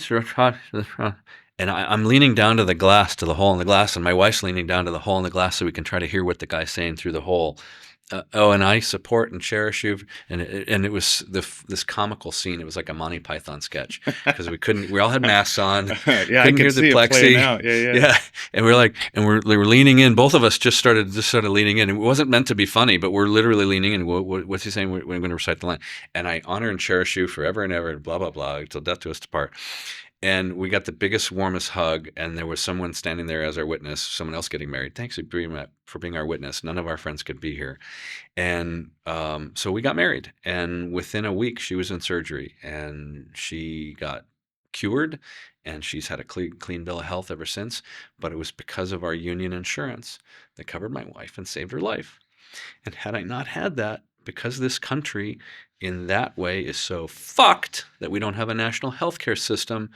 and I'm leaning down to the glass, to the hole in the glass, and my wife's leaning down to the hole in the glass so we can try to hear what the guy's saying through the hole. "Oh, and I support and cherish you." And it was this comical scene. It was like a Monty Python sketch because we all had masks on, Yeah, I couldn't can hear the see it playing plexi. out. Yeah, yeah. Yeah, and we were leaning in. Both of us just started leaning in. It wasn't meant to be funny, but we're literally leaning in. What's he saying? We're going to recite the line. "And I honor and cherish you forever and ever, blah blah blah, till death do us part." And we got the biggest, warmest hug. And there was someone standing there as our witness, someone else getting married. Thanks for being our witness. None of our friends could be here. And so we got married. And within a week, she was in surgery and she got cured. And she's had a clean bill of health ever since. But it was because of our union insurance that covered my wife and saved her life. And had I not had that, because this country in that way is so fucked that we don't have a national healthcare system,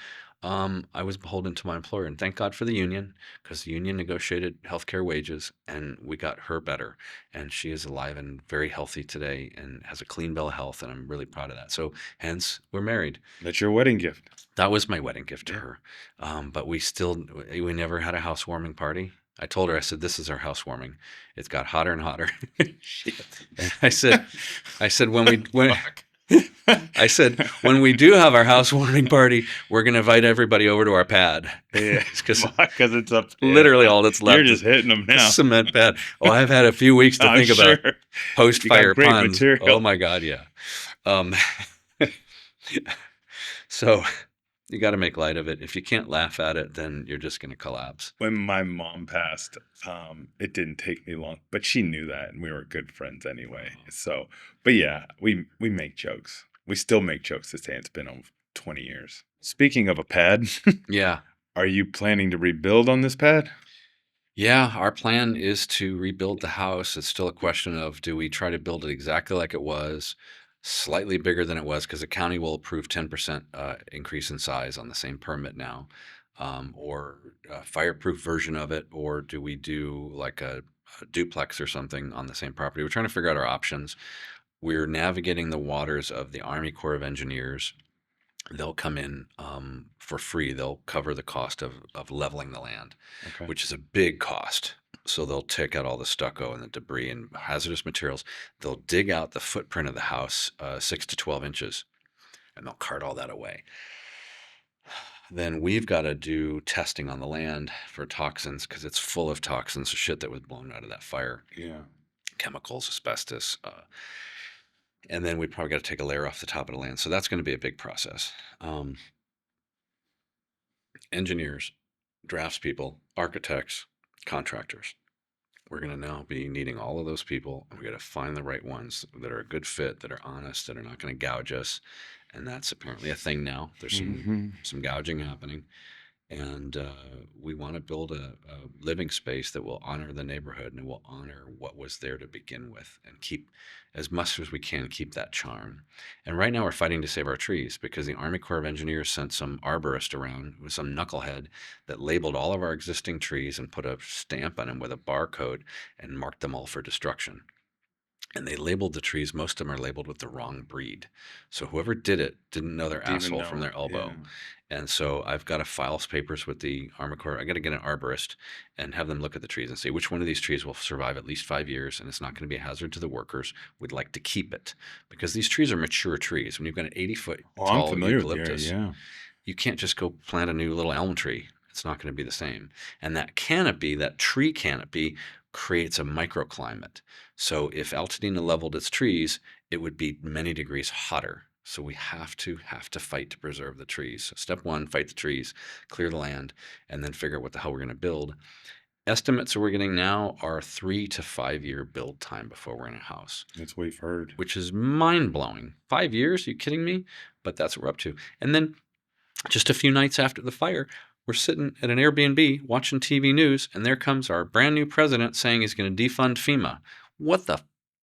I was beholden to my employer. And thank God for the union, because the union negotiated healthcare wages and we got her better. And she is alive and very healthy today and has a clean bill of health. And I'm really proud of that. So hence, we're married. That's your wedding gift. That was my wedding gift to Yeah. her. But we never had a housewarming party. I told her, I said, this is our housewarming. It's got hotter and hotter. Shit. I said, Fuck. I said, when we do have our housewarming party, we're going to invite everybody over to our pad. Yeah, Because because it's up. literally all that's left You're just is hitting them now. cement pad. Oh, I've had a few weeks to I'm think about sure. post-fire You got great puns. material. Oh my God, yeah. Um, so you got to make light of it. If you can't laugh at it, then you're just going to collapse. When my mom passed, it didn't take me long, but she knew that, and we were good friends anyway. So, but yeah, we make jokes. We still make jokes this day. It's been over 20 years. Speaking of a pad, Yeah. are you planning to rebuild on this pad? Yeah, our plan is to rebuild the house. It's still a question of, do we try to build it exactly like it was, slightly bigger than it was, because the county will approve 10% increase in size on the same permit now, or a fireproof version of it, or do we do like a duplex or something on the same property? We're trying to figure out our options. We're navigating the waters of the Army Corps of Engineers. They'll come in for free. They'll cover the cost of leveling the land, Okay. which is a big cost. So they'll take out all the stucco and the debris and hazardous materials. They'll dig out the footprint of the house 6 to 12 inches, and they'll cart all that away. Then we've got to do testing on the land for toxins, because it's full of toxins, shit that was blown out of that fire, Yeah. chemicals, asbestos. And then we probably got to take a layer off the top of the land. So that's going to be a big process. Engineers, draftspeople, architects, contractors. We're going to now be needing all of those people. And we got to find the right ones that are a good fit, that are honest, that are not going to gouge us. And that's apparently a thing now. There's some gouging happening. And we want to build a living space that will honor the neighborhood and it will honor what was there to begin with, and keep, as much as we can, keep that charm. And right now we're fighting to save our trees, because the Army Corps of Engineers sent some arborist around with some knucklehead that labeled all of our existing trees and put a stamp on them with a barcode and marked them all for destruction. And they labeled the trees, most of them are labeled with the wrong breed. So whoever did it didn't know their Didn't even asshole from know. their elbow. Yeah. And so I've got to file papers with the Army Corps. I got to get an arborist and have them look at the trees and say which one of these trees will survive at least 5 years and it's not going to be a hazard to the workers. We'd like to keep it, because these trees are mature trees. When you've got an 80-foot Oh, I'm tall familiar with the eucalyptus, area. Yeah. you can't just go plant a new little elm tree. It's not going to be the same. And that canopy, that tree canopy, creates a microclimate. So if Altadena leveled its trees, it would be many degrees hotter. So we have to fight to preserve the trees. So step one, fight the trees, clear the land, and then figure out what the hell we're going to build. Estimates that we're getting now are 3 to 5 year build time before we're in a house, That's what we've heard. which is mind blowing. 5 years? Are you kidding me? But that's what we're up to. And then just a few nights after the fire, we're sitting at an Airbnb watching TV news, and there comes our brand new president saying he's going to defund FEMA. What the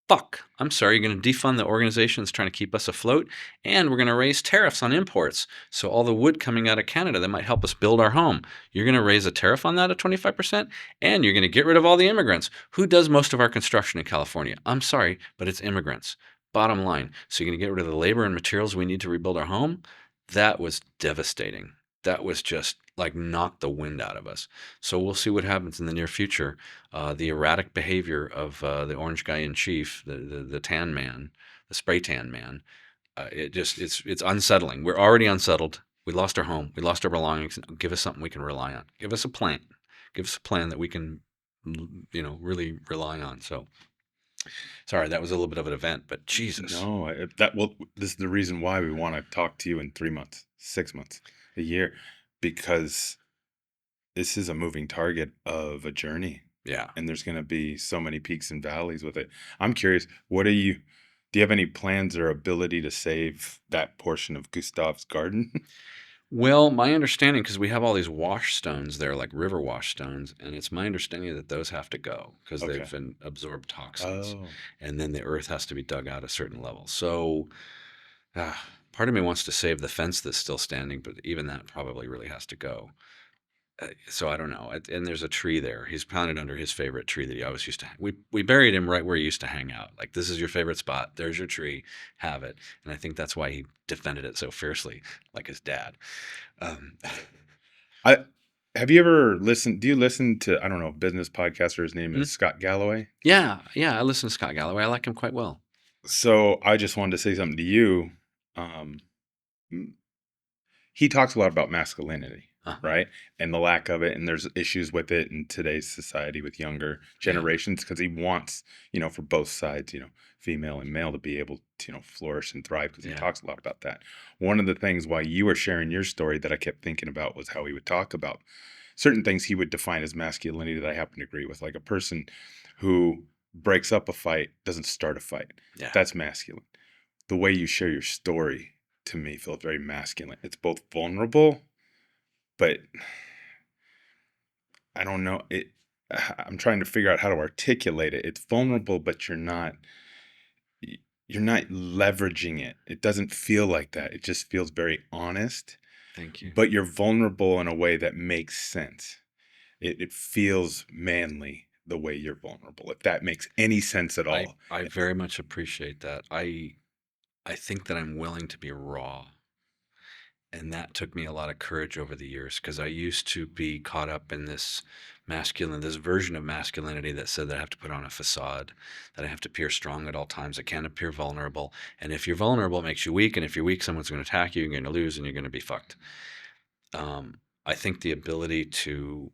fuck? I'm sorry, you're going to defund the organization that's trying to keep us afloat, and we're going to raise tariffs on imports. So all the wood coming out of Canada that might help us build our home, you're going to raise a tariff on that at 25%, and you're going to get rid of all the immigrants. Who does most of our construction in California? I'm sorry, but it's immigrants. Bottom line. So you're going to get rid of the labor and materials we need to rebuild our home? That was devastating. That was just like knocked the wind out of us. So we'll see what happens in the near future. The erratic behavior of the orange guy in chief, the tan man, the spray tan man, it's unsettling. We're already unsettled. We lost our home. We lost our belongings. Give us something we can rely on. Give us a plan. Give us a plan that we can, really rely on. So. Sorry, that was a little bit of an event, but Jesus. No, this is the reason why we want to talk to you in 3 months, 6 months. a year, because this is a moving target of a journey, Yeah. and there's going to be so many peaks and valleys with it. I'm curious, do you have any plans or ability to save that portion of Gustav's garden? Well, my understanding, because we have all these wash stones there, like river wash stones, and it's my understanding that those have to go because they've Okay. been absorbed toxins, Oh, and then the earth has to be dug out a certain level. So, part of me wants to save the fence that's still standing, but even that probably really has to go. So I don't know. And there's a tree there. He's planted under his favorite tree that he always used to. We buried him right where he used to hang out. Like, this is your favorite spot. There's your tree. Have it. And I think that's why he defended it so fiercely, like his dad. Um, I have you ever listened? Do you listen to, I don't know, a business podcaster? His name is Mhm. Scott Galloway. Yeah, yeah. I listen to Scott Galloway. I like him quite well. So I just wanted to say something to you. Um, he talks a lot about masculinity, Uh-huh. right? And the lack of it. And there's issues with it in today's society with younger Yeah, generations, because he wants, for both sides, female and male, to be able to, flourish and thrive, because he yeah. talks a lot about that. One of the things while you were sharing your story that I kept thinking about was how he would talk about certain things he would define as masculinity that I happen to agree with. Like a person who breaks up a fight doesn't start a fight. Yeah. That's masculine. The way you share your story to me feels very masculine. It's both vulnerable, but I don't know it. I'm trying to figure out how to articulate it. It's vulnerable, but you're not leveraging it. It doesn't feel like that. It just feels very honest, Thank you. but you're vulnerable in a way that makes sense. It feels manly the way you're vulnerable, if that makes any sense at I all. I very much appreciate that. I think that I'm willing to be raw. And that took me a lot of courage over the years because I used to be caught up in this version of masculinity that said that I have to put on a facade, that I have to appear strong at all times. I can't appear vulnerable. And if you're vulnerable, it makes you weak. And if you're weak, someone's going to attack you, you're going to lose, and you're going to be fucked. I think the ability to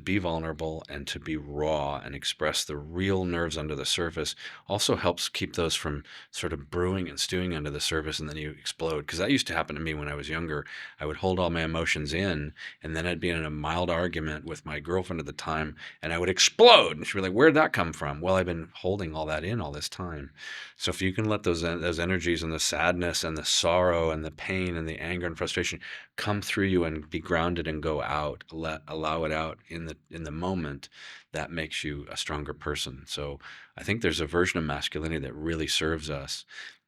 be vulnerable and to be raw and express the real nerves under the surface also helps keep those from sort of brewing and stewing under the surface and then you explode. Because that used to happen to me when I was younger. I would hold all my emotions in, and then I'd be in a mild argument with my girlfriend at the time, and I would explode. And she'd be like, "Where'd that come from?" Well, I've been holding all that in all this time. So if you can let those energies and the sadness and the sorrow and the pain and the anger and frustration come through you and be grounded and go out, allow it out in the moment, that makes you a stronger person. So I think there's a version of masculinity that really serves us,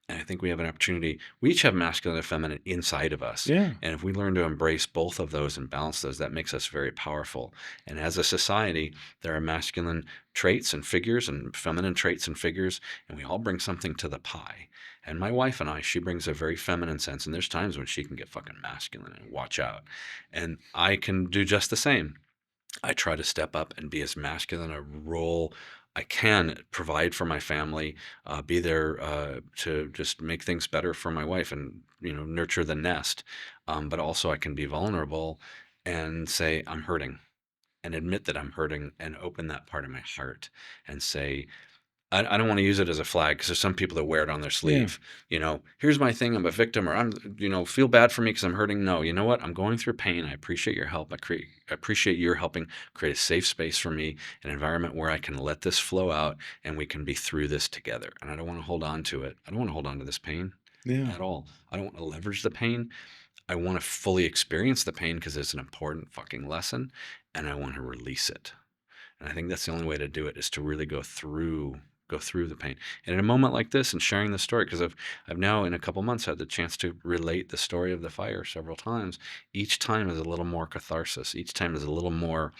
and I think we have an opportunity. We each have masculine and feminine inside of us, Yeah. and if we learn to embrace both of those and balance those, that makes us very powerful. And as a society, there are masculine traits and figures and feminine traits and figures, and we all bring something to the pie. And my wife and I, she brings a very feminine sense, and there's times when she can get fucking masculine and watch out. And I can do just the same. I try to step up and be as masculine a role I can, provide for my family, be there to just make things better for my wife, and nurture the nest. But also, I can be vulnerable and say I'm hurting, and admit that I'm hurting, and open that part of my heart and say, I don't want to use it as a flag because there's some people that wear it on their Yeah. sleeve. Here's my thing. I'm a victim, or feel bad for me because I'm hurting. No, you know what? I'm going through pain. I appreciate your help. I appreciate your helping create a safe space for me, an environment where I can let this flow out and we can be through this together. And I don't want to hold on to it. I don't want to hold on to this pain Yeah. at all. I don't want to leverage the pain. I want to fully experience the pain because it's an important fucking lesson, and I want to release it. And I think that's the only way to do it is to really go through the pain. And in a moment like this and sharing the story, because I've now in a couple months had the chance to relate the story of the fire several times. Each time is a little more catharsis. Each time is a little more,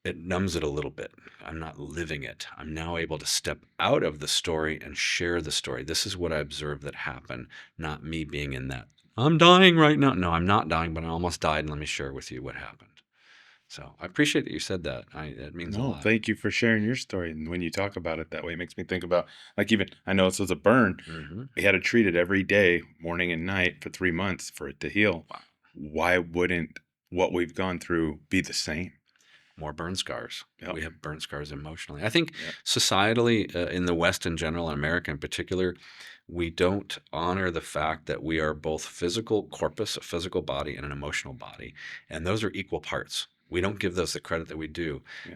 it numbs it a little bit. I'm not living it. I'm now able to step out of the story and share the story. This is what I observed that happened, not me being in that. I'm dying right now. No, I'm not dying, but I almost died. And let me share with you what happened. So I appreciate that you said that. That means a No, lot. thank you for sharing your story. And when you talk about it that way, it makes me think about, like, even I know this was a burn. Hmm. We had to treat it every day, morning and night, for 3 months for it to heal. Wow. Why wouldn't what we've gone through be the same? More burn scars. Yep. We have burn scars emotionally. I think Yep. societally, in the West in general, and America in particular, We don't honor the fact that we are both physical corpus, a physical body, and an emotional body, and those are equal parts. We don't give those the credit that we do. Yeah.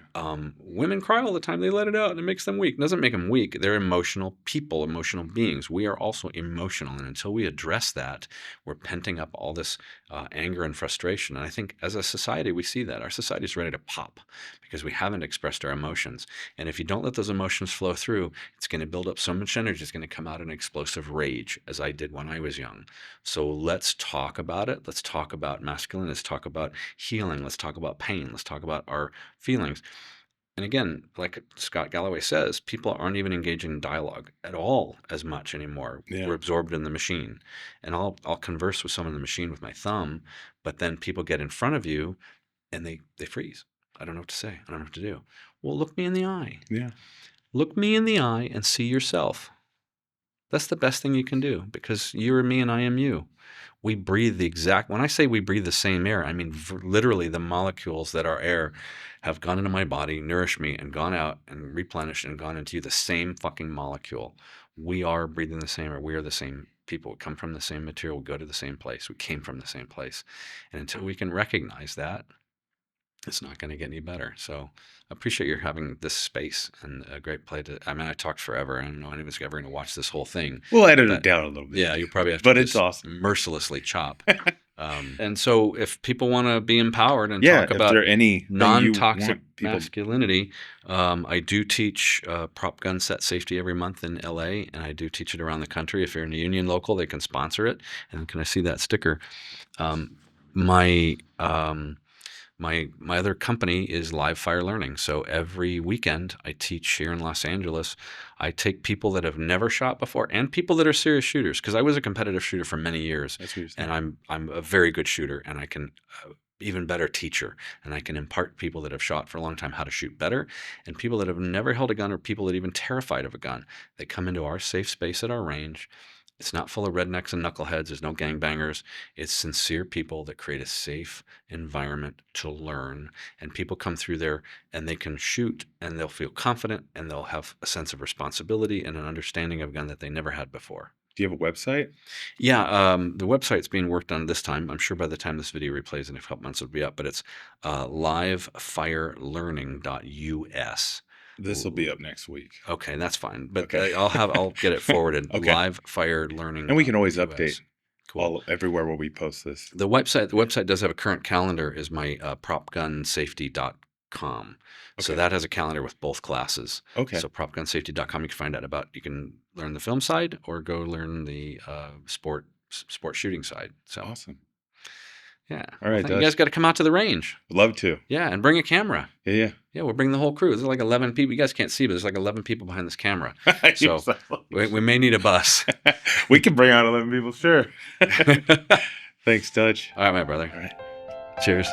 Women cry all the time. They let it out, and it makes them weak. It doesn't make them weak. They're emotional people, emotional beings. We are also emotional, and until we address that, we're penting up all this anger and frustration. And I think as a society, we see that. Our society is ready to pop because we haven't expressed our emotions. And if you don't let those emotions flow through, it's going to build up so much energy. It's going to come out in explosive rage, as I did when I was young. So let's talk about it. Let's talk about masculinity. Let's talk about healing. Let's talk about pain. Let's talk about our feelings. And again, like Scott Galloway says, people aren't even engaging in dialogue at all as much anymore. Yeah. We're absorbed in the machine. And I'll converse with someone in the machine with my thumb, but then people get in front of you and they freeze. I don't know what to say. I don't know what to do. Well, look me in the eye. Yeah. Look me in the eye and see yourself. That's the best thing you can do because you are me and I am you. We breathe when I say we breathe the same air, I mean literally the molecules that are air have gone into my body, nourished me, and gone out and replenished and gone into you, the same fucking molecule. We are breathing the same air. We are the same people. We come from the same material. We go to the same place. We came from the same place. And until we can recognize that, it's not going to get any better. So I appreciate you having this space and a great play to, I mean, I talked forever. I don't know anyone's ever going to watch this whole thing. We'll edit it down a little bit. Yeah, you probably have to But it's awesome. mercilessly chop. And so if people want to be empowered and Yeah, talk if about there any non-toxic people, masculinity, I do teach prop gun set safety every month in LA, and I do teach it around the country. If you're in a union local, they can sponsor it. And can I see that sticker? My other company is Live Fire Learning. So every weekend I teach here in Los Angeles. I take people that have never shot before and people that are serious shooters, because I was a competitive shooter for many years. That's what you're saying. And I'm a very good shooter, and I can even better teacher, and I can impart people that have shot for a long time how to shoot better, and people that have never held a gun, or people that are even terrified of a gun. They come into our safe space at our range. It's not full of rednecks and knuckleheads. There's no gangbangers. It's sincere people that create a safe environment to learn. And people come through there and they can shoot and they'll feel confident and they'll have a sense of responsibility and an understanding of a gun that they never had before. Do you have a website? Yeah, the website's being worked on this time. I'm sure by the time this video replays in a couple months it'll be up, but it's livefirelearning.us. This will be up next week. Okay, that's fine. But Okay. I'll get it forwarded. Okay. Live Fire Learning. And we can always update Cool. everywhere where we post this. The website does have a current calendar. Is my propgunsafety.com. So Okay. that has a calendar with both classes. Okay. So propgunsafety.com, you can find out about. You can learn the film side or go learn the sport shooting side. So Awesome. yeah. All right, You guys got to come out to the range. Would love to. Yeah, and bring a camera. Yeah. Yeah, we'll bring the whole crew. There's like 11 people. You guys can't see, but there's like 11 people behind this camera. So we may need a bus. We can bring out 11 people, sure. Thanks, Dutch. All right, my brother. All right. Cheers.